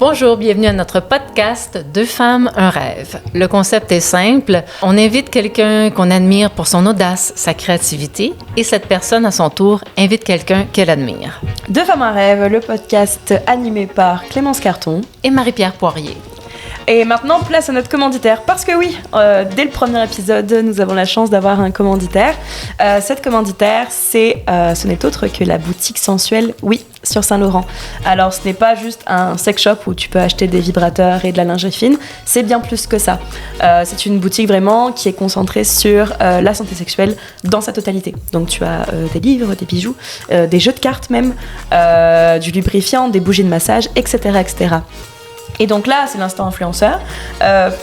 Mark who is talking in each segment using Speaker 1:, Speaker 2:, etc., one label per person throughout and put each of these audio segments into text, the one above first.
Speaker 1: Bonjour, bienvenue à notre podcast « Deux femmes, un rêve ». Le concept est simple. On invite quelqu'un qu'on admire pour son audace, sa créativité, et cette personne, à son tour, invite quelqu'un qu'elle admire.
Speaker 2: Deux femmes, un rêve, le podcast animé par Clémence Carton
Speaker 1: et Marie-Pierre Poirier.
Speaker 2: Et maintenant, place à notre commanditaire. Parce que oui, dès le premier épisode, nous avons la chance d'avoir un commanditaire. Cette commanditaire, ce n'est autre que la boutique sensuelle, oui, sur Saint-Laurent. Alors, ce n'est pas juste un sex shop où tu peux acheter des vibrateurs et de la lingerie fine. C'est bien plus que ça. C'est une boutique vraiment qui est concentrée sur la santé sexuelle dans sa totalité. Donc, tu as des livres, des bijoux, des jeux de cartes même, du lubrifiant, des bougies de massage, etc., etc. Et donc là, c'est l'instant influenceur.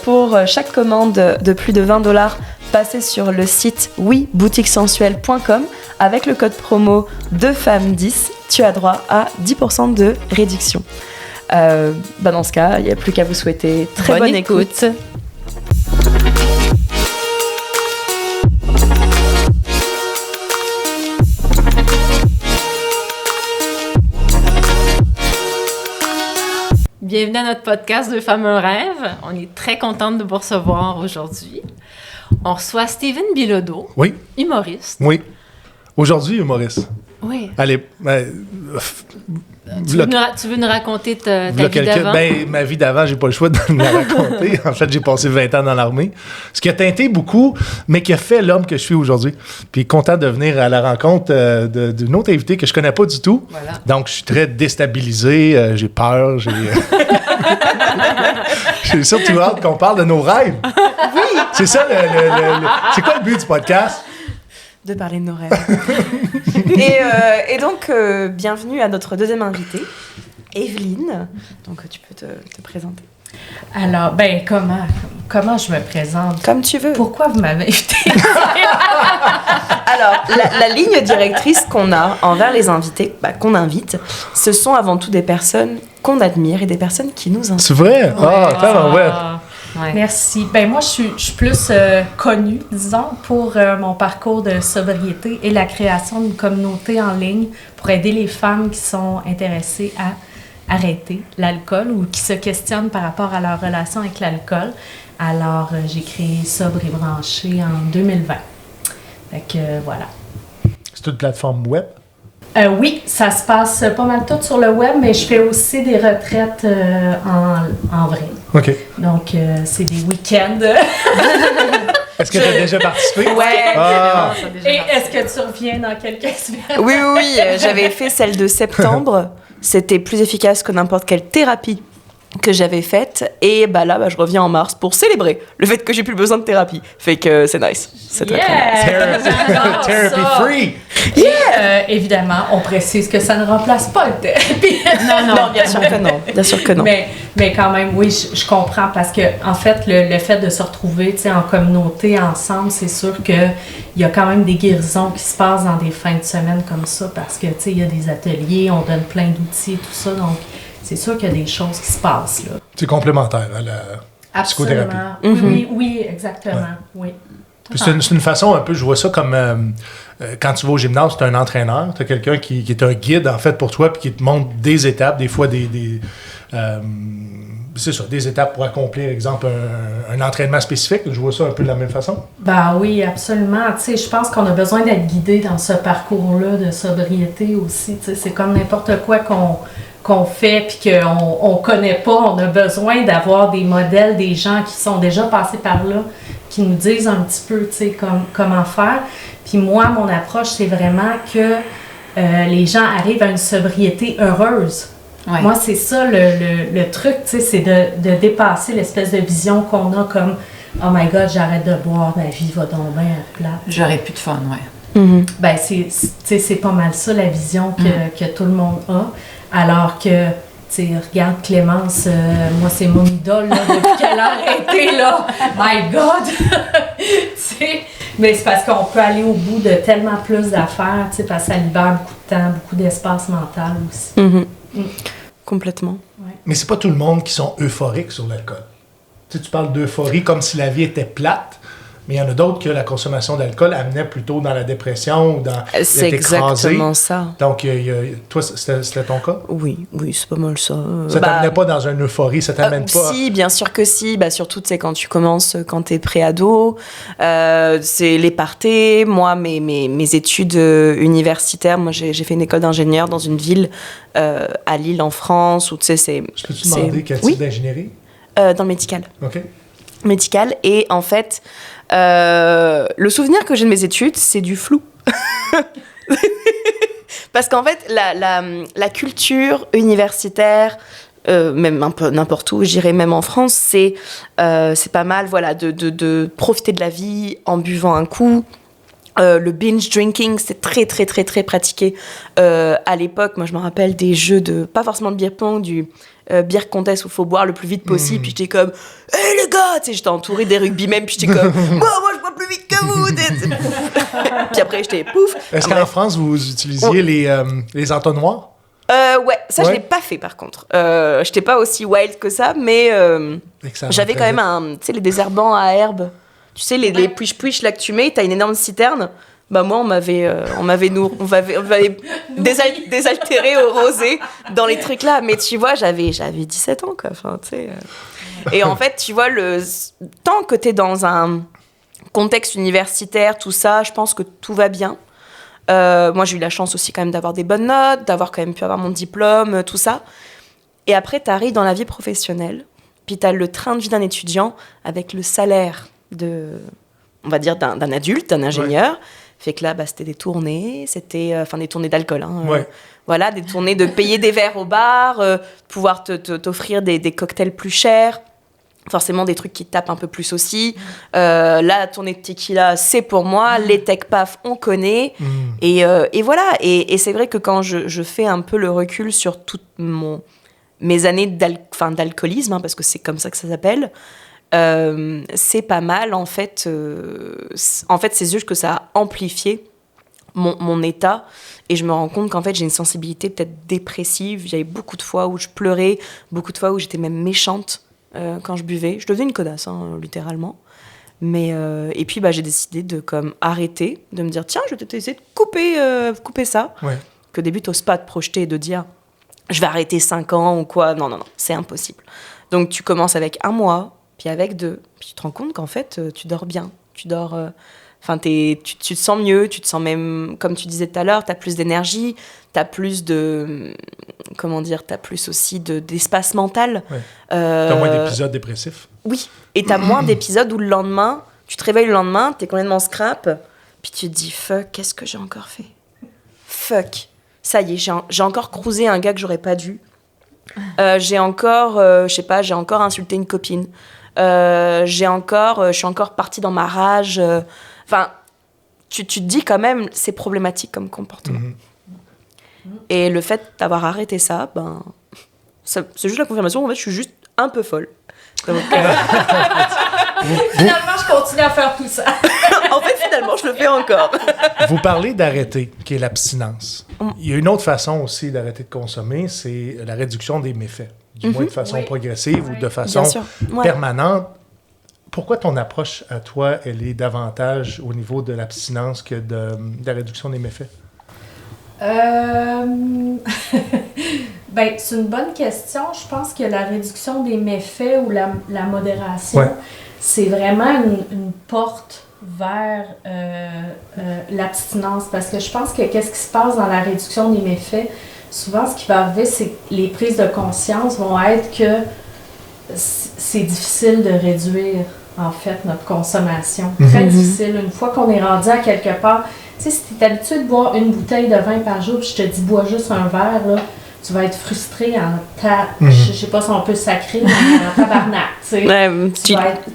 Speaker 2: Pour chaque commande de plus de $20, passez sur le site boutiquesensuelle.com avec le code promo 2femmes10. Tu as droit à 10% de réduction. Dans ce cas, il n'y a plus qu'à vous souhaiter très bonne écoute.
Speaker 1: Bienvenue à notre podcast « Deux femmes, un rêve ». On est très contente de vous recevoir aujourd'hui. On reçoit Steven Bilodeau,
Speaker 3: oui.
Speaker 1: Humoriste.
Speaker 3: Oui. Aujourd'hui, humoriste.
Speaker 1: Oui.
Speaker 3: Allez,
Speaker 1: tu veux nous raconter ta vie d'avant?
Speaker 3: Ma vie d'avant, j'ai pas le choix de me la raconter. En fait, j'ai passé 20 ans dans l'armée. Ce qui a teinté beaucoup, mais qui a fait l'homme que je suis aujourd'hui. Puis content de venir à la rencontre d'une autre invitée que je connais pas du tout.
Speaker 1: Voilà.
Speaker 3: Donc, je suis très déstabilisé, j'ai peur, j'ai surtout hâte qu'on parle de nos rêves. Oui! C'est ça, c'est quoi le but du podcast?
Speaker 2: De parler de nos rêves. et donc, bienvenue à notre deuxième invitée, Evelyne. Donc, tu peux te présenter.
Speaker 4: Alors, comment je me présente?
Speaker 2: Comme tu veux.
Speaker 4: Pourquoi vous m'avez invitée?
Speaker 2: Alors, la ligne directrice qu'on a envers les invités, qu'on invite, ce sont avant tout des personnes qu'on admire et des personnes qui nous inspirent.
Speaker 3: C'est vrai? Ouais.
Speaker 4: Ouais. Merci. Moi, je suis plus connue, disons, pour mon parcours de sobriété et la création d'une communauté en ligne pour aider les femmes qui sont intéressées à arrêter l'alcool ou qui se questionnent par rapport à leur relation avec l'alcool. Alors, j'ai créé Sobre et Branché en 2020. Fait que, voilà.
Speaker 3: C'est une plateforme web?
Speaker 4: Oui, ça se passe pas mal tout sur le web, mais je fais aussi des retraites en vrai.
Speaker 3: OK.
Speaker 4: Donc, c'est des week-ends.
Speaker 3: Est-ce que tu as déjà participé?
Speaker 4: Oui.
Speaker 3: Ah.
Speaker 4: Et est-ce que tu reviens dans quelques semaines?
Speaker 2: Oui. J'avais fait celle de septembre. C'était plus efficace que n'importe quelle thérapie que j'avais faite. Et là, je reviens en mars pour célébrer le fait que j'ai plus besoin de thérapie. Fait que c'est nice. C'est très nice.
Speaker 3: Therapy free!
Speaker 4: Évidemment, on précise que ça ne remplace pas le thérapie.
Speaker 2: Non, bien sûr que non. Bien sûr que non.
Speaker 4: Mais quand même, oui, je comprends parce que, en fait, le fait de se retrouver en communauté, ensemble, c'est sûr qu'il y a quand même des guérisons qui se passent dans des fins de semaine comme ça parce que, il y a des ateliers, on donne plein d'outils et tout ça. Donc, c'est sûr qu'il y a des choses qui se passent, là.
Speaker 3: C'est complémentaire à la psychothérapie.
Speaker 4: Oui, exactement. Oui.
Speaker 3: Puis c'est une façon un peu, je vois ça comme quand tu vas au gymnase, tu as un entraîneur, tu as quelqu'un qui est un guide en fait pour toi puis qui te montre des étapes, des fois c'est ça, des étapes pour accomplir, exemple, un entraînement spécifique. Je vois ça un peu de la même façon.
Speaker 4: Oui, absolument. Je pense qu'on a besoin d'être guidé dans ce parcours-là de sobriété aussi. C'est comme n'importe quoi qu'on fait puis qu'on connaît pas. On a besoin d'avoir des modèles, des gens qui sont déjà passés par là, qui nous disent un petit peu, comment faire. Puis moi, mon approche, c'est vraiment que les gens arrivent à une sobriété heureuse. Ouais. Moi, c'est ça le truc, c'est de dépasser l'espèce de vision qu'on a comme « Oh my God, j'arrête de boire, ma vie va donc bien plate. »
Speaker 1: J'aurais plus de fun, ouais.
Speaker 4: Mm-hmm. C'est pas mal ça, la vision que tout le monde a. Alors que, regarde Clémence, moi, c'est mon idole, là, depuis qu'elle a arrêté, là. My God! Mais c'est parce qu'on peut aller au bout de tellement plus d'affaires, parce que ça libère beaucoup de temps, beaucoup d'espace mental aussi.
Speaker 2: Mm-hmm. Complètement.
Speaker 4: Ouais.
Speaker 3: Mais c'est pas tout le monde qui sont euphoriques sur l'alcool. Tu parles d'euphorie comme si la vie était plate. Mais il y en a d'autres que la consommation d'alcool amenait plutôt dans la dépression ou dans
Speaker 2: C'est exactement ça.
Speaker 3: Donc, toi, c'était ton cas?
Speaker 2: Oui, c'est pas mal ça.
Speaker 3: Ça t'amenait pas dans une euphorie, ça t'amène pas...
Speaker 2: Si, bien sûr que si. Surtout, tu sais, quand tu commences, quand t'es pré-ado, c'est les parties. Moi, mes études universitaires, moi, j'ai fait une école d'ingénieur dans une ville à Lille, en France, où, tu sais, c'est...
Speaker 3: Je peux-tu demander quel type d'ingénierie?
Speaker 2: Dans le médical.
Speaker 3: OK.
Speaker 2: Médical. Et en fait, le souvenir que j'ai de mes études, c'est du flou. Parce qu'en fait, la culture universitaire, même un peu n'importe où, je dirais même en France, c'est pas mal, voilà, de profiter de la vie en buvant un coup. Le binge drinking, c'est très, très, très, très pratiqué à l'époque. Moi, je me rappelle des jeux pas forcément de beer pong, du beer contest où il faut boire le plus vite possible. Puis j'étais comme, hey les gars, tu sais, j'étais entourée des rugbymen, puis j'étais comme, moi, je bois plus vite que vous. Puis après, j'étais pouf.
Speaker 3: Est-ce qu'en France, vous utilisiez les entonnoirs?
Speaker 2: Ouais, ça, je l'ai pas fait par contre. J'étais pas aussi wild que ça, mais j'avais quand même tu sais, les désherbants à herbe. Tu sais, les push-push là que tu mets, t'as une énorme citerne. Moi, on m'avait désaltéré au rosé dans les trucs là. Mais tu vois, j'avais 17 ans, quoi. Enfin, tu sais. Et en fait, tu vois, tant que t'es dans un contexte universitaire, tout ça, je pense que tout va bien. Moi, j'ai eu la chance aussi quand même d'avoir des bonnes notes, d'avoir quand même pu avoir mon diplôme, tout ça. Et après, t'arrives dans la vie professionnelle, puis t'as le train de vie d'un étudiant avec le salaire on va dire, d'un adulte, d'un ingénieur. Ouais. Fait que là, c'était des tournées, des tournées d'alcool. Voilà, des tournées de payer des verres au bar, pouvoir t'offrir des cocktails plus chers. Forcément, des trucs qui te tapent un peu plus aussi. Là, la tournée de tequila, c'est pour moi. Les tech paf, on connaît. Et voilà. Et c'est vrai que quand je fais un peu le recul sur toutes mes années d'alcoolisme, parce que c'est comme ça que ça s'appelle, c'est pas mal. En fait, c'est juste que ça a amplifié mon état. Et je me rends compte qu'en fait, j'ai une sensibilité peut-être dépressive. Il y avait beaucoup de fois où je pleurais, beaucoup de fois où j'étais même méchante. Quand je buvais, je devenais une connasse, littéralement. Mais et puis j'ai décidé de arrêter, de me dire tiens, je vais peut-être essayer de couper ça. Ouais. Qu'au début t'oses pas te projeter et de dire je vais arrêter 5 ans ou quoi. Non, c'est impossible. Donc tu commences avec 1 mois, puis avec 2, puis tu te rends compte qu'en fait tu dors bien, tu te sens mieux, tu te sens même, comme tu disais tout à l'heure, t'as plus d'énergie, t'as plus t'as plus aussi d'espace mental. Ouais.
Speaker 3: T'as moins d'épisodes dépressifs.
Speaker 2: Oui, et t'as moins d'épisodes où le lendemain, tu te réveilles le lendemain, t'es complètement scrap, puis tu te dis, fuck, qu'est-ce que j'ai encore fait? Fuck, ça y est, j'ai encore cruisé un gars que j'aurais pas dû. J'ai encore, j'ai encore insulté une copine. Je suis encore partie dans ma rage. Tu te dis quand même, c'est problématique comme comportement. Et le fait d'avoir arrêté ça, c'est juste la confirmation. En fait, je suis juste un peu folle. Donc,
Speaker 4: finalement, je continue à faire tout ça.
Speaker 2: En fait, finalement, je le fais encore.
Speaker 3: Vous parlez d'arrêter, qui est l'abstinence. Il y a une autre façon aussi d'arrêter de consommer, c'est la réduction des méfaits. Du moins de façon progressive ou de façon permanente. Pourquoi ton approche à toi, elle est davantage au niveau de l'abstinence que de la réduction des méfaits?
Speaker 4: C'est une bonne question. Je pense que la réduction des méfaits ou la modération, c'est vraiment une porte vers l'abstinence. Parce que je pense que qu'est-ce qui se passe dans la réduction des méfaits, souvent ce qui va arriver, c'est que les prises de conscience vont être que c'est difficile de réduire, en fait, notre consommation. Très difficile. Une fois qu'on est rendu à quelque part, tu sais, si tu es habitué de boire une bouteille de vin par jour, puis je te dis, bois juste un verre, là, tu vas être frustré je sais pas si on peut sacrer, mais en tabarnak, tu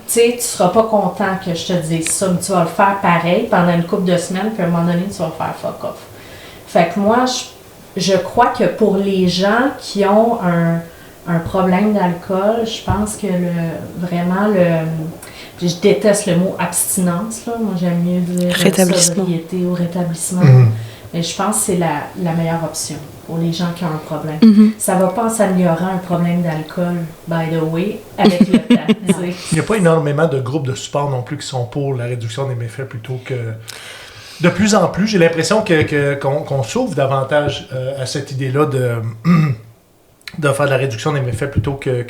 Speaker 4: sais. Tu seras pas content que je te dise ça, mais tu vas le faire pareil pendant une couple de semaines, puis à un moment donné, tu vas faire fuck off. Fait que moi, je crois que pour les gens qui ont un problème d'alcool, je pense que je déteste le mot abstinence, là. Moi, j'aime mieux dire sobriété ou rétablissement. Mais je pense que c'est la meilleure option. pour les gens qui ont un problème.
Speaker 2: Mhm.
Speaker 4: Ça va pas en s'améliorant un problème d'alcool, by the way, avec le temps. Tu sais.
Speaker 3: Il n'y a pas énormément de groupes de support non plus qui sont pour la réduction des méfaits plutôt que... De plus en plus, j'ai l'impression qu'on s'ouvre davantage à cette idée-là de faire de la réduction des méfaits plutôt que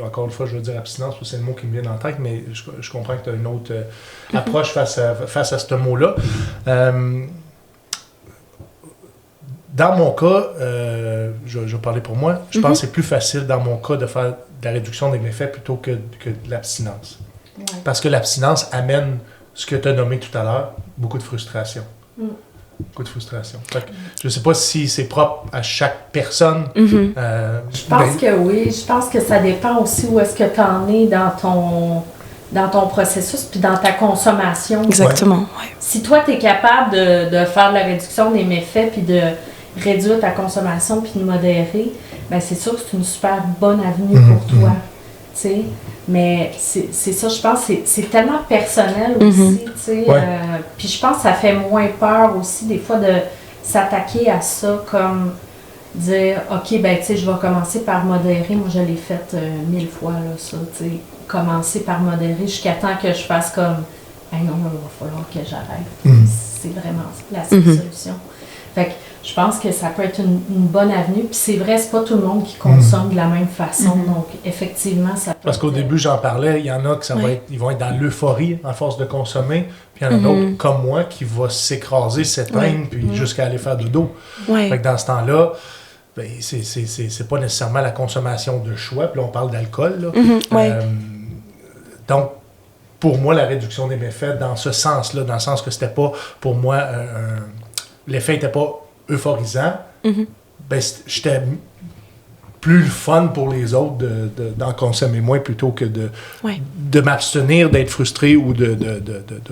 Speaker 3: encore une fois, je veux dire abstinence, c'est le mot qui me vient en tête, mais je comprends que tu as une autre approche face à ce mot-là. Dans mon cas, je vais parler pour moi, je pense que c'est plus facile dans mon cas de faire de la réduction des méfaits plutôt que de l'abstinence.
Speaker 4: Ouais.
Speaker 3: Parce que l'abstinence amène ce que tu as nommé tout à l'heure, beaucoup de frustration. Beaucoup de frustration. Fait que, je ne sais pas si c'est propre à chaque personne.
Speaker 2: Mhm.
Speaker 4: Je pense que oui. Je pense que ça dépend aussi où est-ce que tu en es dans ton processus puis dans ta consommation.
Speaker 2: Exactement. Ouais.
Speaker 4: Si toi, tu es capable de faire de la réduction des méfaits puis de réduire ta consommation puis de modérer, ben c'est sûr que c'est une super bonne avenue pour toi. Tu sais. Mais c'est ça, je pense, c'est tellement personnel aussi, tu sais.
Speaker 3: Ouais.
Speaker 4: Puis je pense que ça fait moins peur aussi, des fois, de s'attaquer à ça, comme dire, OK, ben, tu sais, je vais commencer par modérer. Moi, je l'ai fait 1000 fois, là, ça, tu sais. Commencer par modérer jusqu'à temps que je fasse comme, hey, non, là, il va falloir que j'arrête. C'est vraiment la seule solution. Fait que je pense que ça peut être une bonne avenue. Puis c'est vrai, c'est pas tout le monde qui consomme de la même façon. Donc, effectivement, ça peut
Speaker 3: Parce qu'au début, j'en parlais, il y en a que ils vont être dans l'euphorie à force de consommer. Puis il y en a d'autres, comme moi, qui vont s'écraser, s'éteindre, puis jusqu'à aller faire dodo.
Speaker 2: Ouais.
Speaker 3: Fait que dans ce temps-là, ben, c'est pas nécessairement la consommation de choix. Puis là, on parle d'alcool. Là.
Speaker 2: Ouais.
Speaker 3: Donc, pour moi, la réduction des méfaits, dans ce sens-là, dans le sens que c'était pas, pour moi, l'effet n'était pas euphorisant, ben, j'étais plus le fun pour les autres d'en consommer moins plutôt que de m'abstenir, d'être frustré ou de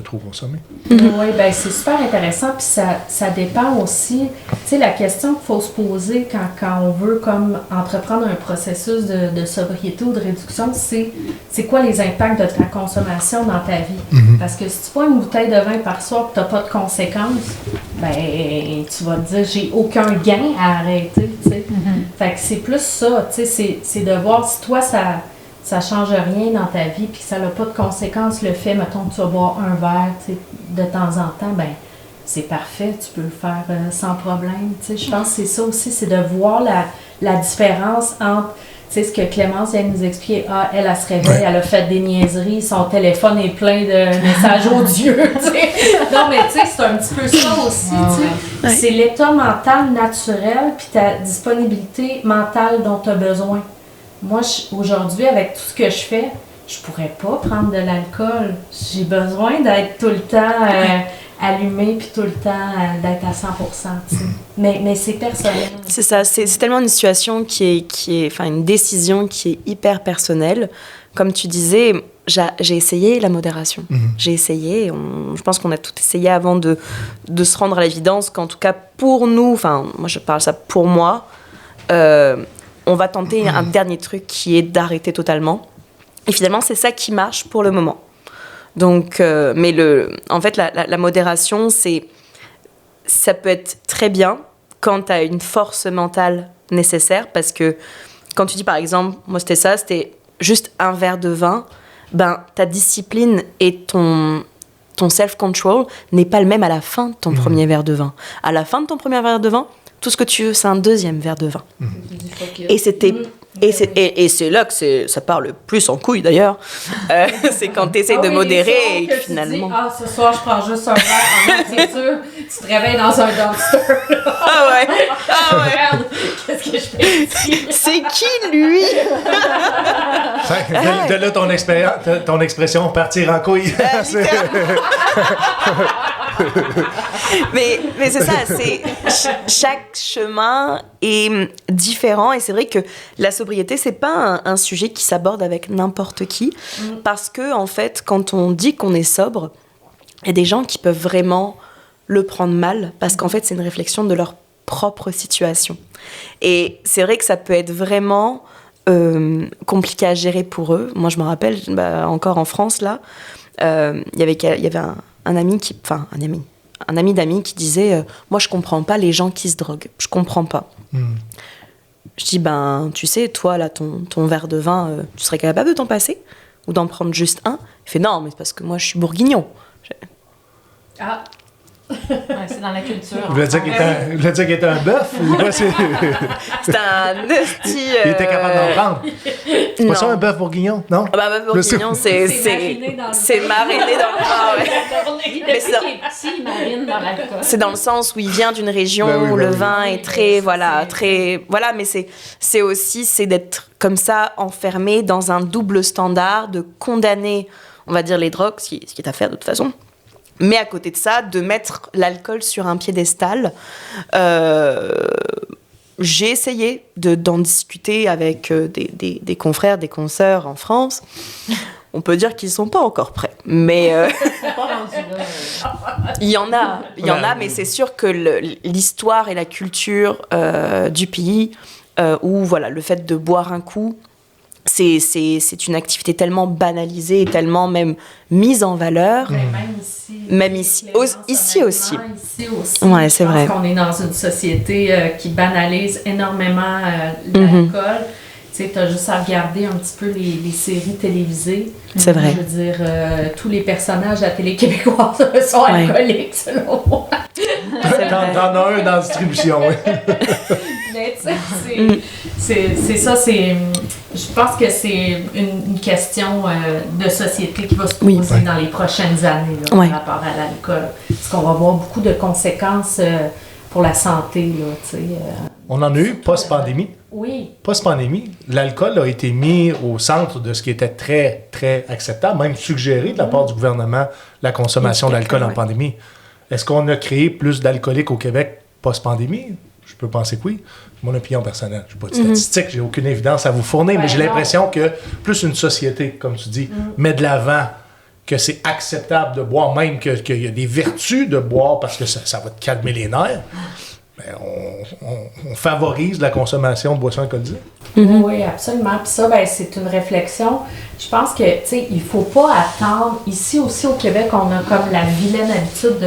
Speaker 3: trop consommer.
Speaker 4: Oui, ben c'est super intéressant. Puis ça dépend aussi, tu sais, la question qu'il faut se poser quand on veut comme entreprendre un processus de sobriété ou de réduction, c'est quoi les impacts de ta consommation dans ta vie? Parce que si tu prends une bouteille de vin par soir et tu n'as pas de conséquences, ben tu vas te dire, j'ai aucun gain à arrêter, tu sais. Fait que c'est plus ça, tu sais, c'est de voir si toi, ça change rien dans ta vie puis que ça n'a pas de conséquences, le fait, mettons, que tu vas boire un verre, tu sais, de temps en temps, ben c'est parfait, tu peux le faire sans problème, tu sais. Je pense que c'est ça aussi, c'est de voir la différence entre, tu sais, ce que Clémence vient de nous expliquer, elle se réveille, elle a fait des niaiseries, son téléphone est plein de messages odieux, tu sais. Non, mais tu sais, c'est un petit peu ça aussi, tu sais.
Speaker 2: Ouais.
Speaker 4: C'est l'état mental naturel puis ta disponibilité mentale dont tu as besoin. Moi, aujourd'hui, avec tout ce que je fais, je pourrais pas prendre de l'alcool. J'ai besoin d'être tout le temps allumée puis tout le temps d'être à 100%, tu sais. Mais c'est personnel.
Speaker 2: C'est ça, c'est tellement une situation qui est, enfin une décision qui est hyper personnelle. Comme tu disais, j'ai essayé la modération. J'ai essayé, je pense qu'on a tout essayé avant de se rendre à l'évidence qu'en tout cas pour nous, enfin moi je parle ça pour moi, on va tenter un dernier truc qui est d'arrêter totalement. Et finalement c'est ça qui marche pour le moment. Donc, mais en fait la modération, ça peut être très bien quand tu as une force mentale nécessaire, parce que quand tu dis par exemple, moi c'était juste un verre de vin, ben ta discipline et ton self-control n'est pas le même à la fin de ton premier verre de vin. À la fin de ton premier verre de vin, tout ce que tu veux, c'est un deuxième verre de vin. Et c'est là que ça part le plus en couille d'ailleurs. C'est quand tu essaies de modérer et que finalement...
Speaker 4: Tu dis, ce soir, je prends juste un verre. C'est sûr, tu te réveilles dans un dumpster. Merde, qu'est-ce que je fais ici?
Speaker 2: C'est qui, lui?
Speaker 3: De là ton expression partir en couille.
Speaker 2: mais c'est ça, chaque chemin est différent, et c'est vrai que la sobriété, c'est pas un sujet qui s'aborde avec n'importe qui, parce que en fait, quand on dit qu'on est sobre, il y a des gens qui peuvent vraiment le prendre mal, parce qu'en fait, c'est une réflexion de leur propre situation. Et c'est vrai que ça peut être vraiment compliqué à gérer pour eux. Moi, je me rappelle, encore en France, là, il y avait un ami un ami d'amis qui disait moi, je comprends pas les gens qui se droguent. Je comprends pas. Je dis, tu sais, toi, là, ton verre de vin, tu serais capable de t'en passer? Ou d'en prendre juste un? Il fait, non, mais c'est parce que moi, je suis bourguignon.
Speaker 1: Ah! Ouais, c'est dans la culture.
Speaker 3: Vous voulez dire qu'il était un bœuf? Ou quoi,
Speaker 2: c'est un hostie...
Speaker 3: Il était capable d'en prendre. C'est pas ça, un bœuf bourguignon? Non?
Speaker 2: Un bœuf bourguignon, c'est mariné dans le vin, ouais.
Speaker 1: Mais il marine dans l'alcool.
Speaker 2: C'est dans le sens où il vient d'une région où le vin est très, Voilà, mais c'est aussi d'être comme ça, enfermé dans un double standard, de condamner, on va dire, les drogues, ce qui est à faire de toute façon. Mais à côté de ça, de mettre l'alcool sur un piédestal, j'ai essayé d'en discuter avec des confrères, des consoeurs en France. On peut dire qu'ils ne sont pas encore prêts. Mais il y en a, mais c'est sûr que l'histoire et la culture du pays, où voilà, le fait de boire un coup, c'est une activité tellement banalisée et tellement même mise en valeur. Même ici aussi.
Speaker 4: Ici aussi.
Speaker 2: Ouais, c'est vrai.
Speaker 4: Parce qu'on est dans une société qui banalise énormément l'alcool. Tu sais, t'as juste à regarder un petit peu les séries télévisées.
Speaker 2: C'est vrai.
Speaker 4: Je veux dire, tous les personnages à la télé québécoise sont alcooliques, selon moi.
Speaker 3: T'en as un dans la distribution, oui.
Speaker 4: Mais tu sais, c'est ça, je pense que c'est une question de société qui va se poser dans les prochaines années là, par rapport à l'alcool. Parce qu'on va avoir beaucoup de conséquences pour la santé, là, tu sais.
Speaker 3: On en a eu post-pandémie.
Speaker 4: Oui.
Speaker 3: Post-pandémie, l'alcool a été mis au centre de ce qui était très, très acceptable, même suggéré de la part du gouvernement, la consommation d'alcool en pandémie. Est-ce qu'on a créé plus d'alcooliques au Québec post-pandémie? Je peux penser que oui. Mon opinion personnelle. Je n'ai pas de statistiques, j'ai aucune évidence à vous fournir, mais j'ai l'impression que plus une société, comme tu dis, met de l'avant que c'est acceptable de boire, même qu'il y a des vertus de boire parce que ça va te calmer les nerfs, ben on favorise la consommation de boissons alcoolisées.
Speaker 4: Oui, absolument. Puis ça, ben, c'est une réflexion. Je pense que, tu sais, il ne faut pas attendre. Ici aussi au Québec, on a comme la vilaine habitude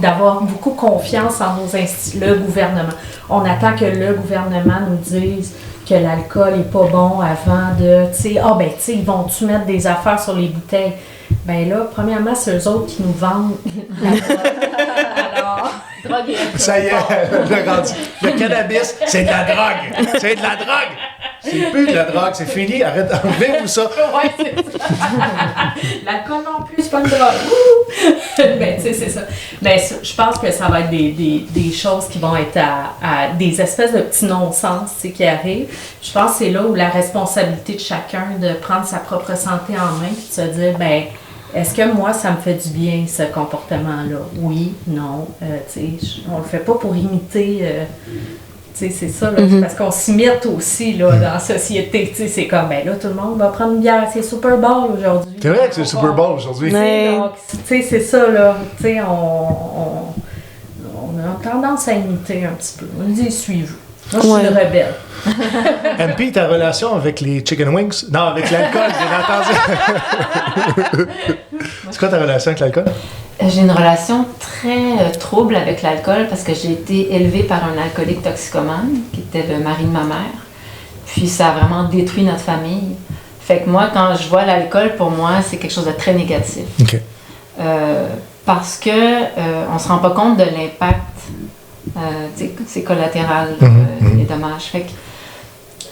Speaker 4: d'avoir beaucoup confiance en le gouvernement. On attend que le gouvernement nous dise que l'alcool n'est pas bon avant de, tu sais, ils vont-tu mettre des affaires sur les bouteilles? Ben là, premièrement, c'est eux autres qui nous vendent la drogue. Alors...
Speaker 3: Ça y est, le cannabis, c'est de la drogue. C'est de la drogue. C'est plus de la drogue, c'est fini. Arrête, enlevez-vous ça.
Speaker 4: Ouais, c'est ça. L'alcool non plus, c'est pas une drogue. Ben, tu sais, c'est ça. Ben, je pense que ça va être des choses qui vont être à des espèces de petits non-sens, tu sais, qui arrivent. Je pense que c'est là où la responsabilité de chacun de prendre sa propre santé en main puis de se dire, ben, est-ce que moi, ça me fait du bien, ce comportement-là? Oui, non. Tu sais, on le fait pas pour imiter... tu sais, c'est ça, là, parce qu'on s'imite aussi, là, dans la société. Tu sais, c'est comme, ben là, tout le monde va prendre une bière. C'est Super Bowl aujourd'hui.
Speaker 3: C'est vrai que c'est Super Bowl aujourd'hui.
Speaker 2: Ouais.
Speaker 4: Tu sais, c'est ça, là. Tu sais, on a tendance à imiter un petit peu. On dit, suivez. Moi, je suis une rebelle.
Speaker 3: MP, ta relation avec les chicken wings? Non, avec l'alcool, j'ai entendu. C'est quoi ta relation avec l'alcool?
Speaker 1: J'ai une relation très trouble avec l'alcool parce que j'ai été élevée par un alcoolique toxicomane qui était le mari de ma mère. Puis ça a vraiment détruit notre famille. Fait que moi, quand je vois l'alcool, pour moi, c'est quelque chose de très négatif.
Speaker 3: OK.
Speaker 1: Parce que on se rend pas compte de l'impact, c'est collatéral, les dommages. Fait que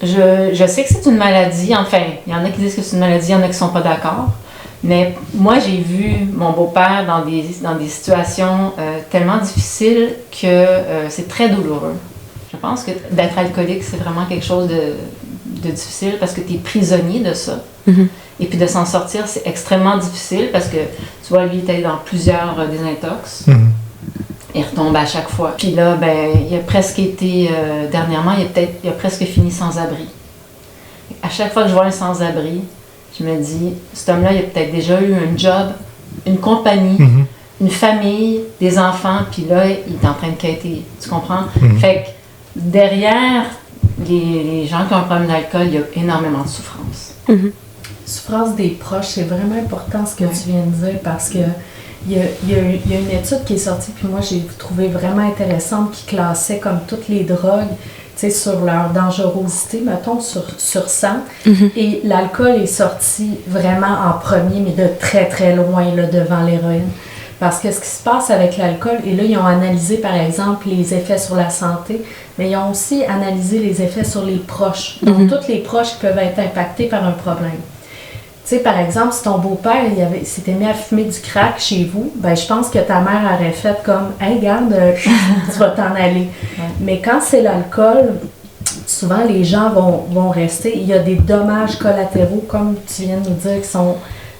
Speaker 1: je sais que c'est une maladie. Enfin, il y en a qui disent que c'est une maladie, il y en a qui sont pas d'accord. Mais moi, j'ai vu mon beau-père dans des situations tellement difficiles que c'est très douloureux. Je pense que d'être alcoolique, c'est vraiment quelque chose de difficile parce que tu es prisonnier de ça. Et puis de s'en sortir, c'est extrêmement difficile parce que, tu vois, lui, il était dans plusieurs désintox. Il retombe à chaque fois. Puis là, ben, il a presque été, dernièrement, il a presque fini sans abri. À chaque fois que je vois un sans-abri, je me dis, cet homme-là, il a peut-être déjà eu un job, une compagnie, une famille, des enfants, puis là, il est en train de quêter. Tu comprends? Fait que derrière les gens qui ont un problème d'alcool, il y a énormément de souffrance.
Speaker 4: Souffrance des proches, c'est vraiment important ce que tu viens de dire parce que il y a une étude qui est sortie, puis moi, j'ai trouvé vraiment intéressante, qui classait comme toutes les drogues, tu sais, sur leur dangerosité, mettons, sur 100. Et l'alcool est sorti vraiment en premier, mais de très, très loin, là, devant l'héroïne. Parce que ce qui se passe avec l'alcool, et là, ils ont analysé, par exemple, les effets sur la santé, mais ils ont aussi analysé les effets sur les proches. Donc, tous les proches qui peuvent être impactés par un problème. Tu sais, par exemple, si ton beau-père s'était mis à fumer du crack chez vous, ben je pense que ta mère aurait fait comme « Hey, garde, tu vas t'en aller. » Mais quand c'est l'alcool, souvent les gens vont rester. Il y a des dommages collatéraux, comme tu viens de nous dire, qui sont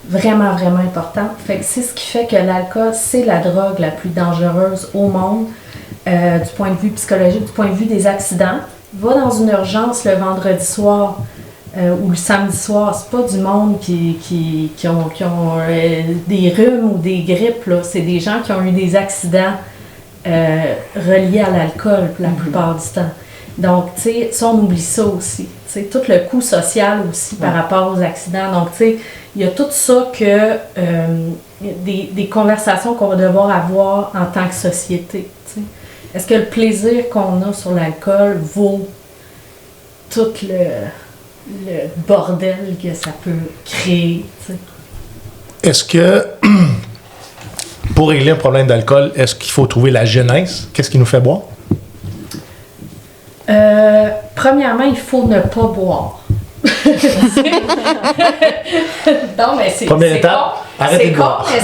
Speaker 4: vraiment, vraiment importants. Fait que c'est ce qui fait que l'alcool, c'est la drogue la plus dangereuse au monde, du point de vue psychologique, du point de vue des accidents. Va dans une urgence le vendredi soir, ou le samedi soir, c'est pas du monde qui ont des rhumes ou des grippes, là. C'est des gens qui ont eu des accidents reliés à l'alcool la plupart du temps. Donc, tu sais, ça, on oublie ça aussi. Tu sais, tout le coût social aussi par rapport aux accidents. Donc, tu sais, il y a tout ça que des conversations qu'on va devoir avoir en tant que société. Tu sais. Est-ce que le plaisir qu'on a sur l'alcool vaut tout le bordel que ça peut créer, tu sais?
Speaker 3: Est-ce que, pour régler un problème d'alcool, est-ce qu'il faut trouver la genèse? Qu'est-ce qui nous fait boire?
Speaker 4: Premièrement, il faut ne pas boire. Non, mais c'est
Speaker 3: Première
Speaker 4: c'est
Speaker 3: étape,
Speaker 4: con.
Speaker 3: arrêtez
Speaker 4: C'est
Speaker 3: de
Speaker 4: con,
Speaker 3: boire.
Speaker 4: mais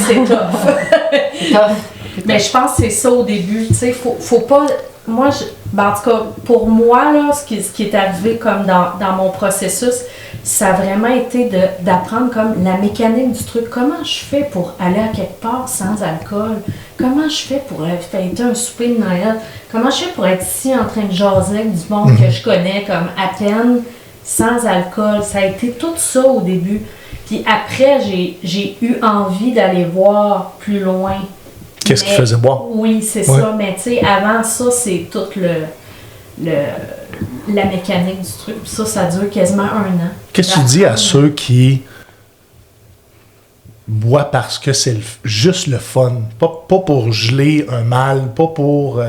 Speaker 4: c'est tough. Mais je pense que c'est ça au début. Tu sais, faut pas. Moi, en tout cas, pour moi, là, ce qui est arrivé comme dans mon processus, ça a vraiment été d'apprendre comme la mécanique du truc. Comment je fais pour aller à quelque part sans alcool? Comment je fais pour fêter un souper de Noël? Comment je fais pour être ici en train de jaser avec du monde que je connais comme à peine sans alcool? Ça a été tout ça au début. Puis après, j'ai eu envie d'aller voir plus loin.
Speaker 3: Qu'est-ce qui faisait boire?
Speaker 4: Oui, c'est ça. Mais tu sais, avant ça, c'est toute la mécanique du truc. Puis ça dure quasiment 1 an.
Speaker 3: Qu'est-ce que tu dis à ceux qui boivent parce que c'est juste le fun? Pas pour geler un mal, pas pour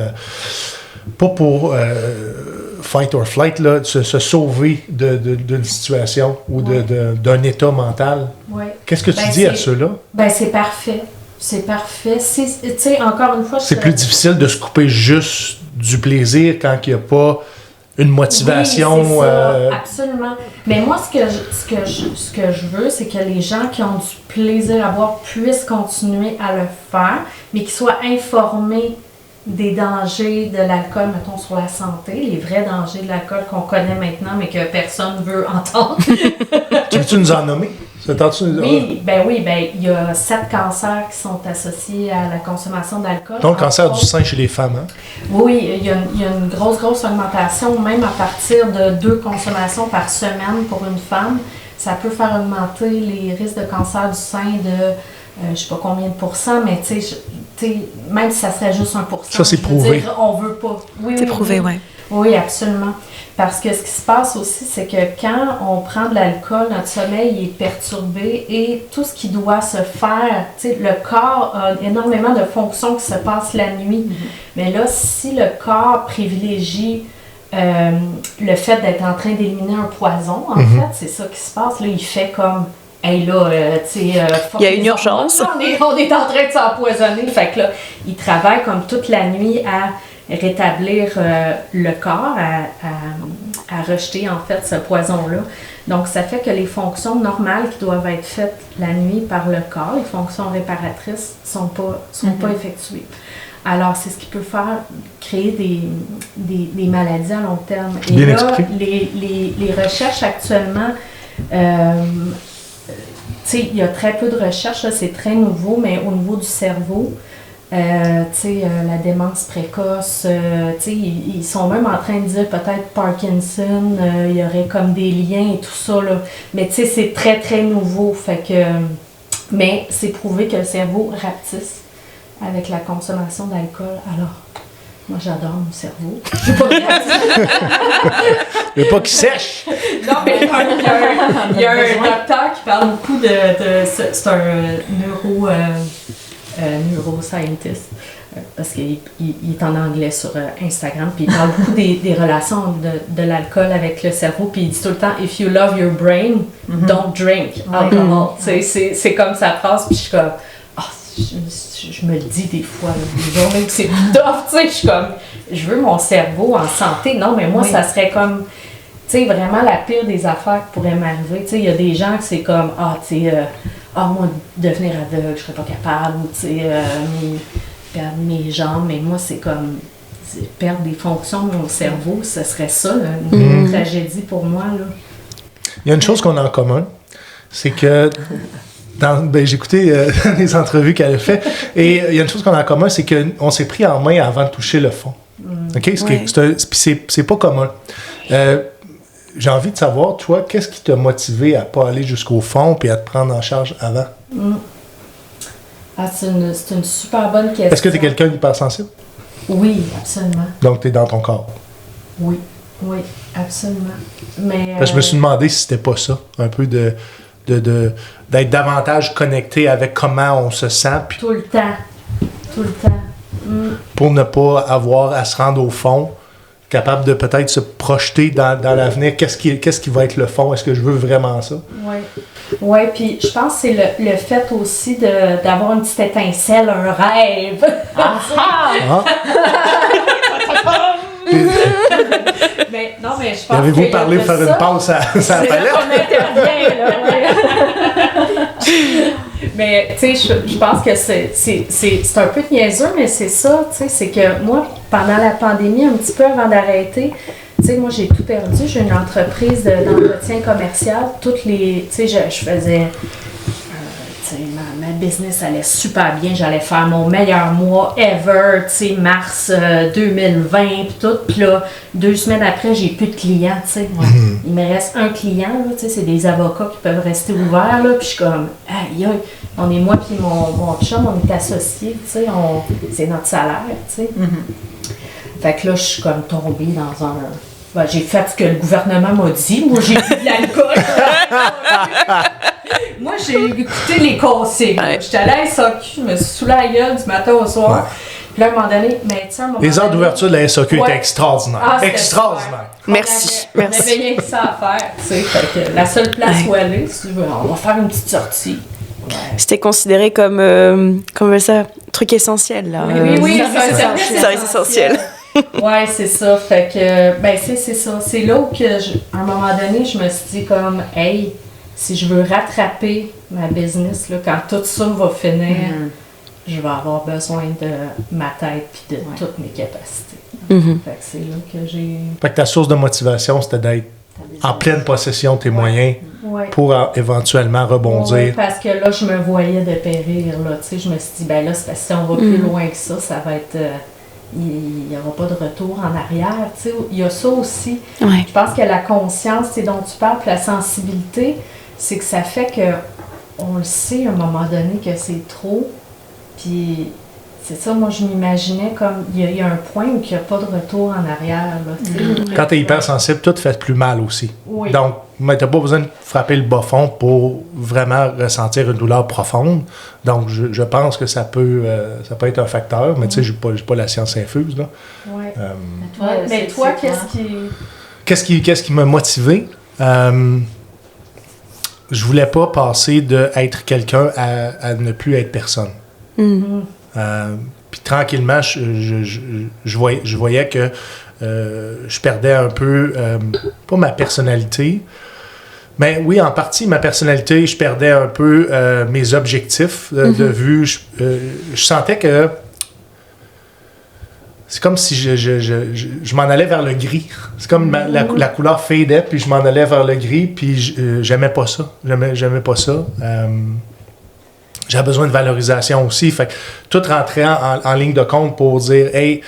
Speaker 3: fight or flight, là, se sauver d'une situation ou d'un état mental.
Speaker 4: Ouais.
Speaker 3: Qu'est-ce que tu dis à ceux-là?
Speaker 4: Ben, c'est parfait. C'est parfait. Tu sais, encore une fois...
Speaker 3: C'est plus difficile de se couper juste du plaisir quand il n'y a pas une motivation.
Speaker 4: Oui, c'est ça, absolument. Mais moi, ce que je veux, c'est que les gens qui ont du plaisir à boire puissent continuer à le faire, mais qu'ils soient informés des dangers de l'alcool, mettons, sur la santé, les vrais dangers de l'alcool qu'on connaît maintenant, mais que personne ne veut entendre.
Speaker 3: Tu veux-tu nous en nommer?
Speaker 4: Oui, il y a 7 cancers qui sont associés à la consommation d'alcool.
Speaker 3: Donc, le cancer du sein chez les femmes, hein?
Speaker 4: Oui, il y a une grosse augmentation, même à partir de 2 consommations par semaine pour une femme. Ça peut faire augmenter les risques de cancer du sein de, je ne sais pas combien de pourcents, mais tu sais, même si ça serait juste 1%.
Speaker 3: Ça, c'est prouvé.
Speaker 4: On veut pas. Oui,
Speaker 2: c'est prouvé, oui.
Speaker 4: Oui, absolument. Parce que ce qui se passe aussi, c'est que quand on prend de l'alcool, notre sommeil est perturbé et tout ce qui doit se faire, tu sais, le corps a énormément de fonctions qui se passent la nuit. Mais là, si le corps privilégie le fait d'être en train d'éliminer un poison, en fait, c'est ça qui se passe. Là, il fait comme... Hey là, tu sais,
Speaker 2: il y a une urgence.
Speaker 4: On est en train de s'empoisonner. Fait que là, il travaille comme toute la nuit à rétablir le corps, à rejeter en fait ce poison-là. Donc, ça fait que les fonctions normales qui doivent être faites la nuit par le corps, les fonctions réparatrices, sont pas effectuées. Alors, c'est ce qui peut créer des maladies à long terme. Et
Speaker 3: bien
Speaker 4: là,
Speaker 3: expliqué.
Speaker 4: les recherches actuellement, tu sais, il y a très peu de recherches, là, c'est très nouveau, mais au niveau du cerveau, la démence précoce, ils sont même en train de dire peut-être Parkinson, il y aurait comme des liens et tout ça, là. Mais tu sais, c'est très, très nouveau, fait que... mais c'est prouvé que le cerveau rapetisse avec la consommation d'alcool. Alors, moi, j'adore mon cerveau. Je veux pas
Speaker 3: Mais pas qu'il sèche!
Speaker 4: Non, mais il y a un docteur qui parle beaucoup c'est un neuroscientist, parce qu'il est en anglais sur Instagram, puis il parle beaucoup des relations de l'alcool avec le cerveau, puis il dit tout le temps « If you love your brain, don't drink alcohol ». C'est comme sa phrase, puis je suis comme « je me le dis des fois, des journées où c'est tough, tu sais, je suis comme « Je veux mon cerveau en santé ». Non, mais moi, ça serait comme... Tu sais, vraiment la pire des affaires qui pourraient m'arriver. Tu sais, il y a des gens que c'est comme, moi, devenir aveugle, je serais pas capable, ou tu sais, perdre mes jambes, mais moi, c'est comme, perdre des fonctions de mon cerveau, ce serait ça, là, une tragédie pour moi, là.
Speaker 3: Il y a une chose qu'on a en commun, c'est que, j'ai écouté les entrevues qu'elle a fait, et il y a une chose qu'on a en commun, c'est qu'on s'est pris en main avant de toucher le fond. OK? C'est pas commun. J'ai envie de savoir, toi, qu'est-ce qui t'a motivé à pas aller jusqu'au fond et à te prendre en charge avant?
Speaker 4: C'est une super bonne question.
Speaker 3: Est-ce que tu es quelqu'un d'hypersensible?
Speaker 4: Oui, absolument.
Speaker 3: Donc, tu es dans ton corps?
Speaker 4: Oui, absolument. Mais,
Speaker 3: je me suis demandé si c'était pas ça, un peu d'être davantage connecté avec comment on se sent. Puis
Speaker 4: tout le temps.
Speaker 3: Pour ne pas avoir à se rendre au fond, capable de peut-être se projeter dans l'avenir. Qu'est-ce qui va être le fond? Est-ce que je veux vraiment ça?
Speaker 4: Oui, puis je pense que c'est le fait aussi d'avoir une petite étincelle, un rêve. Mais je pense
Speaker 3: avez-vous parlé de faire une pause à la palette?
Speaker 4: On intervient, là, Mais, tu sais, je pense que c'est un peu niaiseux, mais c'est ça, tu sais, c'est que moi, pendant la pandémie, un petit peu avant d'arrêter, tu sais, moi, j'ai tout perdu. J'ai une entreprise d'entretien commercial. Tu sais, je faisais... tu sais, ma business allait super bien. J'allais faire mon meilleur mois ever, tu sais, mars 2020, puis tout. Puis là, 2 semaines après, j'ai plus de clients, tu sais. Il me reste un client, là, tu sais, c'est des avocats qui peuvent rester ouverts, là. Puis je suis comme, aïe, on est moi puis mon chum, on est associés, tu sais, c'est notre salaire, tu sais. Fait que là, je suis comme tombée dans un... j'ai fait ce que le gouvernement m'a dit. Moi, j'ai bu de l'alcool. Moi, j'ai écouté les consignes. J'étais allée à la SAQ, je me suis saoulée la gueule du matin au soir. Puis là, à un moment donné, les
Speaker 3: heures d'ouverture de la SAQ étaient extraordinaires. Extraordinaires.
Speaker 2: Merci.
Speaker 4: On avait rien que ça à faire, tu sais. Fait que la seule place où aller, si tu veux, on va faire une petite sortie.
Speaker 2: C'était considéré comme ça, truc essentiel, là.
Speaker 4: Oui,
Speaker 2: service essentiel.
Speaker 4: Ouais, c'est ça. Fait que, c'est ça. C'est là où, à un moment donné, je me suis dit comme, hey, si je veux rattraper ma business, là, quand tout ça va finir, je vais avoir besoin de ma tête puis de toutes mes capacités. Fait que c'est là que j'ai... Fait
Speaker 3: que ta source de motivation, c'était d'être en pleine possession de tes moyens pour éventuellement rebondir.
Speaker 4: Oui, parce que là, je me voyais dépérir, là. Tu sais, je me suis dit, ben là, c'est parce que si on va plus loin que ça, ça va être... il n'y aura pas de retour en arrière. Tu sais, il y a ça aussi. Je pense que la conscience, c'est dont tu parles, puis la sensibilité, c'est que ça fait que on le sait à un moment donné que c'est trop. Puis c'est ça, moi je m'imaginais comme il y a un point où il n'y a pas de retour en arrière. Là,
Speaker 3: quand tu es hypersensible, tout fait plus mal aussi. Donc, tu n'as pas besoin de frapper le bas fond pour vraiment ressentir une douleur profonde. Donc, je pense que ça peut être un facteur, mais tu sais, je n'ai pas la science infuse. Là.
Speaker 4: Mais toi,
Speaker 3: qu'est-ce qui m'a motivé? Je voulais pas passer d'être quelqu'un à ne plus être personne. Puis tranquillement, je voyais que je perdais un peu, pas ma personnalité, mais oui, en partie ma personnalité, je perdais un peu mes objectifs de vue. Je sentais que c'est comme si je m'en allais vers le gris. C'est comme la couleur fadait, puis je m'en allais vers le gris, puis j'aimais pas ça. J'aimais pas ça. J'avais besoin de valorisation aussi. Fait que tout rentrait en ligne de compte pour dire, hey,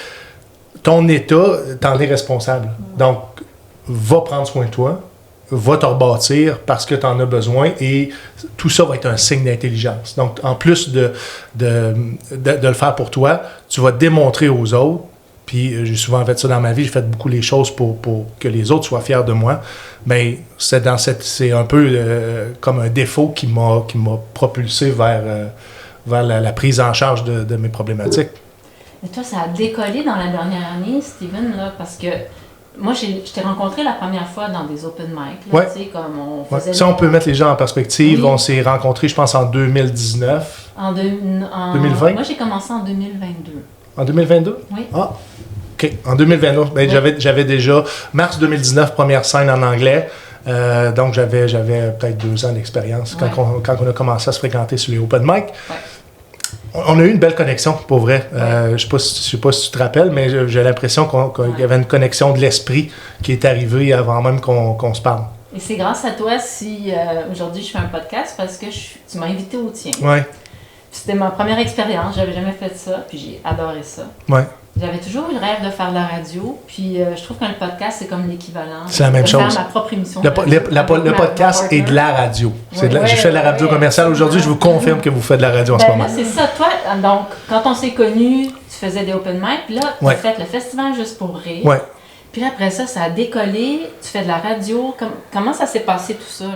Speaker 3: ton état, t'en es responsable. Donc, va prendre soin de toi, va te rebâtir parce que t'en as besoin, et tout ça va être un signe d'intelligence. Donc, en plus de le faire pour toi, tu vas démontrer aux autres. Puis j'ai souvent fait ça dans ma vie, j'ai fait beaucoup les choses pour que les autres soient fiers de moi. Mais c'est un peu comme un défaut qui m'a propulsé vers vers la prise en charge de mes problématiques.
Speaker 1: Et toi, ça a décollé dans la dernière année, Steven, là, parce que moi, je t'ai rencontré la première fois dans des open mic. Là, tu sais, comme on faisait
Speaker 3: Ça, on peut mettre les gens en perspective. Oui. On s'est rencontrés, je pense, en 2019.
Speaker 1: En
Speaker 3: 2020?
Speaker 1: Moi, j'ai commencé en 2022.
Speaker 3: En 2022?
Speaker 1: Oui.
Speaker 3: Ah, OK. En 2022. Ben, oui. J'avais déjà, mars 2019, première scène en anglais. Donc, j'avais peut-être 2 ans d'expérience quand on a commencé à se fréquenter sur les open mic. Ouais. On a eu une belle connexion, pour vrai. Je sais pas si tu te rappelles, mais j'ai l'impression qu'il y avait une connexion de l'esprit qui est arrivée avant même qu'on se parle.
Speaker 1: Et c'est grâce à toi si aujourd'hui je fais un podcast parce que tu m'as invité au tien.
Speaker 3: Oui.
Speaker 1: C'était ma première expérience, j'avais jamais fait ça, puis j'ai adoré ça.
Speaker 3: Oui.
Speaker 1: J'avais toujours eu le rêve de faire de la radio, puis je trouve qu'un podcast, c'est comme l'équivalent.
Speaker 3: C'est la même chose.
Speaker 1: De faire ma propre émission.
Speaker 3: Le podcast est de la radio. Je fais de la radio commerciale aujourd'hui, je vous confirme que vous faites de la radio en ce moment.
Speaker 1: Là, c'est ça. Toi, donc, quand on s'est connus, tu faisais des open mic, puis là, tu as fait le festival Juste pour rire.
Speaker 3: Oui.
Speaker 1: Puis là, après ça, ça a décollé, tu fais de la radio. Comment ça s'est passé tout ça?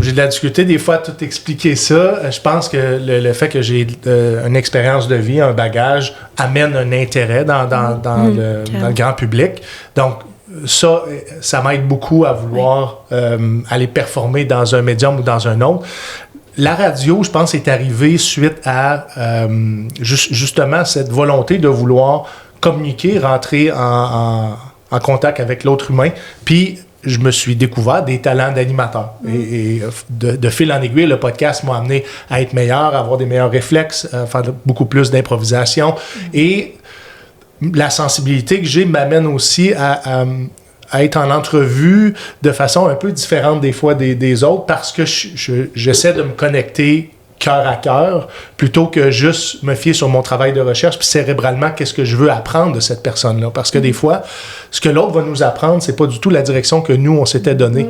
Speaker 3: J'ai de la difficulté des fois à tout expliquer ça. Je pense que le fait que j'ai une expérience de vie, un bagage, amène un intérêt dans le grand public. Donc, ça m'aide beaucoup à vouloir aller performer dans un médium ou dans un autre. La radio, je pense, est arrivée suite à justement cette volonté de vouloir communiquer, rentrer en contact avec l'autre humain. Puis, je me suis découvert des talents d'animateur. Et de fil en aiguille, le podcast m'a amené à être meilleur, à avoir des meilleurs réflexes, à faire beaucoup plus d'improvisation. Et la sensibilité que j'ai m'amène aussi à être en entrevue de façon un peu différente des fois des autres parce que j'essaie de me connecter cœur à cœur, plutôt que juste me fier sur mon travail de recherche, puis cérébralement, qu'est-ce que je veux apprendre de cette personne-là. Parce que des fois, ce que l'autre va nous apprendre, c'est pas du tout la direction que nous, on s'était donnée.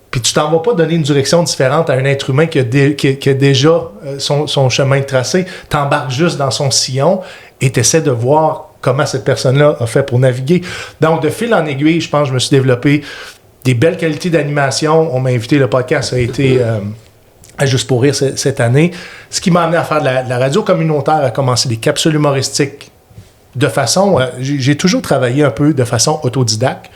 Speaker 3: Puis tu t'en vas pas donner une direction différente à un être humain qui a déjà son chemin tracé. T'embarques juste dans son sillon et t'essaies de voir comment cette personne-là a fait pour naviguer. Donc, de fil en aiguille, je pense que je me suis développé des belles qualités d'animation. On m'a invité, le podcast a été... Juste pour rire cette année. Ce qui m'a amené à faire de la radio communautaire, à commencer des capsules humoristiques de façon... j'ai toujours travaillé un peu de façon autodidacte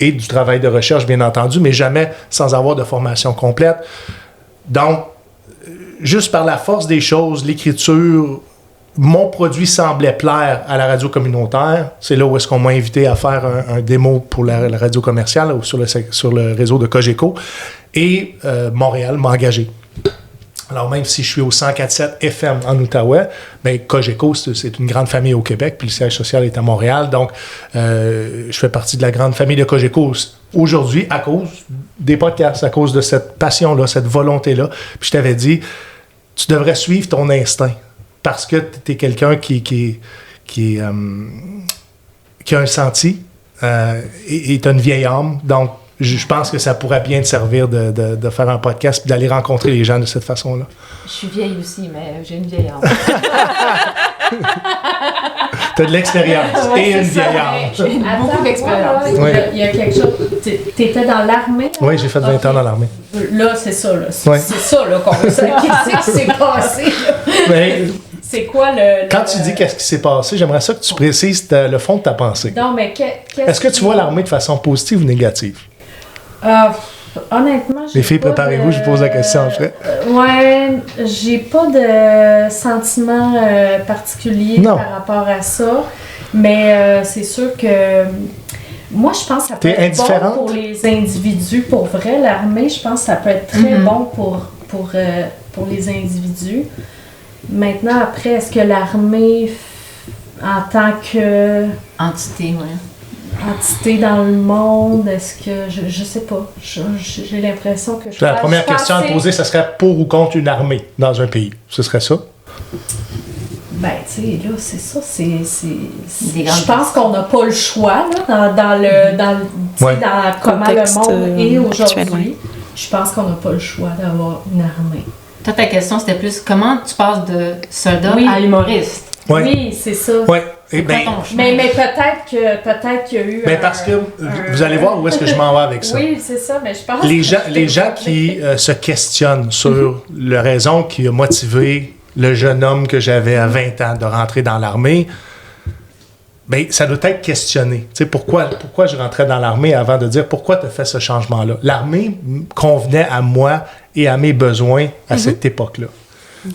Speaker 3: et du travail de recherche, bien entendu, mais jamais sans avoir de formation complète. Donc, juste par la force des choses, l'écriture, mon produit semblait plaire à la radio communautaire. C'est là où est-ce qu'on m'a invité à faire un démo pour la radio commerciale ou sur le réseau de Cogeco. Et Montréal m'a engagé. Alors, même si je suis au 104.7 FM en Outaouais, bien, Cogeco, c'est une grande famille au Québec, puis le siège social est à Montréal. Donc, je fais partie de la grande famille de Cogeco aujourd'hui à cause des podcasts, à cause de cette passion-là, cette volonté-là. Puis je t'avais dit, tu devrais suivre ton instinct parce que tu es quelqu'un qui a un senti et tu as une vieille âme. Donc, je pense que ça pourrait bien te servir de faire un podcast et d'aller rencontrer les gens de cette façon-là.
Speaker 1: Je suis vieille aussi, mais j'ai une vieille âme.
Speaker 3: Tu as de l'expérience et une vieille âme.
Speaker 1: J'ai beaucoup d'expérience.
Speaker 4: Il y a quelque chose... Tu étais dans l'armée?
Speaker 3: Oui, j'ai fait 20 ans dans l'armée.
Speaker 4: Là, c'est ça. Là. C'est ça là, qu'on veut savoir. Qu'est-ce qui s'est passé?
Speaker 3: Mais,
Speaker 4: c'est quoi le...
Speaker 3: Quand tu dis qu'est-ce qui s'est passé, j'aimerais ça que tu précises le fond de ta pensée.
Speaker 4: Non, mais
Speaker 3: est-ce que tu vois l'armée de façon positive ou négative?
Speaker 4: Honnêtement,
Speaker 3: les filles, préparez-vous, je pose la question après.
Speaker 4: Ouais, j'ai pas de sentiment particulier par rapport à ça, mais c'est sûr que moi, je pense que ça peut être bon pour les individus. Pour vrai, l'armée, je pense que ça peut être très bon pour les individus. Maintenant, après, est-ce que l'armée, en tant que...
Speaker 1: entité
Speaker 4: dans le monde, est-ce que... Je sais pas. J'ai l'impression que...
Speaker 3: La première question à te poser, ça serait pour ou contre une armée dans un pays. Ce serait ça?
Speaker 4: Ben, tu sais, là, c'est ça. Je pense qu'on n'a pas le choix, là, dans comment le monde est aujourd'hui. Je pense qu'on n'a pas le choix d'avoir une armée.
Speaker 1: Toi, ta question, c'était plus comment tu passes de soldat à humoriste.
Speaker 4: Oui, c'est ça.
Speaker 3: Oui.
Speaker 4: Mais peut-être qu'il y a eu...
Speaker 3: Mais parce que vous allez voir où est-ce que je m'en vais avec ça.
Speaker 4: Oui, c'est ça, mais je pense
Speaker 3: les gens qui se questionnent sur la raison qui a motivé le jeune homme que j'avais à 20 ans de rentrer dans l'armée, bien, ça doit être questionné. Tu sais, pourquoi je rentrais dans l'armée avant de dire pourquoi tu as fait ce changement-là? L'armée convenait à moi et à mes besoins à cette époque-là.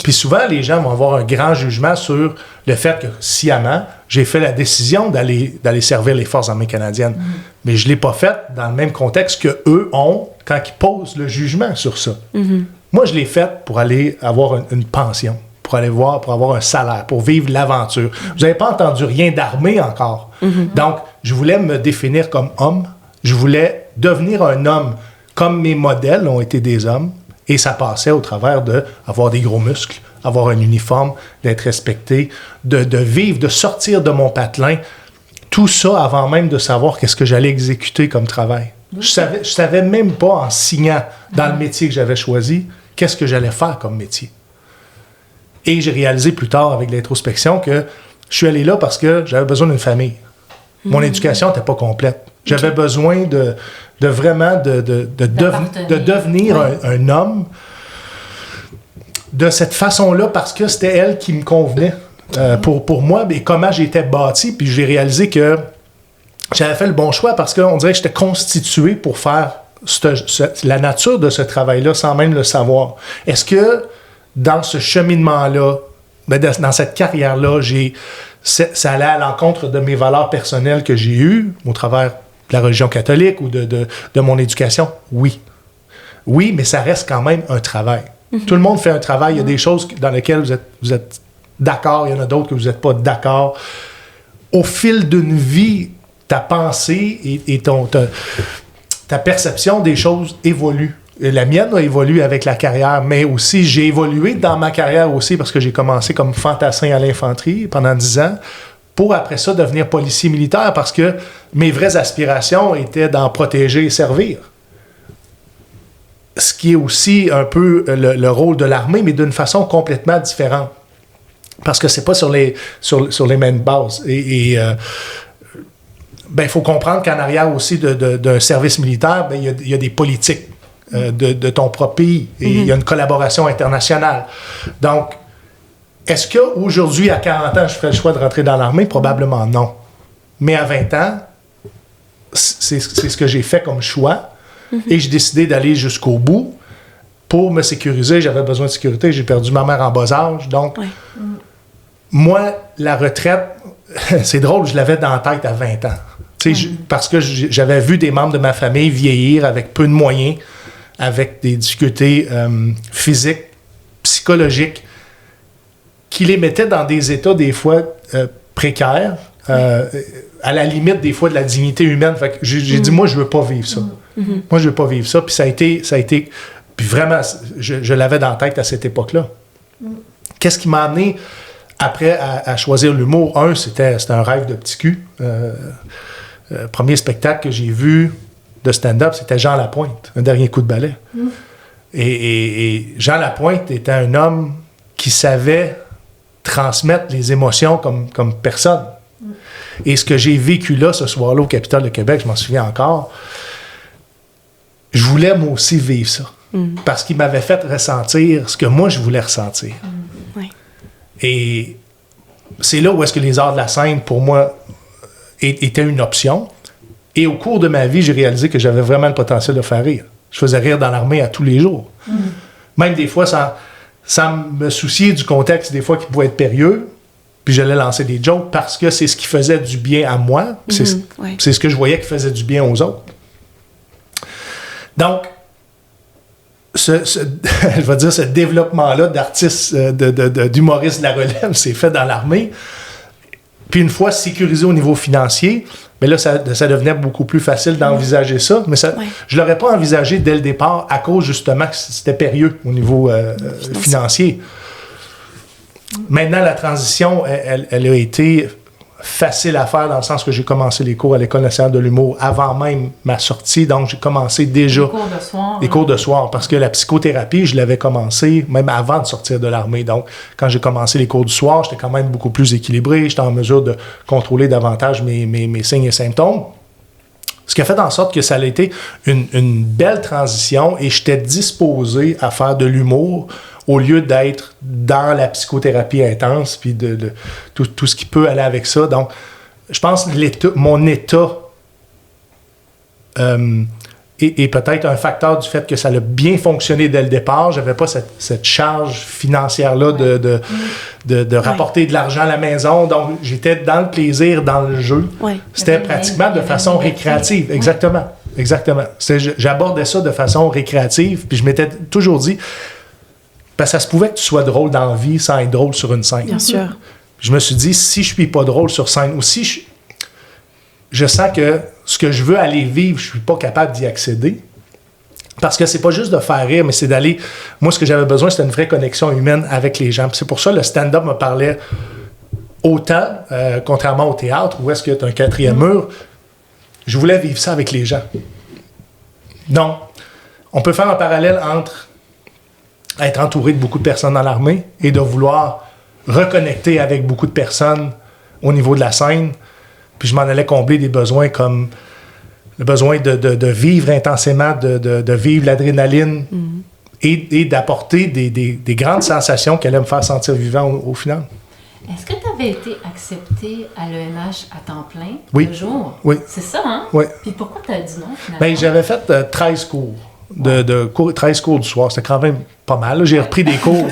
Speaker 3: Puis souvent, les gens vont avoir un grand jugement sur le fait que, sciemment, j'ai fait la décision d'aller servir les Forces armées canadiennes. Mais je ne l'ai pas fait dans le même contexte qu'eux ont quand ils posent le jugement sur ça. Moi, je l'ai fait pour aller avoir une pension, pour avoir un salaire, pour vivre l'aventure. Vous n'avez pas entendu rien d'armée encore. Donc, je voulais me définir comme homme. Je voulais devenir un homme comme mes modèles ont été des hommes. Et ça passait au travers d'avoir des gros muscles, avoir un uniforme, d'être respecté, de vivre, de sortir de mon patelin. Tout ça avant même de savoir qu'est-ce que j'allais exécuter comme travail. Je savais même pas, en signant dans le métier que j'avais choisi, qu'est-ce que j'allais faire comme métier. Et j'ai réalisé plus tard, avec l'introspection, que je suis allé là parce que j'avais besoin d'une famille. Mon éducation n'était pas complète. J'avais besoin de vraiment de devenir un homme de cette façon-là parce que c'était elle qui me convenait pour moi, mais comment j'étais bâti. Puis j'ai réalisé que j'avais fait le bon choix parce qu'on dirait que j'étais constitué pour faire la nature de ce travail-là sans même le savoir. Est-ce que dans ce cheminement-là, dans cette carrière-là, ça allait à l'encontre de mes valeurs personnelles que j'ai eues au travers de la religion catholique ou de mon éducation? Oui. Oui, mais ça reste quand même un travail. Tout le monde fait un travail. Il y a des choses dans lesquelles vous êtes d'accord, il y en a d'autres que vous n'êtes pas d'accord. Au fil d'une vie, ta pensée et ta perception des choses évolue. La mienne a évolué avec la carrière, mais aussi j'ai évolué dans ma carrière aussi parce que j'ai commencé comme fantassin à l'infanterie pendant 10 ans pour après ça devenir policier militaire parce que mes vraies aspirations étaient d'en protéger et servir. Ce qui est aussi un peu le rôle de l'armée, mais d'une façon complètement différente. Parce que c'est pas sur les mêmes bases. Il faut comprendre qu'en arrière aussi d'un service militaire, il y a des politiques. De ton propre pays. Et il y a une collaboration internationale. Donc, est-ce qu'aujourd'hui, à 40 ans, je ferais le choix de rentrer dans l'armée? Probablement non. Mais à 20 ans, c'est ce que j'ai fait comme choix. Et j'ai décidé d'aller jusqu'au bout pour me sécuriser. J'avais besoin de sécurité. J'ai perdu ma mère en bas âge. Donc, moi, la retraite, c'est drôle, je l'avais dans la tête à 20 ans. Parce que j'avais vu des membres de ma famille vieillir avec peu de moyens, avec des difficultés physiques, psychologiques, qui les mettaient dans des états des fois précaires, à la limite des fois de la dignité humaine. Fait que j'ai dit, moi, je veux pas vivre ça. Moi, je veux pas vivre ça. Puis ça a été puis vraiment, je l'avais dans la tête à cette époque-là. Qu'est-ce qui m'a amené après à choisir l'humour? C'était un rêve de petit cul. Premier spectacle que j'ai vu de stand-up, c'était Jean Lapointe, Un dernier coup de balai. Et Jean Lapointe était un homme qui savait transmettre les émotions comme personne. Et ce que j'ai vécu là, ce soir-là, au Capitole de Québec, je m'en souviens encore, je voulais moi aussi vivre ça. Parce qu'il m'avait fait ressentir ce que moi, je voulais ressentir. Et c'est là où est-ce que les arts de la scène, pour moi, étaient une option. Et au cours de ma vie, j'ai réalisé que j'avais vraiment le potentiel de faire rire. Je faisais rire dans l'armée à tous les jours. Même des fois, sans me soucier du contexte, des fois qui pouvait être périlleux, puis j'allais lancer des jokes parce que c'est ce qui faisait du bien à moi, c'est ce que je voyais qui faisait du bien aux autres. Donc, je vais dire, ce développement-là d'artiste, d'humoriste de la relève, s'est fait dans l'armée. Puis une fois sécurisé au niveau financier, mais là, ça devenait beaucoup plus facile d'envisager ça. Mais je ne l'aurais pas envisagé dès le départ à cause, justement, que c'était périlleux au niveau financier. Maintenant, la transition, elle a été facile à faire dans le sens que j'ai commencé les cours à l'École nationale de l'humour avant même ma sortie. Donc, j'ai commencé déjà les cours de soir. Parce que la psychothérapie, je l'avais commencé même avant de sortir de l'armée. Donc, quand j'ai commencé les cours du soir, j'étais quand même beaucoup plus équilibré. J'étais en mesure de contrôler davantage mes signes et symptômes. Ce qui a fait en sorte que ça a été une belle transition et j'étais disposé à faire de l'humour au lieu d'être dans la psychothérapie intense puis de tout ce qui peut aller avec ça. Donc, je pense que mon état est peut-être un facteur du fait que ça a bien fonctionné dès le départ. Je n'avais pas cette charge financière-là de rapporter de l'argent à la maison. Donc, j'étais dans le plaisir, dans le jeu. Ouais. C'était pratiquement de façon récréative. Ouais. Exactement. J'abordais ça de façon récréative. Puis je m'étais toujours dit, parce que ça se pouvait que tu sois drôle dans la vie sans être drôle sur une scène.
Speaker 2: Bien sûr.
Speaker 3: Je me suis dit, si je suis pas drôle sur scène, ou si je sens que ce que je veux aller vivre, je suis pas capable d'y accéder. Parce que c'est pas juste de faire rire, mais c'est d'aller... Moi, ce que j'avais besoin, c'était une vraie connexion humaine avec les gens. Puis c'est pour ça que le stand-up me parlait autant, contrairement au théâtre, où est-ce que tu as un quatrième mur. Je voulais vivre ça avec les gens. Donc, on peut faire un parallèle entre être entouré de beaucoup de personnes dans l'armée et de vouloir reconnecter avec beaucoup de personnes au niveau de la scène. Puis je m'en allais combler des besoins comme le besoin de vivre intensément, de vivre l'adrénaline et d'apporter des grandes sensations qui allaient me faire sentir vivant au final.
Speaker 1: Est-ce que tu avais été accepté à l'ENH à temps plein?
Speaker 3: Oui.
Speaker 1: Le jour?
Speaker 3: Oui.
Speaker 1: C'est ça, hein?
Speaker 3: Oui.
Speaker 1: Puis pourquoi tu as dit non, finalement?
Speaker 3: Bien, j'avais fait 13 cours. 13 cours du soir. C'était quand même pas mal. Là. J'ai repris des cours.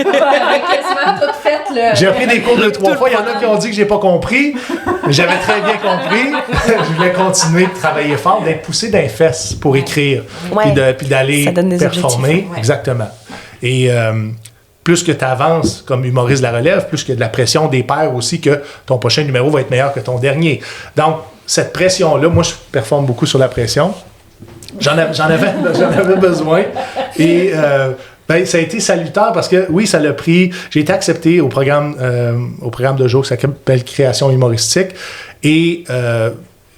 Speaker 3: J'ai repris des cours 2-3 fois. Il y en a qui ont dit que j'ai pas compris. Mais j'avais très bien compris. Je voulais continuer de travailler fort, d'être poussé d'un fesses pour écrire. Puis d'aller performer. Ouais. Exactement. Et plus que tu avances comme humoriste de la relève, plus qu'il y a de la pression des pairs aussi que ton prochain numéro va être meilleur que ton dernier. Donc, cette pression-là, moi, je performe beaucoup sur la pression. J'en avais besoin. Et ça a été salutaire parce que, oui, ça l'a pris. J'ai été accepté au programme de jour qui s'appelle Création humoristique. Et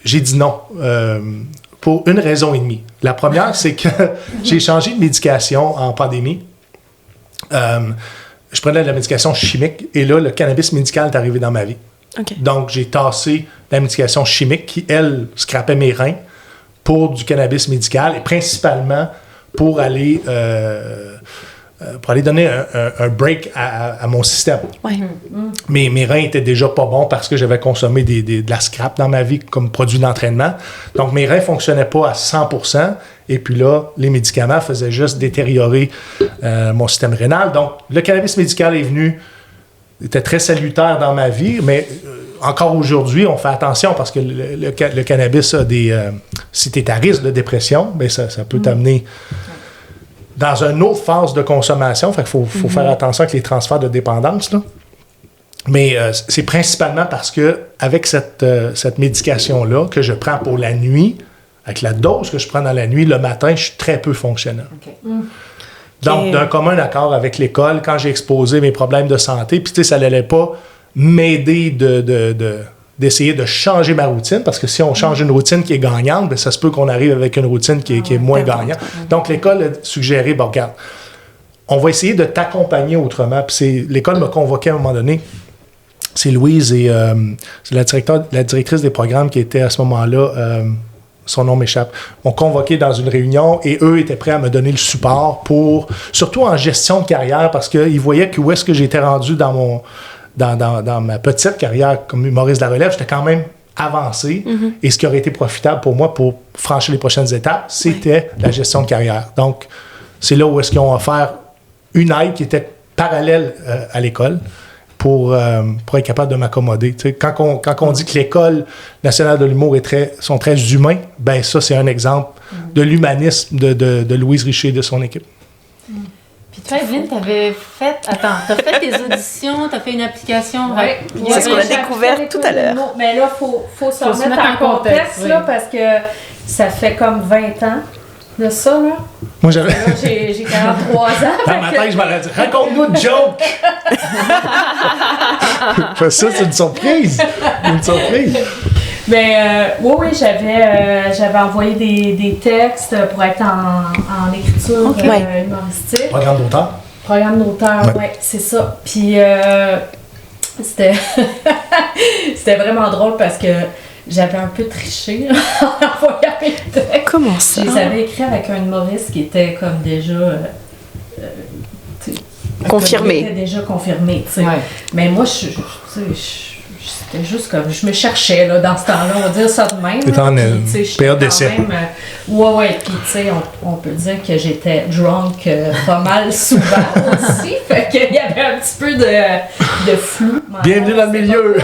Speaker 3: j'ai dit non pour une raison et demie. La première, c'est que j'ai changé de médication en pandémie. Je prenais de la médication chimique et là, le cannabis médical est arrivé dans ma vie. Okay. Donc, j'ai tassé la médication chimique qui, elle, scrapait mes reins pour du cannabis médical et principalement pour aller donner un break à mon système. Ouais. Mes reins étaient déjà pas bons parce que j'avais consommé de la scrap dans ma vie comme produit d'entraînement. Donc, mes reins ne fonctionnaient pas à 100%. Et puis là, les médicaments faisaient juste détériorer mon système rénal. Donc, le cannabis médical est venu, était très salutaire dans ma vie, mais encore aujourd'hui, on fait attention parce que le cannabis a si tu es à risque de dépression, bien ça peut t'amener dans une autre phase de consommation. Fait qu'il faut faire attention avec les transferts de dépendance, là. Mais c'est principalement parce que avec cette médication-là que je prends pour la nuit, avec la dose que je prends dans la nuit, le matin, je suis très peu fonctionnel. Okay. Donc, d'un commun accord avec l'école, quand j'ai exposé mes problèmes de santé, puis tu sais, ça n'allait pas m'aider d'essayer de changer ma routine, parce que si on change une routine qui est gagnante, bien, ça se peut qu'on arrive avec une routine qui est moins gagnante. Donc, l'école a suggéré, bon, regarde, on va essayer de t'accompagner autrement. Puis l'école m'a convoqué à un moment donné. C'est Louise et c'est la directrice des programmes qui était à ce moment-là, son nom m'échappe, m'ont convoqué dans une réunion et eux étaient prêts à me donner le support surtout en gestion de carrière, parce qu'ils voyaient que où est-ce que j'étais rendu dans ma petite carrière comme humoriste de la relève, j'étais quand même avancé. Et ce qui aurait été profitable pour moi pour franchir les prochaines étapes, c'était la gestion de carrière. Donc, c'est là où est-ce qu'ils ont offert une aide qui était parallèle à l'école pour être capable de m'accommoder. Tu sais, quand on dit que l'École nationale de l'humour sont très humains, ben ça, c'est un exemple de l'humanisme de Louise Richer et de son équipe.
Speaker 1: Puis toi, Evelyne, t'as fait tes auditions, t'as fait une application.
Speaker 2: Oui, c'est ce qu'on a découvert tout à l'heure.
Speaker 4: Mais là, faut se remettre en contexte, là, parce que ça fait comme 20 ans de ça, là.
Speaker 3: Moi, j'avais...
Speaker 4: J'ai 43 ans.
Speaker 3: Dans ma tête, je m'aurais dit, raconte-nous une joke! Ça, c'est une surprise!
Speaker 4: Mais oui, j'avais envoyé des textes pour être en écriture humoristique. Programme d'auteur, oui, c'est ça. Puis c'était vraiment drôle parce que j'avais un peu triché en envoyant mes textes.
Speaker 2: Comment ça?
Speaker 4: Je les avais écrits avec un humoriste qui était comme déjà...
Speaker 2: Confirmé.
Speaker 4: Qui était déjà confirmé, tu sais.
Speaker 1: Ouais.
Speaker 4: Mais moi, c'était juste comme... Je me cherchais, là, dans ce temps-là, on va dire ça de même.
Speaker 3: T'étais en période
Speaker 4: j'étais
Speaker 3: d'essai.
Speaker 4: quand même, ouais, puis tu sais, on peut dire que j'étais drunk pas mal souvent aussi, fait qu'il y avait un petit peu de flou.
Speaker 3: Bienvenue dans le milieu!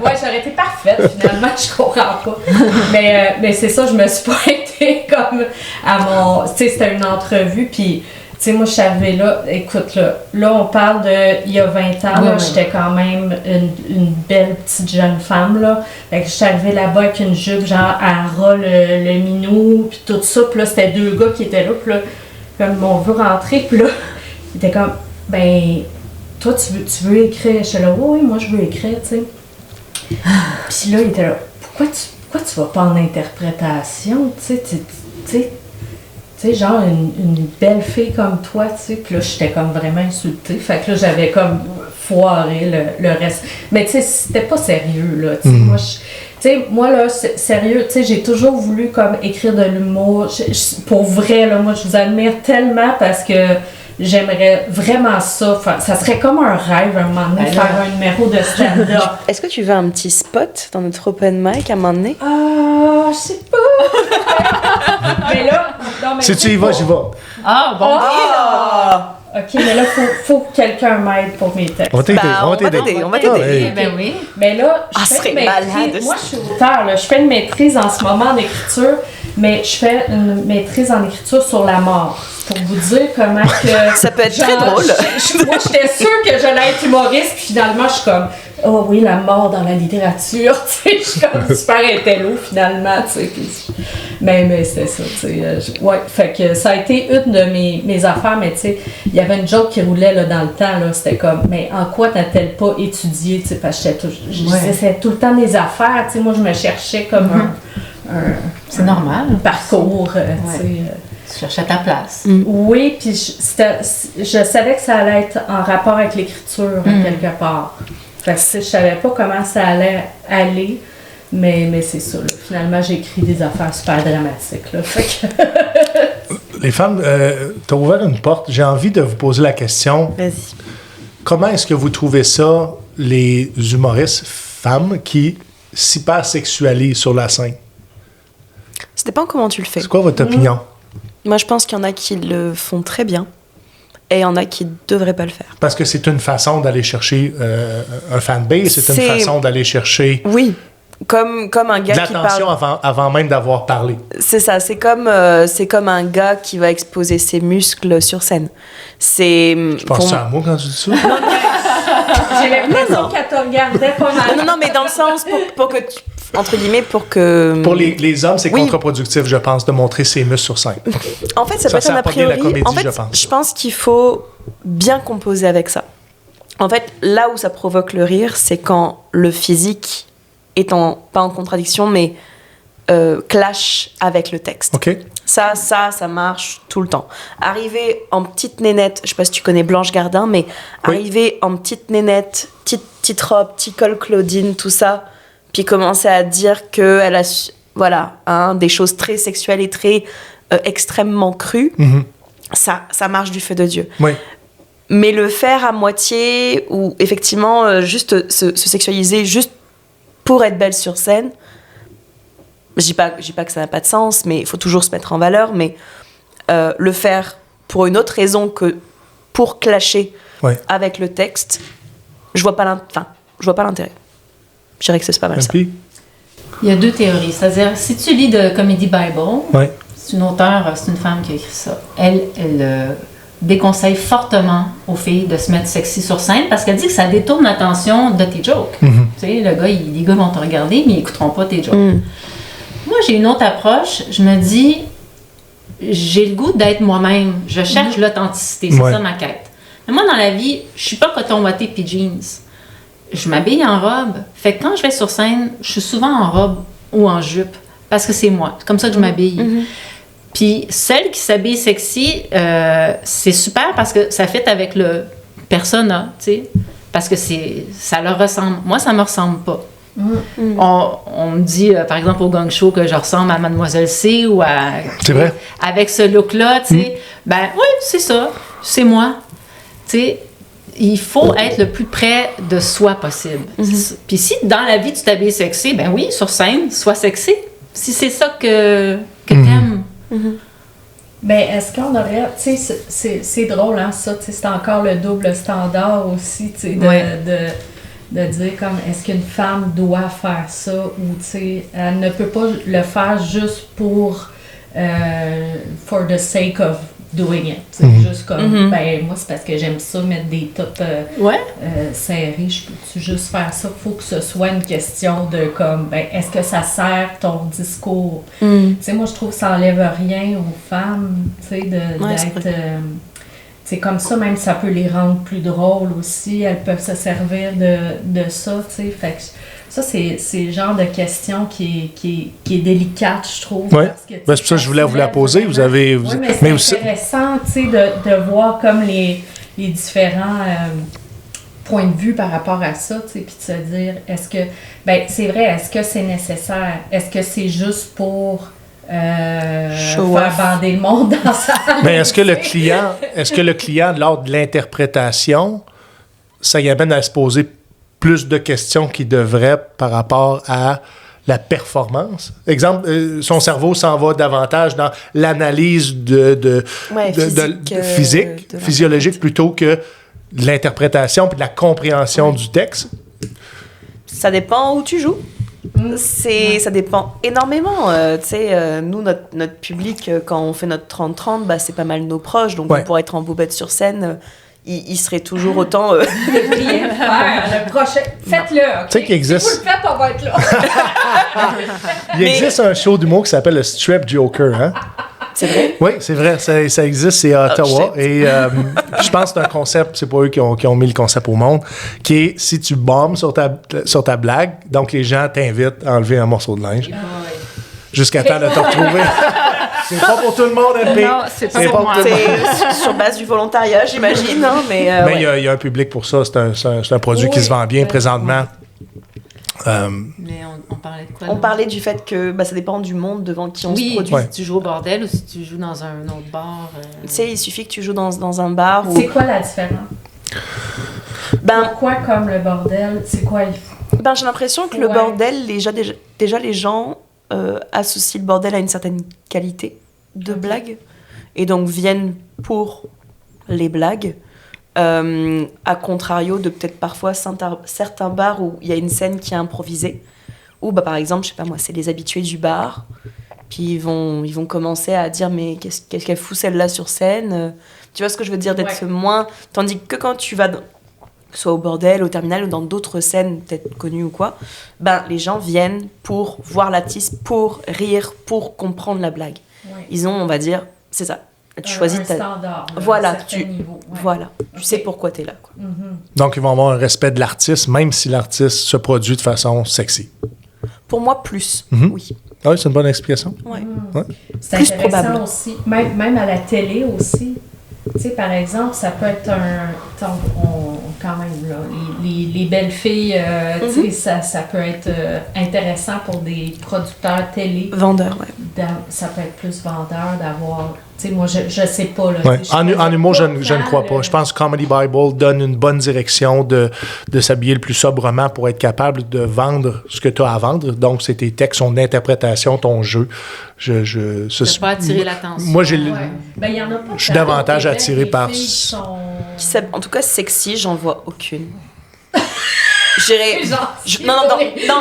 Speaker 4: Ouais, j'aurais été parfaite, finalement, je comprends pas. Mais c'est ça, je me suis pointée comme à mon... Tu sais, c'était une entrevue, puis... Tu sais, moi, je suis arrivée là, écoute, là, on parle de il y a 20 ans, là, j'étais quand même une belle petite jeune femme, là. Fait que je suis arrivée là-bas avec une jupe, genre, à ras le minou, puis tout ça, puis là, c'était 2 gars qui étaient là, puis là, comme, on veut rentrer, puis là, il était comme, ben, toi, tu veux écrire? Je suis là, oui, moi, je veux écrire, tu sais. Puis là, il était là, pourquoi tu vas pas en interprétation, tu sais, genre une belle fille comme toi, tu sais. Puis là, j'étais comme vraiment insultée. Fait que là, j'avais comme foiré le reste. Mais tu sais, c'était pas sérieux, là. Tu sais, moi, là, sérieux, tu sais, j'ai toujours voulu comme écrire de l'humour. Pour vrai, là, moi, je vous admire tellement parce que j'aimerais vraiment ça. Enfin, ça serait comme un rêve, un moment donné, faire un numéro de stand-up.
Speaker 2: Est-ce que tu veux un petit spot dans notre open mic à un moment donné?
Speaker 4: Ah, je sais pas. Mais là, non, mais
Speaker 3: Si tu y vas, j'y vais.
Speaker 1: Ah, bon.
Speaker 4: OK, mais là, faut que quelqu'un m'aide pour mes textes.
Speaker 3: On va t'aider.
Speaker 2: Bah, on va t'aider.
Speaker 3: Hey.
Speaker 1: Ben oui.
Speaker 4: Mais là, je fais
Speaker 2: serait
Speaker 4: une
Speaker 2: malade,
Speaker 4: maîtrise. Moi,
Speaker 2: ça.
Speaker 4: je suis auteure, là. Je fais une maîtrise en ce moment en écriture, mais je fais une maîtrise en écriture sur la mort. Pour vous dire comment que...
Speaker 2: Ça peut être très drôle.
Speaker 4: Moi, j'étais sûre que j'allais être humoriste, puis finalement, je suis comme... Oh oui, la mort dans la littérature, tu sais, je suis comme super intello, finalement, tu sais. Mais c'était ça, tu sais. Ouais, fait que ça a été une de mes affaires, mais tu sais, il y avait une joke qui roulait là, dans le temps, là, c'était comme, mais en quoi t'as-t-elle pas étudié, tu sais, parce que je disais, c'est tout le temps des affaires, tu sais, moi, je me cherchais comme
Speaker 1: C'est normal.
Speaker 4: un parcours, tu sais.
Speaker 1: Tu cherches à ta place.
Speaker 4: Oui, puis je savais que ça allait être en rapport avec l'écriture, quelque part. Fait que je savais pas comment ça allait aller, mais c'est ça. Là. Finalement, j'ai écrit des affaires super dramatiques. Là. Fait que...
Speaker 3: Les femmes, t'as ouvert une porte. J'ai envie de vous poser la question.
Speaker 2: Vas-y.
Speaker 3: Comment est-ce que vous trouvez ça, les humoristes femmes qui s'hypersexualisent sur la scène?
Speaker 2: Ça dépend comment tu le fais.
Speaker 3: C'est quoi votre opinion?
Speaker 2: Moi, je pense qu'il y en a qui le font très bien et il y en a qui ne devraient pas le faire.
Speaker 3: Parce que c'est une façon d'aller chercher un fanbase, c'est une façon d'aller chercher
Speaker 2: Oui, comme un
Speaker 3: de
Speaker 2: gars qui
Speaker 3: l'attention
Speaker 2: parle...
Speaker 3: avant même d'avoir parlé.
Speaker 2: C'est ça, c'est comme un gars qui va exposer ses muscles sur scène.
Speaker 3: Tu penses ça à moi quand tu dis ça?
Speaker 4: J'ai l'impression qu'elle te regardait pas mal.
Speaker 2: Non, mais dans le sens pour que tu... Entre guillemets, pour que...
Speaker 3: Pour les hommes, c'est
Speaker 2: Oui.
Speaker 3: contre-productif, je pense, de montrer ses muscles sur scène.
Speaker 2: En fait, ça peut être
Speaker 3: sert
Speaker 2: un a
Speaker 3: pas bien la
Speaker 2: priori.
Speaker 3: comédie,
Speaker 2: En fait,
Speaker 3: je pense.
Speaker 2: qu'il faut bien composer avec ça. En fait, là où ça provoque le rire, c'est quand le physique est pas en contradiction, mais clash avec le texte.
Speaker 3: OK?
Speaker 2: Ça marche tout le temps. Arriver en petite nénette, je sais pas si tu connais Blanche Gardin, mais
Speaker 3: Oui.
Speaker 2: arriver en petite nénette, petite robe, petit col Claudine, tout ça, puis commencer à dire qu'elle a des choses très sexuelles et très extrêmement crues, ça marche du feu de Dieu.
Speaker 3: Oui.
Speaker 2: Mais le faire à moitié, ou effectivement juste se sexualiser juste pour être belle sur scène, je dis pas que ça n'a pas de sens, mais il faut toujours se mettre en valeur, mais le faire pour une autre raison que pour clasher avec le texte, je vois pas l'intérêt. Je dirais que c'est pas mal ça.
Speaker 3: Puis,
Speaker 1: Il y a deux théories. C'est-à-dire, si tu lis de Comedy Bible,
Speaker 3: ouais.
Speaker 1: c'est une auteure, c'est une femme qui a écrit ça. Elle déconseille fortement aux filles de se mettre sexy sur scène parce qu'elle dit que ça détourne l'attention de tes jokes. Tu sais, les gars vont te regarder, mais ils n'écouteront pas tes jokes. Moi, j'ai une autre approche. Je me dis, j'ai le goût d'être moi-même. Je cherche l'authenticité. C'est ça ma quête. Mais moi, dans la vie, je suis pas coton watté puis jeans. Je m'habille en robe. Fait que quand je vais sur scène, je suis souvent en robe ou en jupe parce que c'est moi. C'est comme ça que je m'habille. Puis celle qui s'habille sexy, c'est super parce que ça fit avec le persona, tu sais. Parce que ça leur ressemble. Moi, ça me ressemble pas. On me dit, par exemple, au Gang Show que je ressemble à Mademoiselle C ou à...
Speaker 3: C'est vrai.
Speaker 1: Avec ce look-là, tu sais. Ben oui, c'est ça. C'est moi. Tu sais, il faut être le plus près de soi possible. Puis si dans la vie, tu t'habilles sexy, ben oui, sur scène, sois sexy. Si c'est ça que t'aimes.
Speaker 4: Ben, est-ce qu'on aurait, tu sais, c'est drôle, hein, ça, tu sais, c'est encore le double standard aussi, tu sais, de dire comme, est-ce qu'une femme doit faire ça ou, tu sais, elle ne peut pas le faire juste pour, for the sake of doing it, tu sais, juste comme, ben, moi, c'est parce que j'aime ça, mettre des tops serrés, je peux-tu juste faire ça? Faut que ce soit une question de, comme, ben, est-ce que ça sert ton discours? Tu sais, moi, je trouve que ça enlève rien aux femmes, tu sais, d'être... c'est comme ça, même ça peut les rendre plus drôles aussi. Elles peuvent se servir de ça, tu sais. Fait que ça, c'est le genre de question qui est délicate, je trouve.
Speaker 3: Oui,
Speaker 4: parce que,
Speaker 3: c'est pour ça que je voulais vous la poser. Vous avez...
Speaker 4: Oui, mais c'est intéressant, tu sais, de voir comme les différents points de vue par rapport à ça, tu sais, puis de se dire, est-ce que... Ben, c'est vrai, est-ce que c'est nécessaire? Est-ce que c'est juste pour... faire bander le monde dans sa...
Speaker 3: Mais est-ce que le client, lors de l'interprétation, ça y amène à se poser plus de questions qu'il devrait par rapport à la performance? Exemple, son cerveau s'en va davantage dans l'analyse physiologique plutôt que de l'interprétation puis de la compréhension du texte?
Speaker 2: Ça dépend où tu joues. Ça dépend énormément. Tu sais, nous, notre public, quand on fait notre 30-30, bah, c'est pas mal nos proches. Donc, pour être en boubette sur scène, il serait toujours autant...
Speaker 4: le prochain... Faites-le, OK?
Speaker 3: Tu sais qu'il existe...
Speaker 4: Si vous le faites, on va être là.
Speaker 3: Il existe un show d'humour qui s'appelle le Strep Joker, hein?
Speaker 2: C'est vrai?
Speaker 3: Oui, c'est vrai. Ça existe, c'est à Ottawa. Et je pense que c'est un concept, c'est pas eux qui ont mis le concept au monde, qui est si tu bombes sur ta blague, donc les gens t'invitent à enlever un morceau de linge jusqu'à temps de te retrouver. C'est pas pour tout le monde, MP.
Speaker 1: Non, c'est pas pour moi.
Speaker 2: C'est sur base du volontariat, j'imagine. Hein, mais
Speaker 3: il y a un public pour ça. C'est un produit qui se vend bien présentement.
Speaker 1: Mais on parlait de quoi?
Speaker 2: On parlait du fait que ça dépend du monde devant qui on se produit.
Speaker 1: Si tu joues au bordel ou si tu joues dans un autre bar.
Speaker 2: Tu sais, il suffit que tu joues dans un bar.
Speaker 4: C'est quoi la différence? Pourquoi comme le bordel? C'est quoi
Speaker 2: j'ai l'impression que le bordel, déjà les gens associent le bordel à une certaine qualité de blague et donc viennent pour les blagues. À contrario de peut-être parfois certains bars où il y a une scène qui est improvisée, ou par exemple, je sais pas moi, c'est les habitués du bar, puis ils vont commencer à dire mais qu'est-ce qu'elle fout celle-là sur scène, tu vois ce que je veux dire, d'être moins, tandis que quand tu vas soit au bordel, au terminal ou dans d'autres scènes peut-être connues ou quoi, les gens viennent pour voir l'artiste, pour rire, pour comprendre la blague. Ils ont, on va dire, c'est ça. Tu choisis ta
Speaker 4: standard.
Speaker 2: Voilà, tu sais pourquoi tu es là. Quoi.
Speaker 3: Donc, ils vont avoir un respect de l'artiste, même si l'artiste se produit de façon sexy.
Speaker 2: Pour moi, plus, oui.
Speaker 3: Ah oui, c'est une bonne explication.
Speaker 2: Ouais.
Speaker 4: C'est
Speaker 2: plus
Speaker 4: intéressant
Speaker 2: probable.
Speaker 4: aussi. Même à la télé aussi. Tu sais, par exemple, ça peut être quand même, là, les belles filles, tu sais, ça peut être intéressant pour des producteurs télé.
Speaker 2: Vendeurs, ouais.
Speaker 4: Ça peut être plus vendeur d'avoir... Tu sais, moi, je sais pas. Là,
Speaker 3: ouais. En humour, je ne crois pas. Je pense que Comedy Bible donne une bonne direction de s'habiller le plus sobrement pour être capable de vendre ce que tu as à vendre. Donc, c'est tes textes, ton interprétation, ton jeu.
Speaker 1: Tu ne pas attirer l'attention.
Speaker 3: Moi,
Speaker 4: y en a pas.
Speaker 3: Je suis davantage attiré par...
Speaker 2: En tout cas, sexy, j'en vois aucune. J'irais... Non,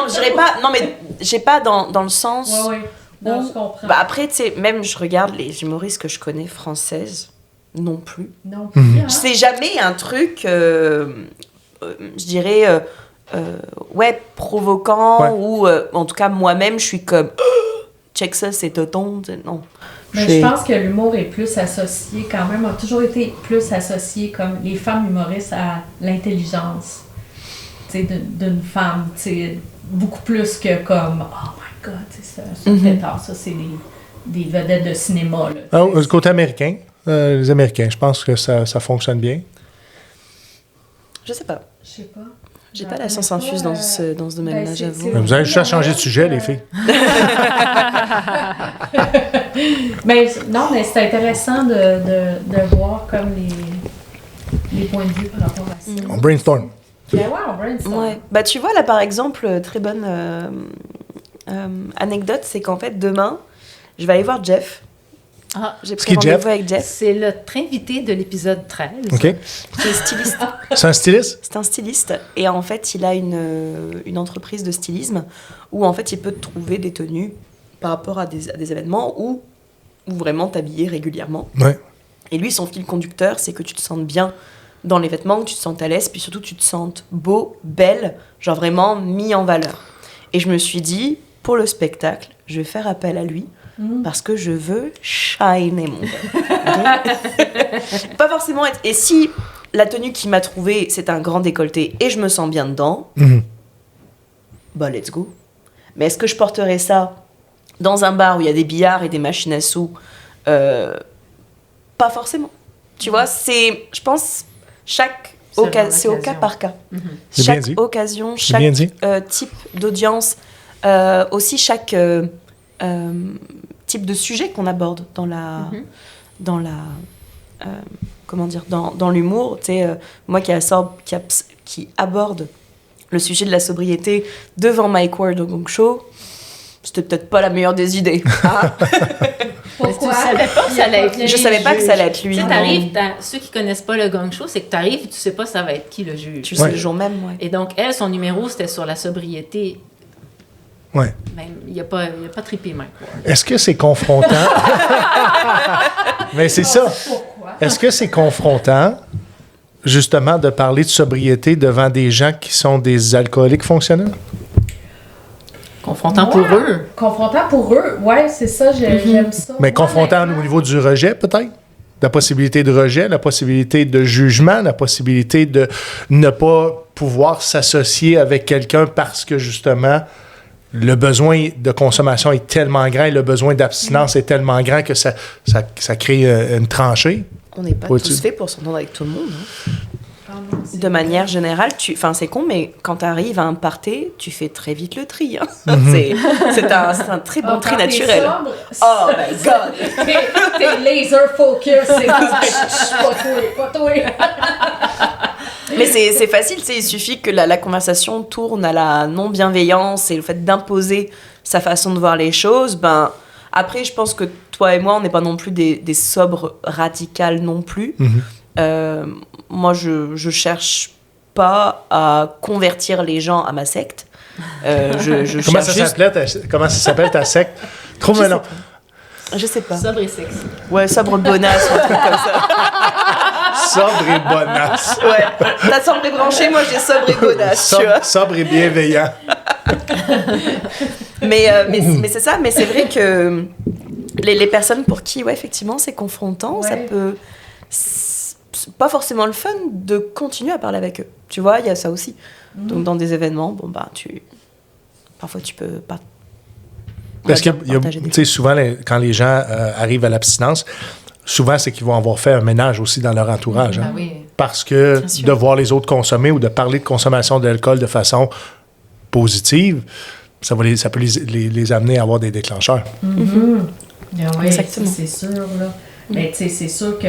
Speaker 2: j'irais pas... Non, mais j'ai pas dans le sens...
Speaker 4: Ouais. Non, je comprends.
Speaker 2: Après, tu sais, même je regarde les humoristes que je connais françaises, non plus.
Speaker 4: Non plus. Hein?
Speaker 2: C'est jamais un truc, je dirais, provoquant, ou en tout cas, moi-même, je suis comme, check ça, c'est tonton. Non.
Speaker 4: Mais je pense que l'humour est plus associé, quand même, a toujours été plus associé comme les femmes humoristes à l'intelligence, tu sais, d'une femme, tu sais, beaucoup plus que comme, oh my God, c'est ça, ça c'est des vedettes de cinéma. Là,
Speaker 3: du côté américain, les Américains, je pense que ça fonctionne bien.
Speaker 2: Je sais pas. J'ai pas la science infuse dans ce domaine-là,
Speaker 4: Ben,
Speaker 2: j'avoue.
Speaker 3: Vous avez juste à changer de sujet, les filles.
Speaker 4: Mais non, mais c'est intéressant de voir comme les points de vue par rapport à ça.
Speaker 3: On brainstorm.
Speaker 4: Ben ouais, on brainstorm.
Speaker 2: Ouais. Bah tu vois là par exemple, très bonne anecdote, c'est qu'en fait demain, je vais aller voir Jeff.
Speaker 1: Ah,
Speaker 2: J'ai
Speaker 3: qui,
Speaker 2: pris
Speaker 3: Jeff?
Speaker 2: rendez-vous avec Jeff.
Speaker 1: c'est notre invité de l'épisode 13.
Speaker 3: OK?
Speaker 2: Qui est styliste.
Speaker 3: C'est un styliste?
Speaker 2: C'est un styliste et en fait il a une entreprise de stylisme où en fait il peut te trouver des tenues par rapport à des événements ou vraiment t'habiller régulièrement.
Speaker 3: Ouais.
Speaker 2: Et lui son fil conducteur c'est que tu te sentes bien dans les vêtements, que tu te sentes à l'aise, puis surtout tu te sentes beau, belle, genre vraiment mis en valeur. Et je me suis dit, pour le spectacle, je vais faire appel à lui parce que je veux shiner mon gars. Ok. Pas forcément être... Et si la tenue qu'il m'a trouvée, c'est un grand décolleté et je me sens bien dedans, bah let's go. Mais est-ce que je porterais ça dans un bar où il y a des billards et des machines à sous? Pas forcément. Tu vois, c'est... Je pense... C'est au cas par cas.
Speaker 3: C'est bien
Speaker 2: Chaque
Speaker 3: dit.
Speaker 2: occasion,
Speaker 3: C'est bien dit.
Speaker 2: chaque type d'audience, aussi chaque type de sujet qu'on aborde dans l'humour. Tu sais, moi qui aborde le sujet de la sobriété devant Mike Ward au Gong Show, c'était peut-être pas la meilleure des idées. Hein?
Speaker 4: Pourquoi?
Speaker 1: Tu savais pas que ça allait être lui.
Speaker 2: Je savais pas que ça allait être lui.
Speaker 1: Tu sais,
Speaker 2: non.
Speaker 1: ceux qui connaissent pas le Gong Show, c'est que t'arrives et tu sais pas ça va être qui le juge.
Speaker 2: Tu sais le jour même, ouais.
Speaker 1: Et donc, elle, son numéro, c'était sur la sobriété.
Speaker 3: Ouais.
Speaker 1: Même, il a pas trippé, Mike Ward.
Speaker 3: Est-ce que c'est confrontant? Mais c'est ça.
Speaker 4: Pourquoi?
Speaker 3: Est-ce que c'est confrontant, justement, de parler de sobriété devant des gens qui sont des alcooliques fonctionnels?
Speaker 1: Confrontant pour eux.
Speaker 4: Confrontant pour eux, ouais, c'est ça, j'aime ça.
Speaker 3: Mais
Speaker 4: Moi,
Speaker 3: confrontant
Speaker 4: honnêtement,
Speaker 3: au niveau du rejet, peut-être? La possibilité de rejet, la possibilité de jugement, la possibilité de ne pas pouvoir s'associer avec quelqu'un parce que, justement, le besoin de consommation est tellement grand et le besoin d'abstinence est tellement grand que ça crée une tranchée.
Speaker 2: On n'est pas tous faits pour s'entendre avec tout le monde. Hein. De manière générale, c'est con, mais quand tu arrives à un party, tu fais très vite le tri. Hein. C'est un très bon tri naturel.
Speaker 4: Sobre,
Speaker 2: Oh my God!
Speaker 4: T'es laser focus, c'est pas toi.
Speaker 2: Mais c'est facile, il suffit que la conversation tourne à la non-bienveillance et le fait d'imposer sa façon de voir les choses. Ben, après, je pense que toi et moi, on n'est pas non plus des sobres radicales non plus. Moi, je cherche pas à convertir les gens à ma secte.
Speaker 3: Comment ça s'appelle ta secte? Trouve un nom.
Speaker 2: Je sais pas.
Speaker 1: Sobre et sexy.
Speaker 2: Ouais, sobre bonasse, un truc comme ça.
Speaker 3: Sobre et bonasse.
Speaker 2: Ouais. T'as sobre et branché, moi j'ai sobre et bonasse, tu vois.
Speaker 3: Sobre et bienveillant.
Speaker 2: Mais c'est ça, mais c'est vrai que les personnes pour qui, ouais, effectivement, c'est confrontant, ça peut... C'est pas forcément le fun de continuer à parler avec eux. Tu vois, il y a ça aussi. Donc, dans des événements, bon, bah, parfois, tu peux pas...
Speaker 3: Parce que, tu sais, souvent, quand les gens arrivent à l'abstinence, souvent, c'est qu'ils vont avoir fait un ménage aussi dans leur entourage. Hein?
Speaker 1: Oui.
Speaker 3: Parce que de voir les autres consommer ou de parler de consommation d'alcool de façon positive, ça peut les amener à avoir des déclencheurs.
Speaker 4: Oui,
Speaker 2: Exactement.
Speaker 4: c'est sûr, là. Mais tu sais, c'est sûr que,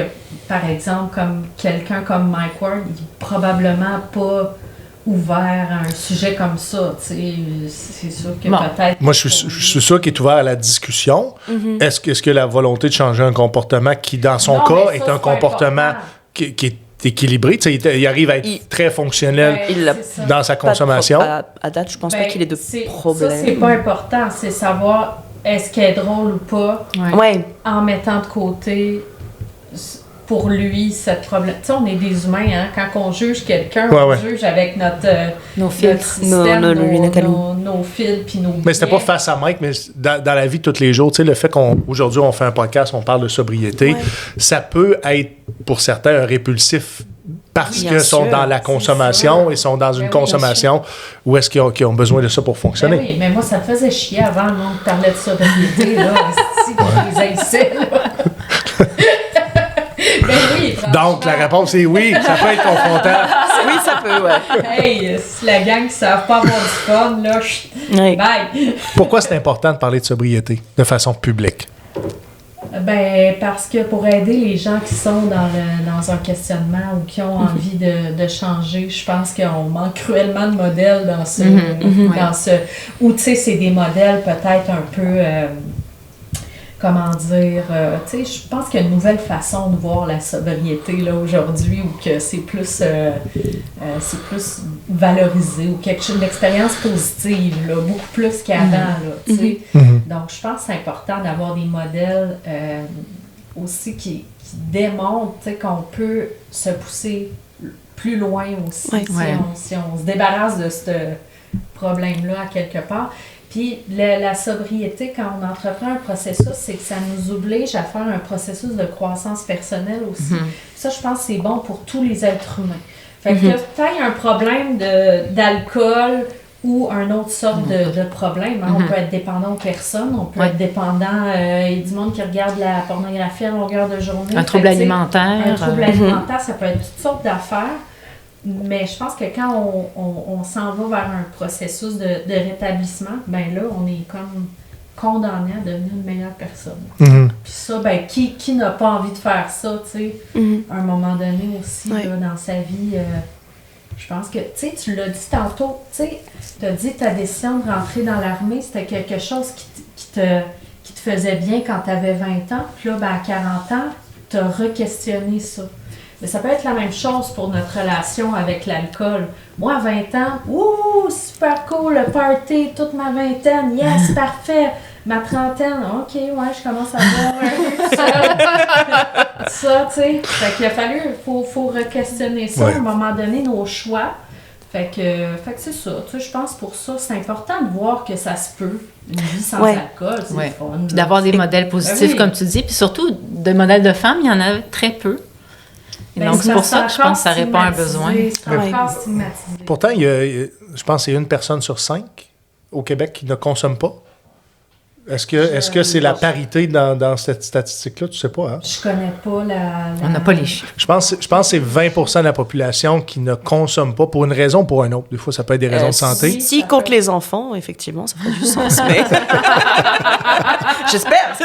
Speaker 4: par exemple, comme quelqu'un comme Mike Ward, il n'est probablement pas ouvert à un sujet comme ça, tu sais. C'est sûr que peut-être...
Speaker 3: Moi, je suis sûr qu'il est ouvert à la discussion. Est-ce que la volonté de changer un comportement qui, dans son cas, est un comportement qui est équilibré, tu sais, il arrive à être très fonctionnel dans sa consommation.
Speaker 2: À date, je pense pas qu'il ait de problème.
Speaker 4: Ça, c'est pas important. C'est savoir est-ce qu'elle est drôle ou pas, en mettant de côté pour lui cette problème. Tu sais, on est des humains, hein. Quand on juge quelqu'un, on juge avec nos filtres, nos fils puis nos...
Speaker 3: Mais c'était pas face à Mike, mais dans la vie de tous les jours, tu sais, le fait qu'aujourd'hui on fait un podcast, on parle de sobriété, ça peut être pour certains un répulsif parce qu'ils sont dans la consommation et sont dans une consommation où est-ce qu'ils ont besoin de ça pour fonctionner.
Speaker 4: Oui, mais moi, ça me faisait chier avant, le monde parlait de sobriété, là. Les haïssais, là.
Speaker 3: Donc, la réponse est oui, ça peut être confrontant.
Speaker 2: Oui, ça peut, ouais.
Speaker 4: Hey, si la gang qui ne savent pas avoir du fun, là,
Speaker 2: Ouais.
Speaker 4: bye!
Speaker 3: Pourquoi c'est important de parler de sobriété de façon publique?
Speaker 4: Ben, parce que pour aider les gens qui sont dans un questionnement ou qui ont envie de changer, je pense qu'on manque cruellement de modèles dans ce... Ou, tu sais, c'est des modèles peut-être un peu... comment dire... tu sais, je pense qu'il y a une nouvelle façon de voir la sobriété, là, aujourd'hui, ou que c'est plus valorisé, ou quelque chose d'expérience positive, là, beaucoup plus qu'avant, là, tu sais. Donc, je pense que c'est important d'avoir des modèles aussi qui démontrent, tu sais, qu'on peut se pousser plus loin aussi, si on se débarrasse de ce problème-là à quelque part. Puis la sobriété, quand on entreprend un processus, c'est que ça nous oblige à faire un processus de croissance personnelle aussi. Ça, je pense que c'est bon pour tous les êtres humains. Fait que tu as un problème d'alcool ou une autre sorte de problème. Hein. On peut être dépendant aux personnes, on peut être dépendant... Il y a du monde qui regarde la pornographie à longueur de journée.
Speaker 1: Un trouble alimentaire.
Speaker 4: Un trouble alimentaire, ça peut être toutes sortes d'affaires. Mais je pense que quand on s'en va vers un processus de rétablissement, ben là, on est comme condamné à devenir une meilleure personne. Puis ça, ben qui n'a pas envie de faire ça, tu sais, à un moment donné aussi, là, dans sa vie. Je pense que, tu sais, tu l'as dit tantôt, tu sais, tu as dit ta décision de rentrer dans l'armée, c'était quelque chose qui te faisait bien quand tu avais 20 ans. Puis là, ben, à 40 ans, tu as re-questionné ça. Mais ça peut être la même chose pour notre relation avec l'alcool. Moi, à 20 ans, super cool, le party, toute ma vingtaine, yes, parfait. Ma trentaine, ok, ouais, je commence à boire ça, tu sais. Fait qu'il a fallu, faut re-questionner ça, à un moment donné, nos choix. Fait que c'est ça. Tu sais, je pense pour ça, c'est important de voir que ça se peut. Une vie sans alcool, c'est fun.
Speaker 1: D'avoir des modèles positifs, comme tu dis. Puis surtout, des modèles de femmes, il y en a très peu. Donc, c'est pour ça que je pense que ça répond à un besoin.
Speaker 3: Pourtant, je pense que c'est 1 personne sur 5 au Québec qui ne consomme pas. Est-ce que c'est la parité dans cette statistique-là? Tu sais pas, hein?
Speaker 4: Je connais pas
Speaker 1: On n'a pas les chiffres.
Speaker 3: Je pense que c'est 20% de la population qui ne consomme pas pour une raison ou pour une autre. Des fois, ça peut être des raisons de santé.
Speaker 2: Si compte les enfants, effectivement, ça ferait du sens. Mais... J'espère!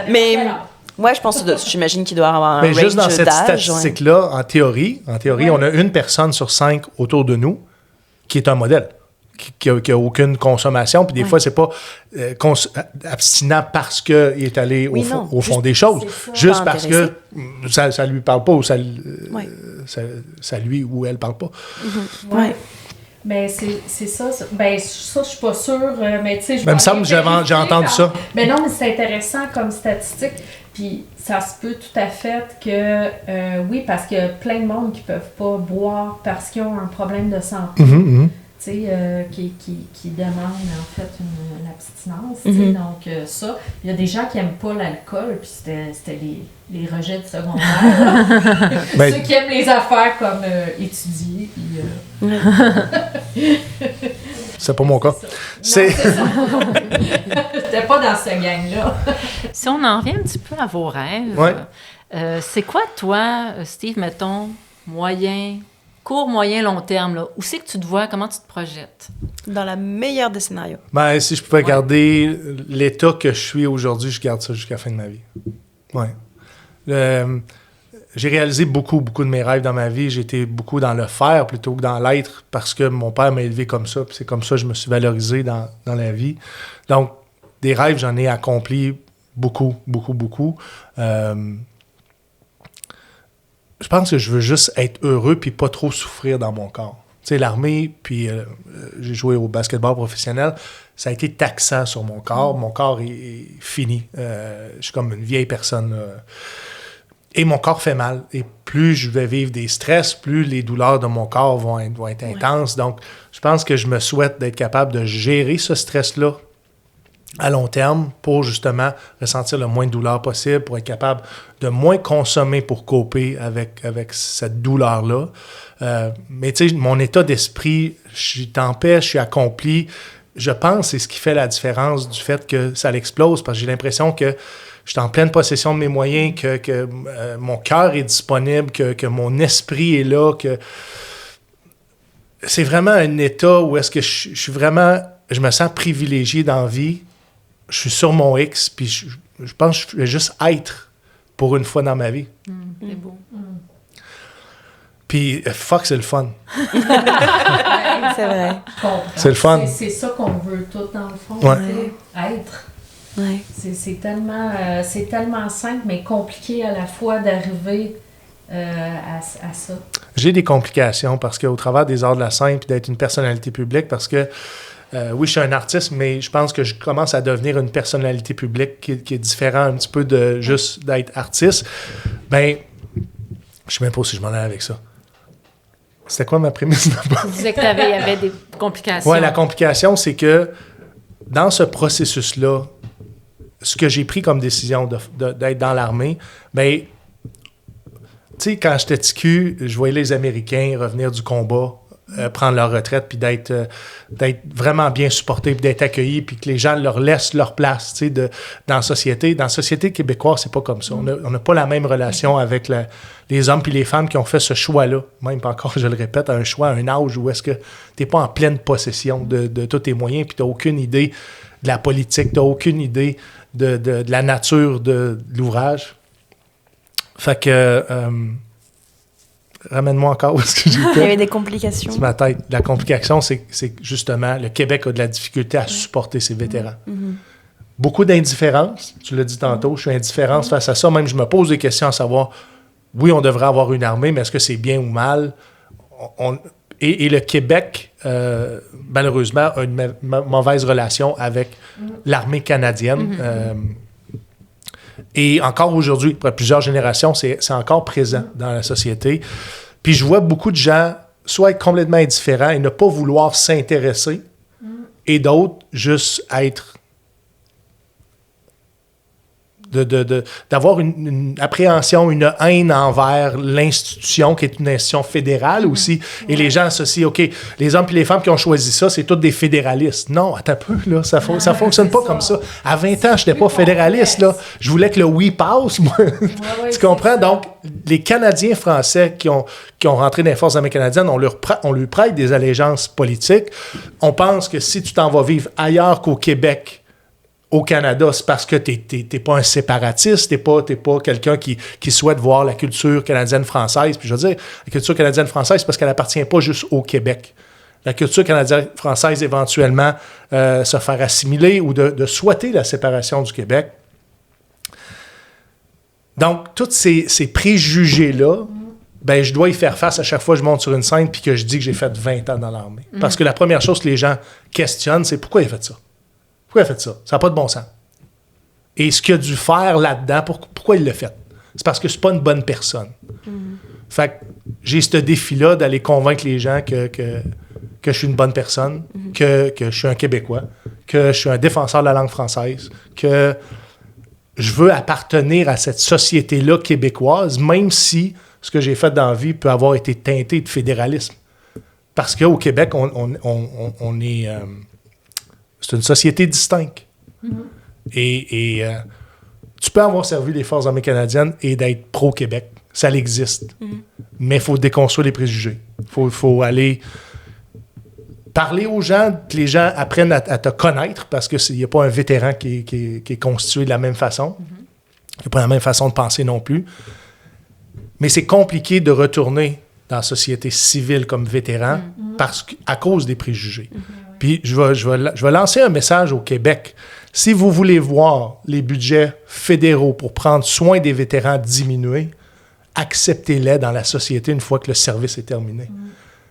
Speaker 2: Mais... Moi, j'imagine qu'il doit avoir un range d'âge.
Speaker 3: Mais juste dans cette statistique-là, en théorie, on a 1 personne sur 5 autour de nous qui est un modèle, qui a aucune consommation. Puis des fois, c'est pas abstinent parce qu'il est allé au fond des choses. Juste parce que ça lui parle pas ou ça lui ou elle parle pas.
Speaker 4: Ben, c'est ça. Ben, ça, je suis pas sûre. Mais tu sais,
Speaker 3: me semble que j'ai entendu ça.
Speaker 4: Mais non, mais c'est intéressant comme statistique. Puis ça se peut tout à fait que, oui, parce qu'il y a plein de monde qui peuvent pas boire parce qu'ils ont un problème de santé. Tu sais, qui demandent en fait l'abstinence. Donc, ça. Il y a des gens qui n'aiment pas l'alcool, puis c'était les rejets du secondaire. Ceux qui aiment les affaires comme étudier.
Speaker 3: C'est pas mon cas.
Speaker 4: C'est ça. J'étais pas dans ce gang-là.
Speaker 1: Si on en revient un petit peu à vos rêves, c'est quoi, toi, Steve, mettons, court, moyen, long terme, là? Où c'est que tu te vois? Comment tu te projettes?
Speaker 2: Dans la meilleure des scénarios.
Speaker 3: Ben, si je pouvais garder l'état que je suis aujourd'hui, je garde ça jusqu'à la fin de ma vie. J'ai réalisé beaucoup de mes rêves dans ma vie. J'ai été beaucoup dans le faire plutôt que dans l'être parce que mon père m'a élevé comme ça. Puis c'est comme ça que je me suis valorisé dans la vie. Donc, des rêves, j'en ai accompli beaucoup. Je pense que je veux juste être heureux puis pas trop souffrir dans mon corps. Tu sais, l'armée, puis j'ai joué au basketball professionnel, ça a été taxant sur mon corps. Mon corps est fini. Je suis comme une vieille personne. Et mon corps fait mal. Et plus je vais vivre des stress, plus les douleurs de mon corps vont être intenses. Donc, je pense que je me souhaite d'être capable de gérer ce stress-là à long terme pour justement ressentir le moins de douleur possible, pour être capable de moins consommer pour coper avec cette douleur-là. Mais tu sais, mon état d'esprit, je suis en paix, je suis accompli. Je pense que c'est ce qui fait la différence du fait que ça l'explose, parce que j'ai l'impression que je suis en pleine possession de mes moyens, que mon cœur est disponible, que mon esprit est là, que c'est vraiment un état où est-ce que je suis vraiment, je me sens privilégié dans la vie. Je suis sur mon X, puis je pense que je vais juste être pour une fois dans ma vie.
Speaker 1: C'est beau.
Speaker 3: Puis, fuck, c'est le fun.
Speaker 2: C'est vrai.
Speaker 4: Je comprends.
Speaker 3: C'est le fun.
Speaker 4: C'est ça qu'on veut tout, dans le fond.
Speaker 3: Ouais.
Speaker 4: Être.
Speaker 2: Ouais.
Speaker 4: C'est tellement simple, mais compliqué à la fois d'arriver à ça.
Speaker 3: J'ai des complications parce qu'au travers des arts de la scène puis d'être une personnalité publique, parce que oui, je suis un artiste, mais je pense que je commence à devenir une personnalité publique qui est différent un petit peu de juste d'être artiste. Ben, je sais même pas si je m'en allais avec ça. C'était quoi ma prémisse d'abord?
Speaker 1: Tu disais qu'il y avait des complications.
Speaker 3: Oui, la complication, c'est que dans ce processus-là, ce que j'ai pris comme décision d'être dans l'armée, bien, tu sais, quand j'étais TQ, je voyais les Américains revenir du combat, prendre leur retraite, puis d'être vraiment bien supportés, puis d'être accueillis, puis que les gens leur laissent leur place, tu sais, dans la société. Dans la société québécoise, c'est pas comme ça. On n'a pas la même relation avec les hommes puis les femmes qui ont fait ce choix-là. Même pas encore, je le répète, un choix à un âge où est-ce que t'es pas en pleine possession de tous tes moyens, puis t'as aucune idée de la politique, t'as aucune idée de la nature de l'ouvrage. Fait que... ramène-moi encore où est-ce que j'étais.
Speaker 2: Il y avait des complications.
Speaker 3: C'est ma tête. La complication, c'est justement, le Québec a de la difficulté à supporter ses vétérans. Beaucoup d'indifférence, tu l'as dit tantôt, je suis indifférence face à ça. Même je me pose des questions à savoir, oui, on devrait avoir une armée, mais est-ce que c'est bien ou mal? Et le Québec, malheureusement, a une mauvaise relation avec l'armée canadienne. Et encore aujourd'hui, après plusieurs générations, c'est encore présent dans la société. Puis je vois beaucoup de gens soit être complètement indifférents et ne pas vouloir s'intéresser, et d'autres juste être... d'avoir une appréhension, une haine envers l'institution, qui est une institution fédérale aussi. Et les gens associent, OK, les hommes et les femmes qui ont choisi ça, c'est tous des fédéralistes. Non, attends un peu, là, ça fonctionne pas comme ça. À 20 ans, je n'étais pas fédéraliste, là. Je voulais que le oui passe, moi. Tu comprends? Donc, les Canadiens français qui ont rentré dans les forces armées canadiennes, on lui prête des allégeances politiques. On pense que si tu t'en vas vivre ailleurs qu'au Québec, au Canada, c'est parce que t'es pas un séparatiste, t'es pas quelqu'un qui souhaite voir la culture canadienne-française. Puis je veux dire, la culture canadienne-française, c'est parce qu'elle appartient pas juste au Québec. La culture canadienne-française, éventuellement, se faire assimiler ou de souhaiter la séparation du Québec. Donc, tous ces préjugés-là, ben, je dois y faire face à chaque fois que je monte sur une scène puis que je dis que j'ai fait 20 ans dans l'armée. Parce que la première chose que les gens questionnent, c'est pourquoi il a fait ça? Pourquoi il a fait ça? Ça n'a pas de bon sens. Et ce qu'il a dû faire là-dedans, pourquoi il l'a fait? C'est parce que c'est pas une bonne personne. Fait que j'ai ce défi-là d'aller convaincre les gens que je suis une bonne personne, que je suis un Québécois, que je suis un défenseur de la langue française, que je veux appartenir à cette société-là québécoise, même si ce que j'ai fait dans la vie peut avoir été teinté de fédéralisme. Parce qu'au Québec, on est... c'est une société distincte. Et tu peux avoir servi les forces armées canadiennes et d'être pro-Québec. Ça existe. Mais il faut déconstruire les préjugés. Il faut aller parler aux gens, que les gens apprennent à te connaître, parce qu'il n'y a pas un vétéran qui est constitué de la même façon. Il n'y a pas la même façon de penser non plus. Mais c'est compliqué de retourner dans la société civile comme vétéran à cause des préjugés. Puis je vais lancer un message au Québec. Si vous voulez voir les budgets fédéraux pour prendre soin des vétérans diminuer, acceptez-les dans la société une fois que le service est terminé.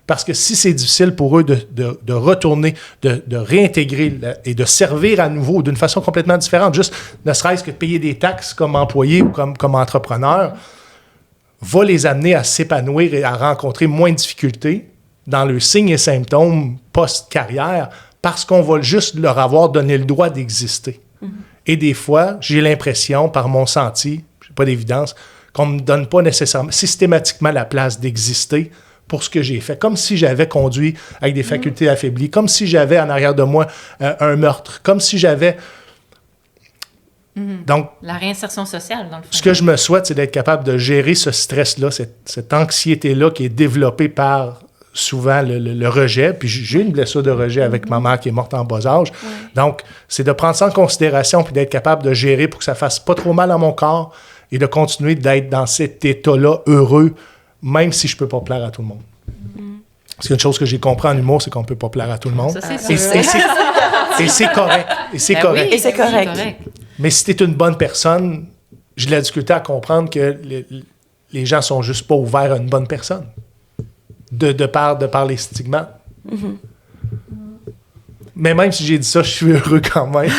Speaker 3: Parce que si c'est difficile pour eux de retourner, de réintégrer et de servir à nouveau d'une façon complètement différente, juste ne serait-ce que payer des taxes comme employé ou comme entrepreneur, va les amener à s'épanouir et à rencontrer moins de difficultés dans le signes et symptômes post-carrière, parce qu'on va juste leur avoir donné le droit d'exister. Et des fois, j'ai l'impression, par mon senti, j'ai pas d'évidence, qu'on ne me donne pas nécessairement, systématiquement la place d'exister pour ce que j'ai fait. Comme si j'avais conduit avec des facultés affaiblies, comme si j'avais en arrière de moi un meurtre, comme si j'avais... Donc,
Speaker 1: La réinsertion sociale, dans le fond.
Speaker 3: ce que je me souhaite, c'est d'être capable de gérer ce stress-là, cette anxiété-là qui est développée par souvent le rejet. Puis j'ai une blessure de rejet avec ma mère qui est morte en bas âge.
Speaker 2: Ouais.
Speaker 3: Donc, c'est de prendre ça en considération puis d'être capable de gérer pour que ça fasse pas trop mal à mon corps et de continuer d'être dans cet état-là heureux, même si je peux pas plaire à tout le monde. Parce qu'il y a une chose que j'ai compris en humour, c'est qu'on peut pas plaire à tout le monde.
Speaker 1: Ça, c'est
Speaker 3: Et
Speaker 1: sûr.
Speaker 3: c'est correct. Et c'est
Speaker 1: Ben
Speaker 3: correct.
Speaker 1: oui,
Speaker 2: Et c'est
Speaker 1: ben oui,
Speaker 2: correct.
Speaker 3: Mais si tu es une bonne personne, j'ai de la difficulté à comprendre que les gens sont juste pas ouverts à une bonne personne. De par les stigmates. Mais même si j'ai dit ça, je suis heureux quand même.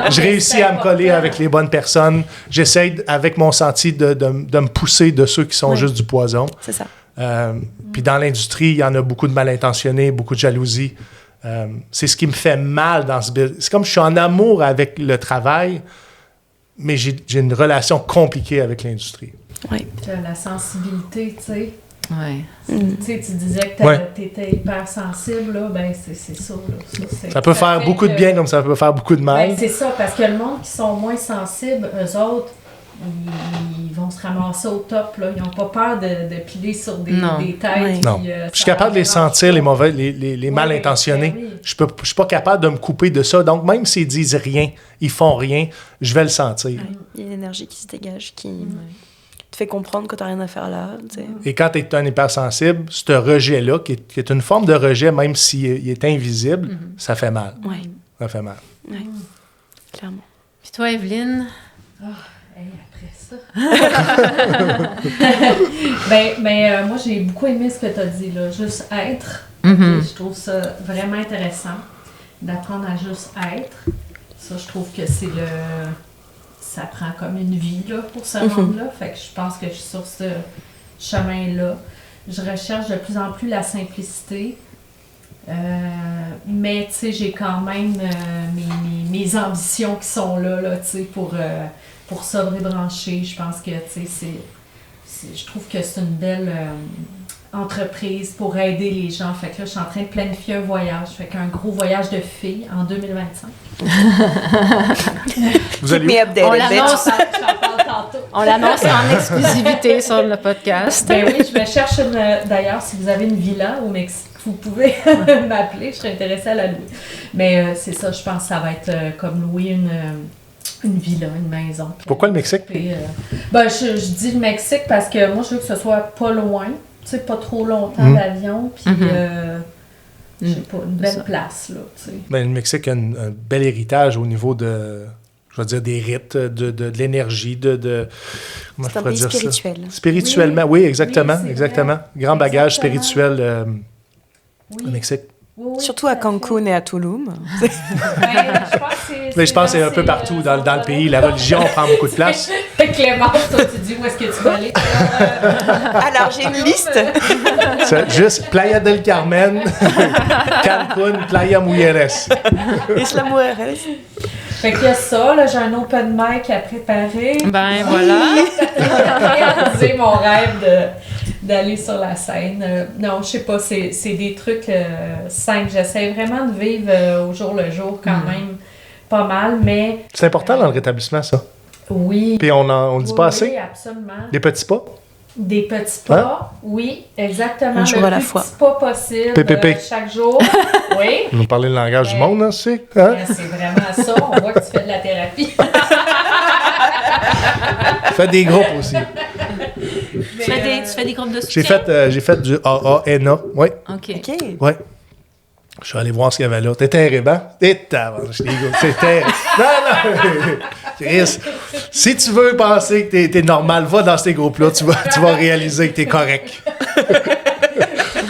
Speaker 3: Je réussis à me coller avec les bonnes personnes. J'essaie, avec mon senti, de me pousser de ceux qui sont
Speaker 2: Oui.
Speaker 3: juste du poison.
Speaker 2: C'est ça.
Speaker 3: Puis dans l'industrie, il y en a beaucoup de mal intentionnés, beaucoup de jalousie. C'est ce qui me fait mal dans ce business. C'est comme je suis en amour avec le travail, mais j'ai une relation compliquée avec l'industrie.
Speaker 2: Oui.
Speaker 4: La sensibilité, tu sais.
Speaker 1: Ouais.
Speaker 2: Mm.
Speaker 4: Tu sais, tu disais que
Speaker 3: Ouais.
Speaker 4: t'étais hyper sensible, là, ben c'est ça, là.
Speaker 3: Ça peut faire
Speaker 4: fait
Speaker 3: beaucoup de
Speaker 4: que-
Speaker 3: bien comme ça peut faire beaucoup de mal.
Speaker 4: Ben, c'est ça, parce que le monde qui sont moins sensibles, eux autres, ils vont se ramasser au top, là. Ils n'ont pas peur de piler sur des têtes.
Speaker 2: Oui.
Speaker 3: Non.
Speaker 4: puis,
Speaker 3: Je suis capable de les sentir, les mauvais, les mal
Speaker 4: Oui,
Speaker 3: intentionnés.
Speaker 4: ben oui.
Speaker 3: Je suis pas capable de me couper de ça. Donc, même s'ils disent rien, ils font rien, je vais le sentir.
Speaker 2: Ouais. Il y a une énergie qui se dégage, qui te fait comprendre que tu n'as rien à faire là. Tu sais.
Speaker 3: Et quand tu es un hypersensible, ce rejet-là, qui est une forme de rejet, même s'il est invisible, ça fait mal.
Speaker 2: Oui,
Speaker 3: Ça fait mal.
Speaker 2: clairement.
Speaker 1: Puis toi, Evelyne?
Speaker 4: Hey, après ça. Moi, j'ai beaucoup aimé ce que tu as dit, là. Juste être. Je trouve ça vraiment intéressant d'apprendre à juste être. Ça, je trouve que c'est le. Ça prend comme une vie, là, pour ce monde-là. Fait que je pense que je suis sur ce chemin-là. Je recherche de plus en plus la simplicité. Mais, tu sais, j'ai quand même mes ambitions qui sont là, tu sais, pour sobre et branché. Je pense que, tu sais, je trouve que c'est une belle entreprise pour aider les gens. Fait que là, je suis en train de planifier un voyage. Fait qu'un gros voyage de filles en 2025.
Speaker 3: Vous allez où?
Speaker 2: Me updated,
Speaker 1: On
Speaker 2: bitch.
Speaker 1: l'annonce.
Speaker 4: J'en parle tantôt.
Speaker 1: On l'annonce en exclusivité sur le podcast.
Speaker 4: Ben oui, je me cherche d'ailleurs, si vous avez une villa au Mexique, vous pouvez m'appeler, je serais intéressée à la louer. Mais c'est ça, je pense que ça va être comme louer une villa, une maison.
Speaker 3: Pourquoi le Mexique?
Speaker 4: Je dis le Mexique parce que moi, je veux que ce soit pas loin, tu sais, pas trop longtemps d'avion, puis je sais pas, une belle place, là, tu sais.
Speaker 3: Ben, le Mexique a un bel héritage au niveau de, je vais dire, des rites, de l'énergie, comment je
Speaker 2: C'est un
Speaker 3: pourrais
Speaker 2: pays
Speaker 3: dire ça?
Speaker 2: spirituel.
Speaker 3: Spirituellement, oui, exactement,
Speaker 4: Oui, c'est
Speaker 3: exactement.
Speaker 4: vrai.
Speaker 3: Grand bagage
Speaker 4: Exactement.
Speaker 3: spirituel
Speaker 4: Oui.
Speaker 3: au Mexique.
Speaker 4: Oui, oui,
Speaker 2: Surtout à
Speaker 4: tout fait.
Speaker 2: Cancun et à Tulum.
Speaker 4: Ben, je pense que
Speaker 3: Mais je pense que c'est un peu
Speaker 4: dans
Speaker 3: partout
Speaker 4: ces,
Speaker 3: dans le pays. La religion prend beaucoup de place.
Speaker 4: Clémence, toi, tu dis où est-ce que tu vas aller?
Speaker 2: Alors, j'ai une liste.
Speaker 3: C'est juste Playa del Carmen, Cancun, Playa Mujeres.
Speaker 2: Isla Mujeres.
Speaker 4: Fait qu'il y a ça, là, j'ai un open mic à préparer.
Speaker 1: Ben voilà.
Speaker 4: Réaliser mon rêve d'aller sur la scène. Non, je sais pas, c'est des trucs simples. J'essaie vraiment de vivre au jour le jour quand même pas mal, mais
Speaker 3: C'est important dans le rétablissement, ça.
Speaker 4: oui.
Speaker 3: Puis on le dit pas assez.
Speaker 4: Oui, absolument.
Speaker 3: Des petits pas.
Speaker 4: Des petits pas, oui, exactement.
Speaker 2: Un jour
Speaker 4: le
Speaker 2: à la
Speaker 4: plus
Speaker 2: fois.
Speaker 4: petit pas possible
Speaker 3: PPP.
Speaker 4: chaque jour. Oui.
Speaker 3: Vous nous parlez le langage du monde, hein, c'est? Hein?
Speaker 4: C'est vraiment ça. On voit que tu fais de la thérapie.
Speaker 3: Faites des groupes aussi.
Speaker 1: Tu fais des groupes de soutien?
Speaker 3: J'ai fait du AANA. Oui,
Speaker 1: OK.
Speaker 2: OK.
Speaker 3: oui. Je suis allé voir ce qu'il y avait là. T'es terrible, hein? C'est terrible. Non. Chris, si tu veux penser que t'es normal, va dans ces groupes-là. Tu vas réaliser que t'es correct.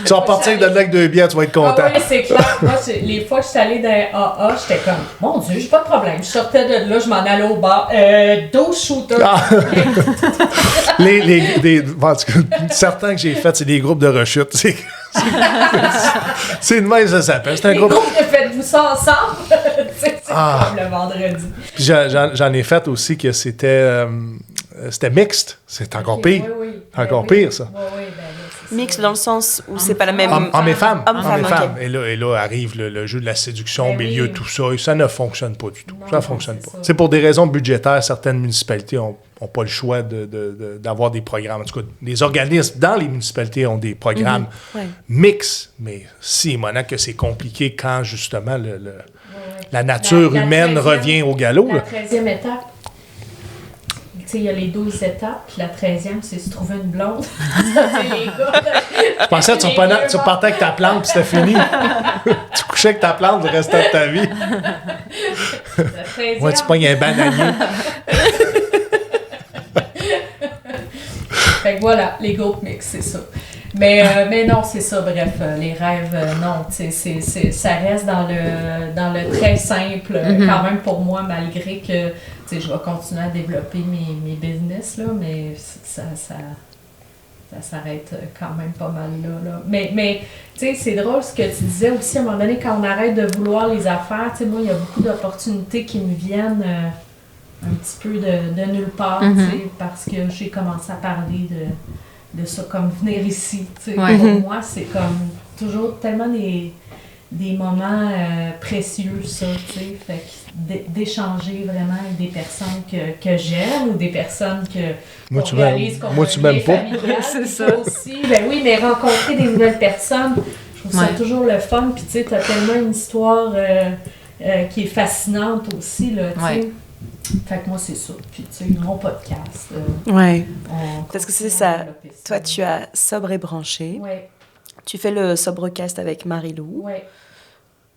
Speaker 3: Tu vas partir de là avec 2 bières, tu vas être content.
Speaker 4: Ah oui, c'est clair. Moi, les fois que je suis allée dans les AA, j'étais comme, mon Dieu, j'ai pas de problème. Je sortais de là, je m'en allais au bar. 12 shooters.
Speaker 3: Ah. En tout cas, certains que j'ai fait, c'est des groupes de rechute. C'est de même, ça s'appelle. C'est un
Speaker 4: Les
Speaker 3: groupe.
Speaker 4: groupes de faites-vous ça ensemble. C'est comme le vendredi.
Speaker 3: Puis j'en ai fait aussi que c'était mixte. C'est encore pire.
Speaker 4: Oui, oui.
Speaker 3: Encore
Speaker 4: oui.
Speaker 3: pire, ça.
Speaker 4: Oui, oui, ben là, c'est
Speaker 2: Mix dans le sens où c'est pas la même...
Speaker 3: Hommes et femmes.
Speaker 2: Hommes-femmes,
Speaker 3: Hommes et femmes.
Speaker 2: ok.
Speaker 3: Et là arrive le jeu de la séduction au
Speaker 4: Ben
Speaker 3: milieu
Speaker 4: oui.
Speaker 3: de tout ça. Et ça ne fonctionne pas du tout.
Speaker 4: Non,
Speaker 3: ça ne
Speaker 4: non,
Speaker 3: fonctionne
Speaker 4: c'est
Speaker 3: pas.
Speaker 4: ça.
Speaker 3: C'est pour des raisons budgétaires, certaines municipalités n'ont pas le choix d'avoir des programmes. En tout cas, les organismes dans les municipalités ont des programmes
Speaker 2: Ouais.
Speaker 3: mix. Mais si, Mona, que c'est compliqué quand justement
Speaker 4: Ouais.
Speaker 3: la nature
Speaker 4: La
Speaker 3: humaine
Speaker 4: 13e
Speaker 3: revient au galop.
Speaker 4: La
Speaker 3: là.
Speaker 4: 13e étape. Tu sais, il y a les 12 étapes, puis la 13e, c'est se trouver une blonde. Ça, c'est les gars.
Speaker 3: Je pensais que tu repartais avec ta plante puis c'était fini. Tu couchais avec ta plante le restant de ta vie.
Speaker 4: La 13e.
Speaker 3: Ouais, tu pognes un bananier.
Speaker 4: Fait que voilà, les groupes mix, c'est ça. Mais non, c'est ça, bref, les rêves, non, tu sais, ça reste dans le très simple, quand même pour moi, malgré que, tu sais, je vais continuer à développer mes business, là, mais ça s'arrête quand même pas mal là. Mais tu sais, c'est drôle ce que tu disais aussi, à un moment donné, quand on arrête de vouloir les affaires, tu sais, moi, il y a beaucoup d'opportunités qui me viennent un petit peu de nulle part, tu sais, parce que j'ai commencé à parler de ça, comme venir ici, tu sais.
Speaker 1: Ouais.
Speaker 4: Pour moi, c'est comme toujours tellement des moments précieux, ça, tu sais, fait que d'échanger vraiment avec des personnes que j'aime ou des personnes que
Speaker 3: Moi,
Speaker 4: on
Speaker 3: tu
Speaker 4: réalise
Speaker 3: m'aimes-
Speaker 4: qu'on
Speaker 3: moi,
Speaker 4: a
Speaker 3: tu
Speaker 4: un
Speaker 3: m'aimes
Speaker 4: lien
Speaker 3: pas.
Speaker 4: familial,
Speaker 1: C'est
Speaker 4: puis
Speaker 1: ça.
Speaker 4: toi aussi. Ben oui, mais rencontrer des nouvelles personnes, je trouve ça
Speaker 1: Ouais.
Speaker 4: toujours le fun, puis tu sais, t'as tellement une histoire qui est fascinante aussi, là, tu sais.
Speaker 1: Ouais.
Speaker 4: Fait que moi, c'est ça. Puis, tu sais, mon podcast.
Speaker 2: Ouais.
Speaker 4: On
Speaker 2: Parce que c'est
Speaker 4: continue à
Speaker 2: ça.
Speaker 4: développer ça.
Speaker 2: Toi, tu as Sobre et Branché.
Speaker 4: Ouais,
Speaker 2: Tu fais le Sobrecast avec Marie-Lou.
Speaker 4: ouais.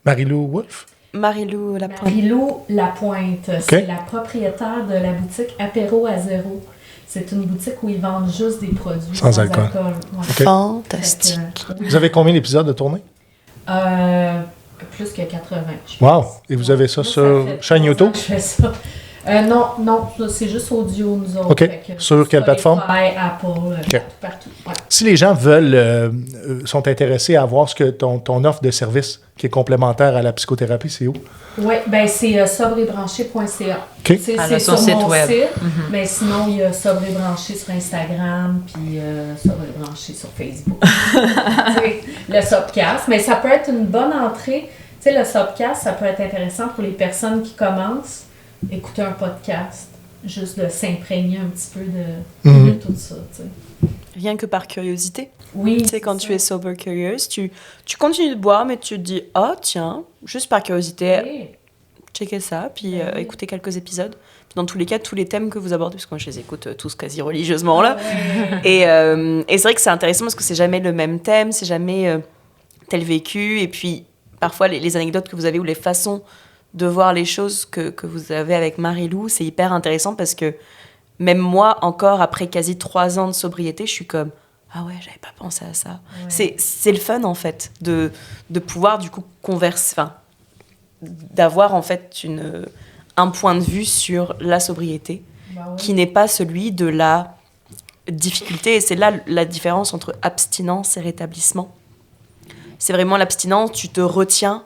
Speaker 3: Marie-Lou Wolfe?
Speaker 2: Marie-Lou Lapointe.
Speaker 4: Marie-Lou Lapointe, c'est la propriétaire de la boutique Apéro à zéro. C'est une boutique où ils vendent juste des produits
Speaker 3: Sans
Speaker 4: sans
Speaker 3: alcool.
Speaker 4: Ouais.
Speaker 3: Ok.
Speaker 2: Fantastique.
Speaker 4: Fait que,
Speaker 3: Vous avez combien d'épisodes de tournée?
Speaker 4: plus que 80. je
Speaker 3: Wow!
Speaker 4: pense.
Speaker 3: Et vous avez ça
Speaker 4: Moi,
Speaker 3: sur
Speaker 4: fait
Speaker 3: chaîne
Speaker 4: 3 ans
Speaker 3: YouTube?
Speaker 4: que je fais ça. Non, c'est juste audio, nous autres.
Speaker 3: OK.
Speaker 4: Fait que
Speaker 3: Sur quelle plateforme?
Speaker 4: Spotify, Apple,
Speaker 3: OK.
Speaker 4: partout. Ouais.
Speaker 3: Si les gens sont intéressés à voir ce que ton offre de service qui est complémentaire à la psychothérapie, c'est où?
Speaker 4: Oui, ben c'est sobrebranché.ca.
Speaker 3: OK.
Speaker 4: C'est
Speaker 1: Elle a
Speaker 4: sur
Speaker 1: son site
Speaker 4: mon
Speaker 1: web.
Speaker 4: site, mais sinon, il y a Sobre et Branché sur Instagram, puis Sobre et Branché sur Facebook. Tu sais, le Sobcast, mais ça peut être une bonne entrée. Tu sais, le Sobcast, ça peut être intéressant pour les personnes qui commencent, écouter un podcast, juste de s'imprégner un petit peu de tout ça, tu sais.
Speaker 2: Rien que par curiosité.
Speaker 4: Oui,
Speaker 2: Tu sais, quand
Speaker 4: c'est
Speaker 2: tu es sober curious, tu continues de boire, mais tu te dis, oh tiens, juste par curiosité,
Speaker 4: Oui.
Speaker 2: checker ça, puis
Speaker 4: Oui.
Speaker 2: écouter quelques épisodes. Puis dans tous les cas, tous les thèmes que vous abordez, parce que moi je les écoute tous quasi religieusement là.
Speaker 4: Ouais.
Speaker 2: Et c'est vrai que c'est intéressant parce que c'est jamais le même thème, c'est jamais tel vécu. Et puis parfois les anecdotes que vous avez ou les façons de voir les choses que vous avez avec Marie-Lou, c'est hyper intéressant parce que même moi, encore après quasi 3 ans de sobriété, je suis comme ah ouais, j'avais pas pensé à ça.
Speaker 4: Ouais.
Speaker 2: C'est le fun en fait de pouvoir du coup converser, enfin d'avoir en fait un point de vue sur la sobriété
Speaker 4: Bah oui.
Speaker 2: qui n'est pas celui de la difficulté. Et c'est là la différence entre abstinence et rétablissement. C'est vraiment l'abstinence, tu te retiens,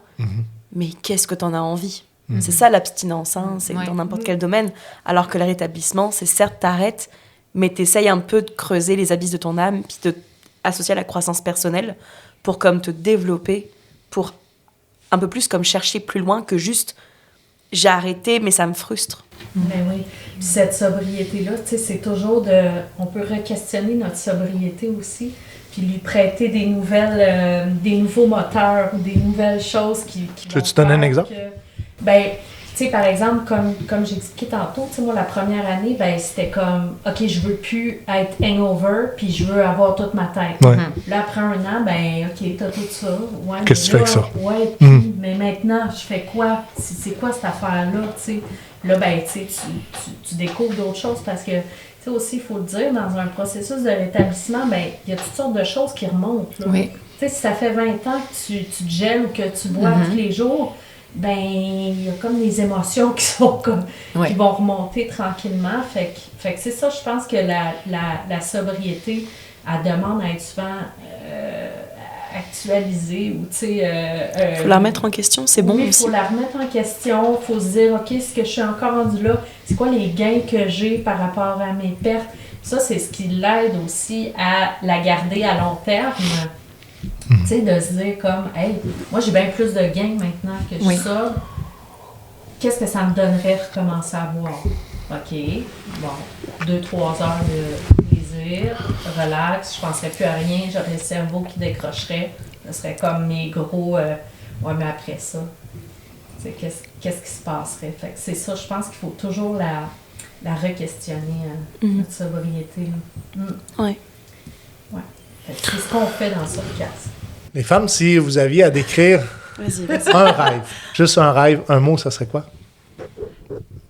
Speaker 2: mais qu'est-ce que tu en as envie? C'est ça l'abstinence, hein, c'est
Speaker 1: Ouais.
Speaker 2: dans n'importe quel domaine. Alors que le rétablissement, c'est certes t'arrêtes, mais t'essayes un peu de creuser les abysses de ton âme, puis de associer à la croissance personnelle pour comme te développer, pour un peu plus comme chercher plus loin que juste j'ai arrêté, mais ça me frustre.
Speaker 4: Ben oui. Puis cette sobriété-là, tu sais, c'est toujours on peut re-questionner notre sobriété aussi, puis lui prêter des nouveaux moteurs ou des nouvelles choses qui
Speaker 3: Tu veux-tu donner un exemple?
Speaker 4: Ben, tu sais, par exemple, comme j'expliquais tantôt, tu sais, moi, la première année, ben, c'était comme, OK, je veux plus être hangover, puis je veux avoir toute ma tête.
Speaker 3: Ouais.
Speaker 4: Là, après 1 an, ben, OK, t'as tout ça. Ouais,
Speaker 3: Qu'est-ce
Speaker 4: mais
Speaker 3: que tu fais
Speaker 4: là,
Speaker 3: avec ça?
Speaker 4: Ouais, puis, mais maintenant, je fais quoi? C'est quoi cette affaire-là, tu sais? Là, ben, tu sais, tu découvres d'autres choses parce que, tu sais, aussi, il faut le dire, dans un processus de rétablissement, ben, il y a toutes sortes de choses qui remontent, là.
Speaker 1: Oui.
Speaker 4: Tu sais, si ça fait 20 ans que tu te gèles ou que tu bois tous les jours, ben, il y a comme des émotions qui sont comme,
Speaker 1: Oui.
Speaker 4: qui vont remonter tranquillement. Fait que c'est ça, je pense que la sobriété, elle demande à être souvent actualisée ou, tu sais...
Speaker 2: Faut la remettre en question, c'est bon
Speaker 4: oui, il
Speaker 2: aussi.
Speaker 4: faut la remettre en question, il faut se dire, OK, est-ce que je suis encore rendu là? C'est quoi les gains que j'ai par rapport à mes pertes? ça, c'est ce qui l'aide aussi à la garder à long terme. Tu sais, de se dire comme, hey, moi j'ai bien plus de gains maintenant que je sors. Qu'est-ce que ça me donnerait de recommencer à boire? OK, bon, 2-3 heures de plaisir, relax, je penserais plus à rien, j'aurais le cerveau qui décrocherait. Ce serait comme mes gros, ouais, mais après ça, qu'est-ce qui se passerait? Fait que c'est ça, je pense qu'il faut toujours la re-questionner, notre sobriété.
Speaker 2: Oui.
Speaker 4: Ouais. Fait que c'est ce qu'on fait dans ce podcast.
Speaker 3: Les femmes, si vous aviez à décrire un rêve, juste un rêve, un mot, ça serait quoi?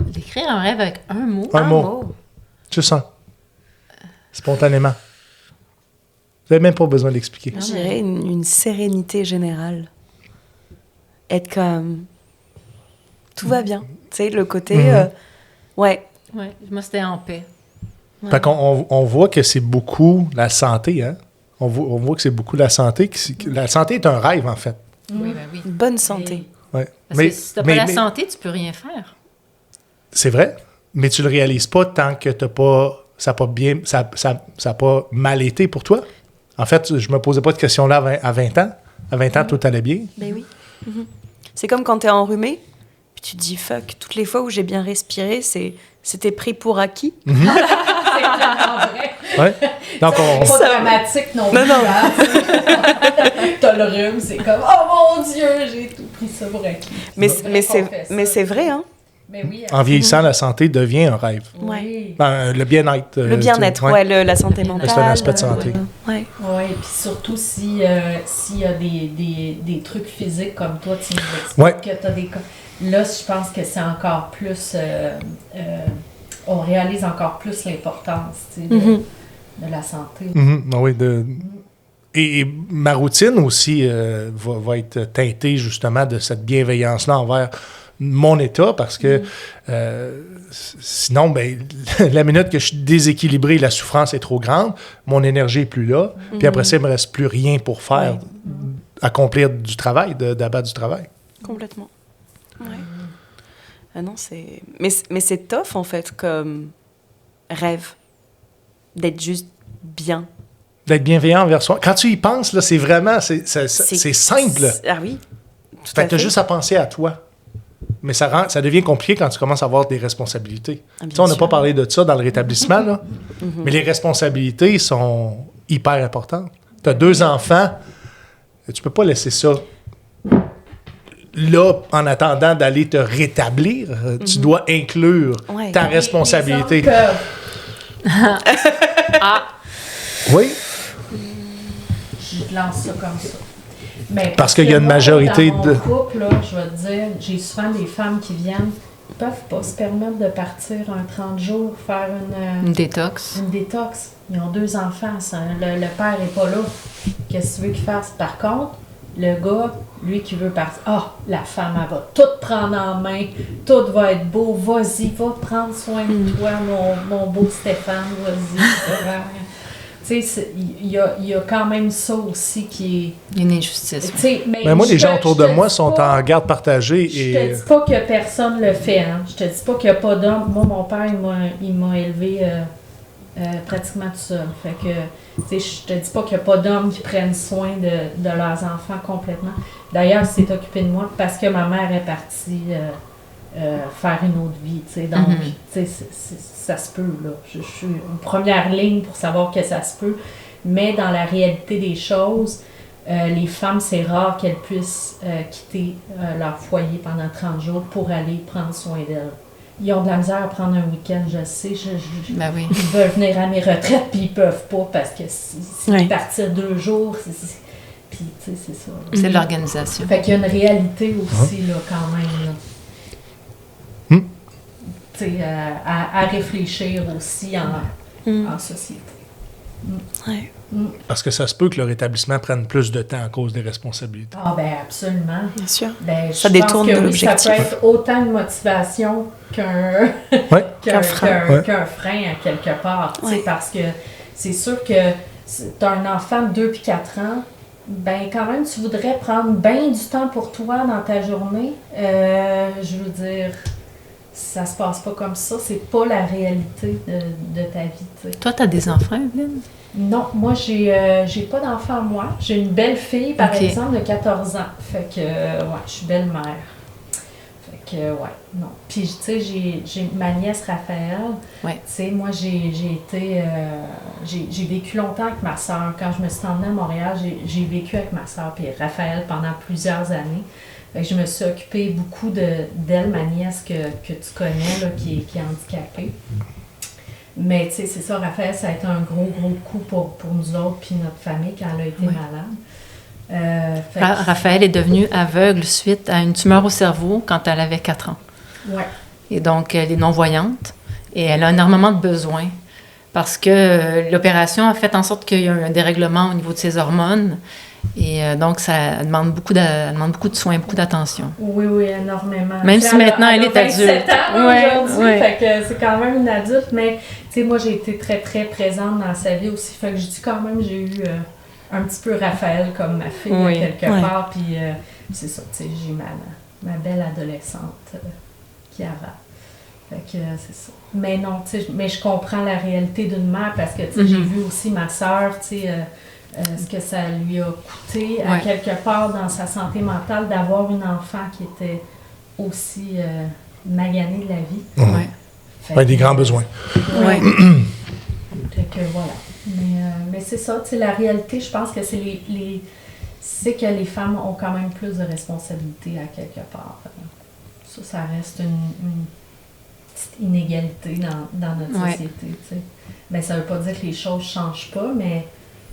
Speaker 1: D'écrire un rêve avec un mot.
Speaker 3: Un mot. Juste un. Spontanément. Vous n'avez même pas besoin d'expliquer.
Speaker 2: Je dirais une sérénité générale. Être comme... Tout va bien. Tu sais, le côté... Ouais.
Speaker 1: Ouais, moi, c'était en paix. Ouais.
Speaker 3: Fait qu'on on voit que c'est beaucoup la santé, hein? On voit que c'est beaucoup la santé. La santé est un rêve, en fait.
Speaker 1: Oui, ben oui.
Speaker 2: Bonne santé.
Speaker 3: Ouais.
Speaker 1: Parce que si tu n'as pas la santé, tu peux rien faire.
Speaker 3: C'est vrai, mais tu le réalises pas tant que ça n'a pas mal été pour toi. En fait, je me posais pas de questions là à 20 ans. À 20 ans, tout allait bien.
Speaker 2: Ben oui. C'est comme quand tu es enrhumé, puis tu te dis, fuck, toutes les fois où j'ai bien respiré, c'était pris pour acquis.
Speaker 4: C'est vraiment vrai.
Speaker 3: Ouais. Donc,
Speaker 4: c'est pas dramatique non plus. Non. T'as le rhume, c'est comme, oh mon Dieu, j'ai tout pris ça pour acquis.
Speaker 2: Mais c'est vrai, hein?
Speaker 4: Mais oui,
Speaker 3: en vieillissant, la santé devient un rêve.
Speaker 4: Oui.
Speaker 3: Ben, le bien-être.
Speaker 2: Le bien-être, la santé mentale.
Speaker 3: C'est un aspect de santé.
Speaker 2: Oui,
Speaker 4: puis surtout s'il y a des trucs physiques comme toi, tu nous expliques que tu as des... Là, je pense que c'est encore plus... on réalise encore plus l'importance de la santé.
Speaker 3: Oui, et ma routine aussi va être teintée justement de cette bienveillance-là envers mon état, parce que sinon, ben, la minute que je suis déséquilibré, la souffrance est trop grande, mon énergie n'est plus là, puis après ça, il ne me reste plus rien pour faire, accomplir du travail, d'abattre du travail.
Speaker 2: Complètement. Ouais. Ah non, c'est... Mais c'est tough, en fait, comme rêve, d'être juste bien.
Speaker 3: D'être bienveillant envers soi. Quand tu y penses, là, c'est vraiment... C'est simple.
Speaker 2: Ah oui,
Speaker 3: fait que tu as juste à penser à toi. Mais ça devient compliqué quand tu commences à avoir des responsabilités. On n'a pas parlé de ça dans le rétablissement, là. Mais les responsabilités sont hyper importantes. Tu as 2 enfants, tu peux pas laisser ça là en attendant d'aller te rétablir. Tu dois inclure ta responsabilité. Oui.
Speaker 4: Je lance ça comme ça. Mais
Speaker 3: parce qu'il y a une majorité
Speaker 4: dans mon couple, là, je vais te dire, j'ai souvent des femmes qui viennent, ne peuvent pas se permettre de partir un 30 jours, faire une
Speaker 1: détox.
Speaker 4: Une détox. Ils ont 2 enfants, le père n'est pas là. Qu'est-ce que tu veux qu'il fasse? Par contre, le gars, lui qui veut partir, la femme, elle va tout prendre en main, tout va être beau, vas-y, va prendre soin de toi, mon beau Stéphane, vas-y. Tu sais, il y a quand même ça aussi qui est...
Speaker 1: Une injustice.
Speaker 3: Mais moi, les gens autour de moi sont en garde partagée.
Speaker 4: Je te dis pas que personne le fait. Hein. Je te dis pas qu'il n'y a pas d'homme. Moi, mon père, il m'a élevé pratiquement tout seul. Fait que, tu sais, je te dis pas qu'il n'y a pas d'hommes qui prennent soin de leurs enfants complètement. D'ailleurs, il s'est occupé de moi parce que ma mère est partie faire une autre vie. Tu sais, donc, tu sais, ça se peut, là. Je suis en première ligne pour savoir que ça se peut. Mais dans la réalité des choses, les femmes, c'est rare qu'elles puissent quitter leur foyer pendant 30 jours pour aller prendre soin d'elles. Ils ont de la misère à prendre un week-end, je sais.
Speaker 1: Ben oui.
Speaker 4: Ils veulent venir à mes retraites, puis ils peuvent pas parce que si partir 2 jours, puis, tu sais, c'est ça. Là.
Speaker 1: C'est de l'organisation.
Speaker 4: Fait qu'il y a une réalité aussi, là, quand même, là. À réfléchir aussi en société.
Speaker 2: Ouais.
Speaker 3: Parce que ça se peut que le rétablissement prenne plus de temps à cause des responsabilités.
Speaker 4: Ah ben absolument.
Speaker 2: Bien sûr.
Speaker 4: Ben,
Speaker 2: ça détourne de l'objectif.
Speaker 4: Ça peut être autant une motivation qu'un frein à quelque part. Parce que c'est sûr que tu as un enfant de 2 puis 4 ans, ben quand même, tu voudrais prendre bien du temps pour toi dans ta journée. Je veux dire... ça se passe pas comme ça. C'est pas la réalité de ta vie, tu sais.
Speaker 1: Toi, tu as des enfants, Evelyne?
Speaker 4: Non, moi, j'ai pas d'enfant, moi. J'ai une belle fille, par
Speaker 1: Ok.
Speaker 4: exemple, de 14 ans. Fait que, je suis belle-mère. Fait que, non. Puis, tu sais, j'ai ma nièce Raphaël.
Speaker 1: Ouais.
Speaker 4: Tu sais, moi, j'ai vécu longtemps avec ma soeur. Quand je me suis emmenée à Montréal, j'ai vécu avec ma soeur puis Raphaël pendant plusieurs années. Fait que je me suis occupée beaucoup d'elle, ma nièce que tu connais, là, qui est handicapée. Mais tu sais, c'est ça, Raphaël, ça a été un gros coup pour nous autres puis notre famille quand elle a été malade. Fait que-
Speaker 1: Raphaël est devenue aveugle suite à une tumeur au cerveau quand elle avait 4 ans.
Speaker 4: Ouais.
Speaker 1: Et donc, elle est non-voyante et elle a énormément de besoins parce que l'opération a fait en sorte qu'il y a eu un dérèglement au niveau de ses hormones. Et donc, ça demande beaucoup de soins, beaucoup d'attention.
Speaker 4: Oui, énormément.
Speaker 1: Même si maintenant, elle est
Speaker 4: 27
Speaker 1: adulte.
Speaker 4: ans
Speaker 1: Ouais,
Speaker 4: aujourd'hui,
Speaker 1: ouais.
Speaker 4: fait que c'est quand même une adulte, mais tu sais, moi, j'ai été très, très présente dans sa vie aussi, fait que je dis quand même, j'ai eu un petit peu Raphaël comme ma fille,
Speaker 1: Oui,
Speaker 4: quelque
Speaker 2: ouais.
Speaker 4: part, puis c'est ça, tu sais, j'ai ma belle adolescente, Chiara. Fait que c'est ça. Mais non, tu sais, mais je comprends la réalité d'une mère, parce que, tu sais, j'ai vu aussi ma sœur, tu sais, ce que ça lui a coûté, à
Speaker 1: Ouais.
Speaker 4: quelque part dans sa santé mentale, d'avoir une enfant qui était aussi maganée de la vie.
Speaker 1: Ouais.
Speaker 4: Fait
Speaker 3: Ouais, des
Speaker 4: que,
Speaker 3: grands besoins.
Speaker 1: Ouais.
Speaker 4: Fait que voilà. Mais c'est ça, tu sais, la réalité, je pense que c'est que les femmes ont quand même plus de responsabilités à quelque part. Ça reste une petite inégalité dans notre
Speaker 1: Ouais.
Speaker 4: société, tu sais. Mais ça veut pas dire que les choses changent pas, mais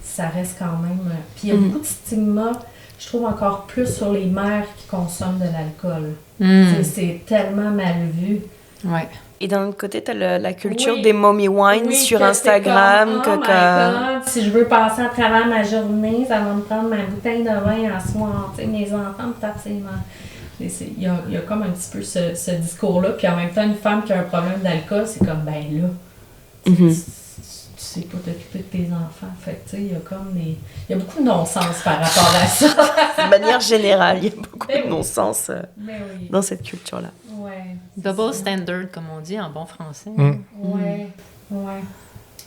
Speaker 4: ça reste quand même... Puis il y a beaucoup de stigma, je trouve encore plus sur les mères qui consomment de l'alcool. Tu sais, c'est tellement mal vu.
Speaker 1: Ouais.
Speaker 2: Et d'un autre côté, t'as la culture
Speaker 4: Oui.
Speaker 2: des mommy wine
Speaker 4: Oui,
Speaker 2: sur
Speaker 4: que
Speaker 2: Instagram.
Speaker 4: c'est comme, oh my God, si je veux passer à travers ma journée, ça va me prendre ma bouteille de vin à soir. Tu sais, mes enfants me tapent ses mains. Il y a comme un petit peu ce discours-là. Puis en même temps, une femme qui a un problème d'alcool, c'est comme, ben là, tu sais pas t'occuper de tes enfants. Fait que, tu sais, il y a comme il y a beaucoup de non-sens par rapport à ça.
Speaker 2: De manière générale, il y a beaucoup
Speaker 4: Ben
Speaker 2: de
Speaker 4: oui.
Speaker 2: non-sens
Speaker 4: Mais oui.
Speaker 2: dans cette culture-là.
Speaker 4: Ouais. c'est
Speaker 1: Double
Speaker 4: ça.
Speaker 1: standard, comme on dit en bon français.
Speaker 4: Ouais.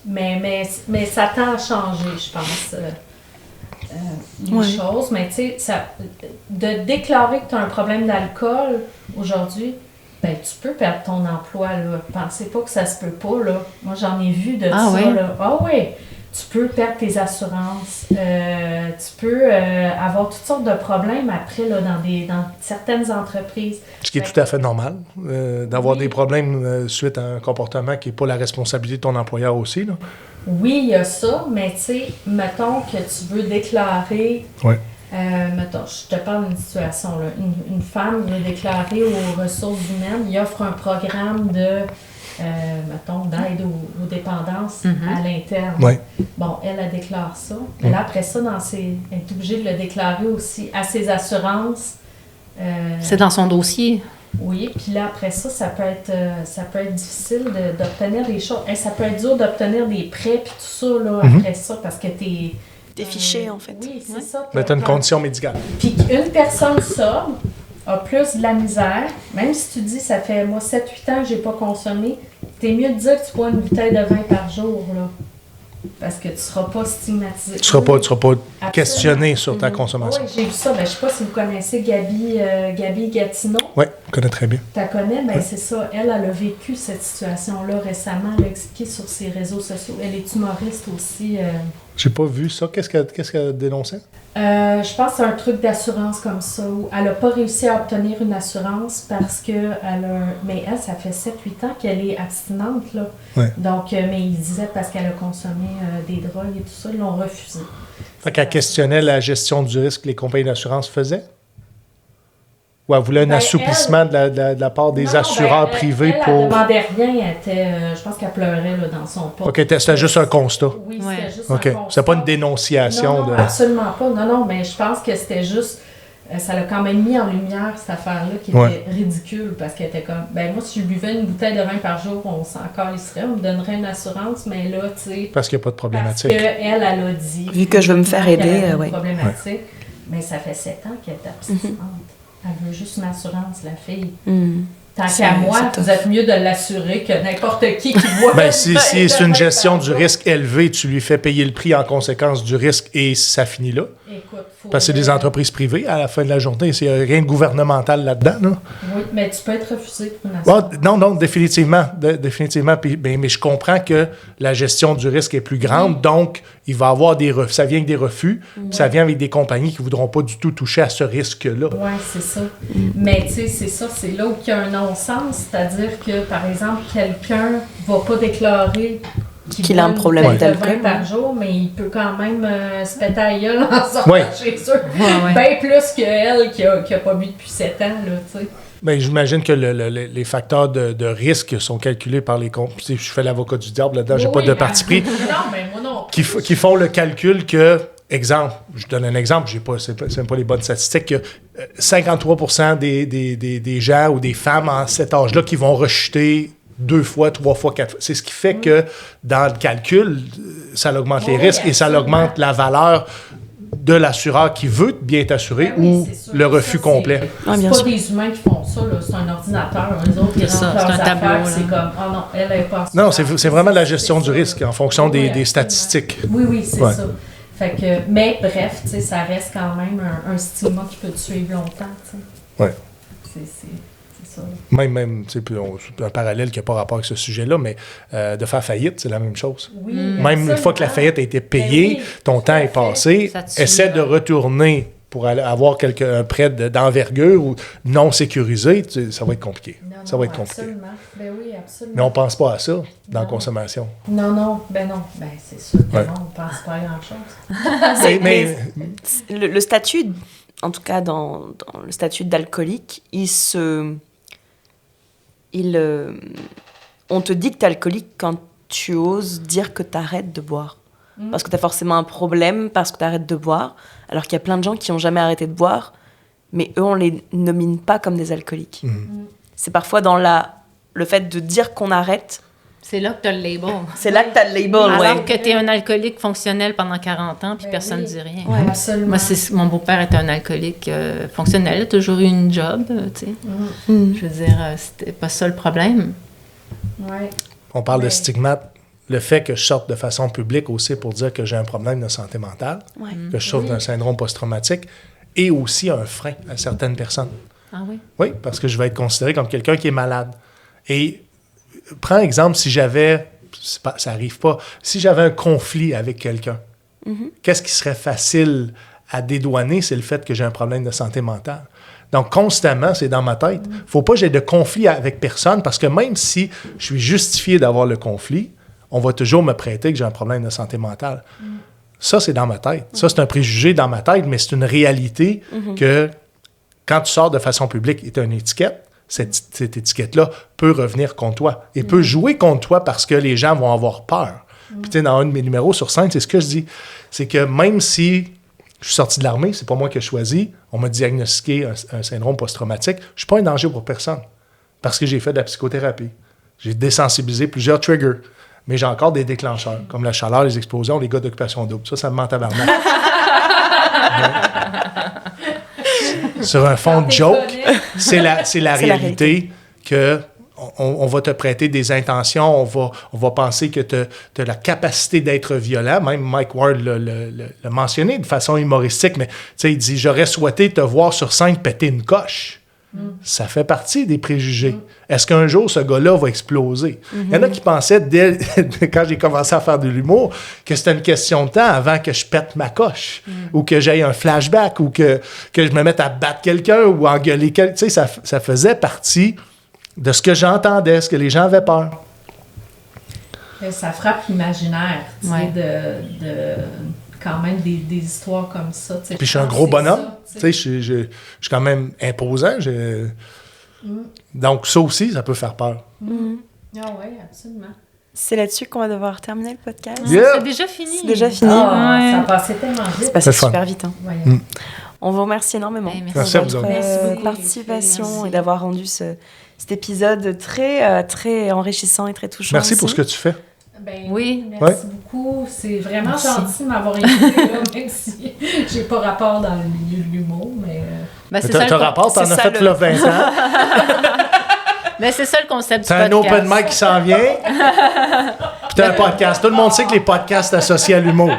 Speaker 4: Mais ça tend à changer, je pense, les
Speaker 2: Ouais.
Speaker 4: choses. Mais tu sais, de déclarer que tu as un problème d'alcool aujourd'hui, ben tu peux perdre ton emploi, là. Pensez pas que ça se peut pas, là. Moi, j'en ai vu de
Speaker 1: Ah
Speaker 4: ça,
Speaker 1: ouais?
Speaker 4: là. Ah oui! Tu peux perdre tes assurances. Tu peux avoir toutes sortes de problèmes après, là, dans certaines entreprises.
Speaker 3: Ce qui est tout à fait normal, d'avoir
Speaker 4: Oui.
Speaker 3: des problèmes suite à un comportement qui n'est pas la responsabilité de ton employeur aussi. Là.
Speaker 4: Oui, il y a ça, mais tu sais, mettons que tu veux déclarer,
Speaker 3: Ouais.
Speaker 4: mettons, je te parle d'une situation, là, une femme veut déclarer aux ressources humaines, il offre un programme de, mettons, d'aide aux dépendances à l'interne.
Speaker 3: Ouais.
Speaker 4: Bon, elle déclare ça, mais là, après ça, elle est obligée de le déclarer aussi à ses assurances.
Speaker 1: C'est dans son dossier.
Speaker 4: Oui, puis là, après ça, ça peut être difficile d'obtenir des choses. Ça peut être dur d'obtenir des prêts puis tout ça, là, après ça, parce que t'es...
Speaker 2: Des fichiers, en fait.
Speaker 4: Oui, c'est ça.
Speaker 3: Mais tu as une condition médicale.
Speaker 4: Puis une personne sobre a plus de la misère, même si tu dis, ça fait, moi, 7-8 ans que j'ai pas consommé, t'es mieux de dire que tu bois une bouteille de vin par jour, là. Parce que tu seras pas stigmatisé.
Speaker 3: Tu ne seras pas
Speaker 4: Absolument.
Speaker 3: questionné sur ta consommation.
Speaker 4: Oui, j'ai vu ça. Ben, je sais pas si vous connaissez Gabi Gatineau.
Speaker 3: Oui, je connais très bien.
Speaker 4: Tu la connais, ben c'est ça. Elle a vécu cette situation-là récemment. Elle a expliqué sur ses réseaux sociaux. Elle est humoriste aussi.
Speaker 3: J'ai pas vu ça. Qu'est-ce qu'elle dénonçait?
Speaker 4: Je pense que c'est un truc d'assurance comme ça, où elle n'a pas réussi à obtenir une assurance parce que mais elle, ça fait 7-8 ans qu'elle est abstinente, là.
Speaker 3: Ouais.
Speaker 4: Donc, mais il disait parce qu'elle a consommé des drogues et tout ça, ils l'ont refusé.
Speaker 3: Fait qu'elle questionnait la gestion du risque que les compagnies d'assurance faisaient? Ou elle voulait un
Speaker 4: Ben,
Speaker 3: assouplissement de la part des
Speaker 4: Non,
Speaker 3: assureurs
Speaker 4: ben,
Speaker 3: privés
Speaker 4: elle
Speaker 3: pour...
Speaker 4: demandait rien, elle était, je pense qu'elle pleurait là, dans son pot.
Speaker 3: OK, c'était juste un constat.
Speaker 4: Oui,
Speaker 1: Ouais.
Speaker 4: c'était juste
Speaker 3: OK.
Speaker 4: un constat.
Speaker 3: C'est pas une dénonciation
Speaker 4: Non,
Speaker 3: de...
Speaker 4: absolument pas. Non, mais je pense que c'était juste... ça l'a quand même mis en lumière, cette affaire-là, qui
Speaker 3: Ouais.
Speaker 4: était ridicule, parce qu'elle était comme... Ben moi, si je buvais une bouteille de vin par jour, on s'en calisserait, on me donnerait une assurance, mais là, tu sais...
Speaker 3: Parce qu'il n'y a pas de
Speaker 4: Parce
Speaker 3: problématique.
Speaker 4: qu'elle a dit...
Speaker 2: Vu que je veux me faire
Speaker 4: qu'elle
Speaker 2: aider,
Speaker 4: avait une
Speaker 2: ouais.
Speaker 4: problématique, mais ça fait 7 ans qu'elle est abstinente. Elle veut juste une assurance, la fille.
Speaker 2: Mm.
Speaker 4: Tant qu'à moi, vous êtes mieux de l'assurer que n'importe qui voit.
Speaker 3: Ben, si c'est une gestion du risque élevée, tu lui fais payer le prix en conséquence du risque et ça finit là.
Speaker 4: Écoute,
Speaker 3: Parce que c'est des entreprises privées à la fin de la journée. Il n'y a rien de gouvernemental là-dedans. Là.
Speaker 4: Oui, mais tu peux être refusé pour une assurance.
Speaker 3: Non, définitivement. Définitivement. Puis, mais je comprends que la gestion du risque est plus grande, donc il va y avoir des refus. Ça vient avec des refus, puis ça vient avec des compagnies qui ne voudront pas du tout toucher à ce risque-là.
Speaker 4: Oui, c'est ça. Mais tu sais, c'est ça, c'est là où il y a un non-sens. C'est-à-dire que, par exemple, quelqu'un ne va pas déclarer
Speaker 2: qu'il a un problème d'alcool
Speaker 4: par jour, mais il peut quand même se péter à la gueule en sortant chez eux.
Speaker 1: Ouais.
Speaker 4: Bien plus qu'elle qui a pas bu depuis 7 ans, là, tu sais.
Speaker 3: Ben, j'imagine que les facteurs de risque sont calculés par les comptes. Je fais l'avocat du diable là-dedans, j'ai pas de parti pris.
Speaker 4: Non, mais moi non.
Speaker 3: Qui font le calcul que, exemple, je donne un exemple, c'est même pas les bonnes statistiques, que 53% des gens ou des femmes en cet âge-là qui vont rechuter 2 fois, 3 fois, 4 fois. C'est ce qui fait que dans le calcul, ça augmente les risques et ça augmente la valeur de l'assureur qui veut bien t'assurer ou le refus complet.
Speaker 4: C'est pas des humains qui font ça, là. C'est un ordinateur. Les autres, ils rentrent leurs affaires, c'est comme, oh non, elle est pas
Speaker 3: Non, c'est vraiment la gestion du risque en fonction des statistiques.
Speaker 4: Oui, c'est ça. Fait que, mais bref, tu sais, ça reste quand même un stigma qui peut te suivre longtemps, tu sais.
Speaker 3: Ouais.
Speaker 4: C'est ça.
Speaker 3: Même tu sais, un parallèle qui n'a pas rapport avec ce sujet-là, mais de faire faillite, c'est la même chose.
Speaker 4: Oui,
Speaker 3: même une fois que la faillite a été payée, ton temps est passé, essaie de retourner pour avoir un prêt d'envergure ou non sécurisé, ça va être compliqué. Ça va être compliqué.
Speaker 4: Absolument. Ben oui, absolument.
Speaker 3: Mais on ne pense pas à ça dans la consommation.
Speaker 4: Non. Ben c'est sûr que non, on ne pense pas à grand-chose.
Speaker 2: mais le statut, en tout cas dans le statut d'alcoolique, on te dit que tu es alcoolique quand tu oses dire que tu arrêtes de boire. Parce que tu as forcément un problème, parce que tu arrêtes de boire, alors qu'il y a plein de gens qui n'ont jamais arrêté de boire, mais eux, on les nomine pas comme des alcooliques. C'est parfois dans le fait de dire qu'on arrête.
Speaker 1: C'est là que tu as le label.
Speaker 2: C'est là que tu as le label,
Speaker 1: Alors que tu es un alcoolique fonctionnel pendant 40 ans, puis personne ne dit rien.
Speaker 4: Oui, absolument.
Speaker 1: Moi, mon beau-père était un alcoolique fonctionnel, il a toujours eu une job, tu sais. Je veux dire, c'était pas ça le problème.
Speaker 4: Ouais.
Speaker 3: On parle de stigmate. Le fait que je sorte de façon publique aussi pour dire que j'ai un problème de santé mentale, que je souffre d'un syndrome post-traumatique, est aussi un frein à certaines personnes.
Speaker 1: Ah oui?
Speaker 3: Oui, parce que je vais être considéré comme quelqu'un qui est malade. Et prends exemple, si j'avais, ça n'arrive pas, si j'avais un conflit avec quelqu'un, qu'est-ce qui serait facile à dédouaner, c'est le fait que j'ai un problème de santé mentale. Donc, constamment, c'est dans ma tête. Il ne faut pas que j'ai de conflit avec personne, parce que même si je suis justifié d'avoir le conflit, on va toujours me prêter que j'ai un problème de santé mentale. Ça, c'est dans ma tête. Ça, c'est un préjugé dans ma tête, mais c'est une réalité que quand tu sors de façon publique et tu as une étiquette, cette étiquette-là peut revenir contre toi et peut jouer contre toi parce que les gens vont avoir peur. Puis, tu sais, dans un de mes numéros sur scène, c'est ce que je dis. C'est que même si je suis sorti de l'armée, c'est pas moi qui ai choisi, on m'a diagnostiqué un syndrome post-traumatique, je suis pas un danger pour personne parce que j'ai fait de la psychothérapie. J'ai désensibilisé plusieurs triggers. Mais j'ai encore des déclencheurs, comme la chaleur, les explosions, les gars d'occupation double. Ça me ment tabarnak. Sur un fond de joke, c'est la réalité que on va te prêter des intentions, on va penser que tu as la capacité d'être violent. Même Mike Ward l'a mentionné de façon humoristique, mais il dit « J'aurais souhaité te voir sur scène péter une coche ». Ça fait partie des préjugés. Est-ce qu'un jour, ce gars-là va exploser? Il y en a qui pensaient, quand j'ai commencé à faire de l'humour, que c'était une question de temps avant que je pète ma coche, ou que j'aille un flashback, ou que je me mette à battre quelqu'un, ou à engueuler quelqu'un. Tu sais, ça faisait partie de ce que j'entendais, ce que les gens avaient peur.
Speaker 4: Ça frappe l'imaginaire, tu sais, de quand même des histoires comme ça. Puis
Speaker 3: je suis un gros bonhomme. Je suis quand même imposant. Donc, ça aussi, ça peut faire peur.
Speaker 4: Ah oui, absolument.
Speaker 2: C'est là-dessus qu'on va devoir terminer le podcast.
Speaker 1: C'est déjà fini.
Speaker 2: C'est déjà fini.
Speaker 4: Ça a passé tellement vite.
Speaker 2: C'est passé super vite. Hein. On vous remercie énormément
Speaker 3: merci
Speaker 2: pour votre participation et d'avoir rendu cet épisode très, très enrichissant et très touchant.
Speaker 3: Merci pour ce que tu fais.
Speaker 4: Merci beaucoup. C'est vraiment gentil de m'avoir invité, même si j'ai pas rapport dans le milieu de l'humour, mais...
Speaker 3: c'est ça. T'as rapport, t'en as fait là 20 ans.
Speaker 1: Mais c'est ça le concept
Speaker 3: C'est
Speaker 1: du
Speaker 3: un
Speaker 1: podcast.
Speaker 3: open mic qui s'en vient. Puis t'as un podcast. Tout le monde sait que les podcasts associés à l'humour.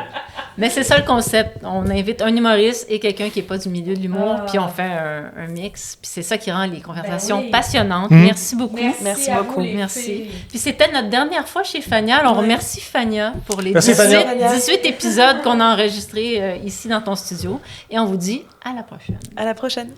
Speaker 1: Mais c'est ça le concept. On invite un humoriste et quelqu'un qui n'est pas du milieu de l'humour, puis on fait un mix. Puis c'est ça qui rend les conversations passionnantes. Merci beaucoup.
Speaker 2: Merci
Speaker 4: à
Speaker 2: beaucoup.
Speaker 4: vous, les
Speaker 1: Merci.
Speaker 4: filles.
Speaker 1: Puis c'était notre dernière fois chez Fania. Alors, on remercie Fania pour les
Speaker 3: Merci,
Speaker 1: 18,
Speaker 3: Fania.
Speaker 1: 18 épisodes qu'on a enregistrés ici dans ton studio. Et on vous dit à la prochaine.
Speaker 2: À la prochaine.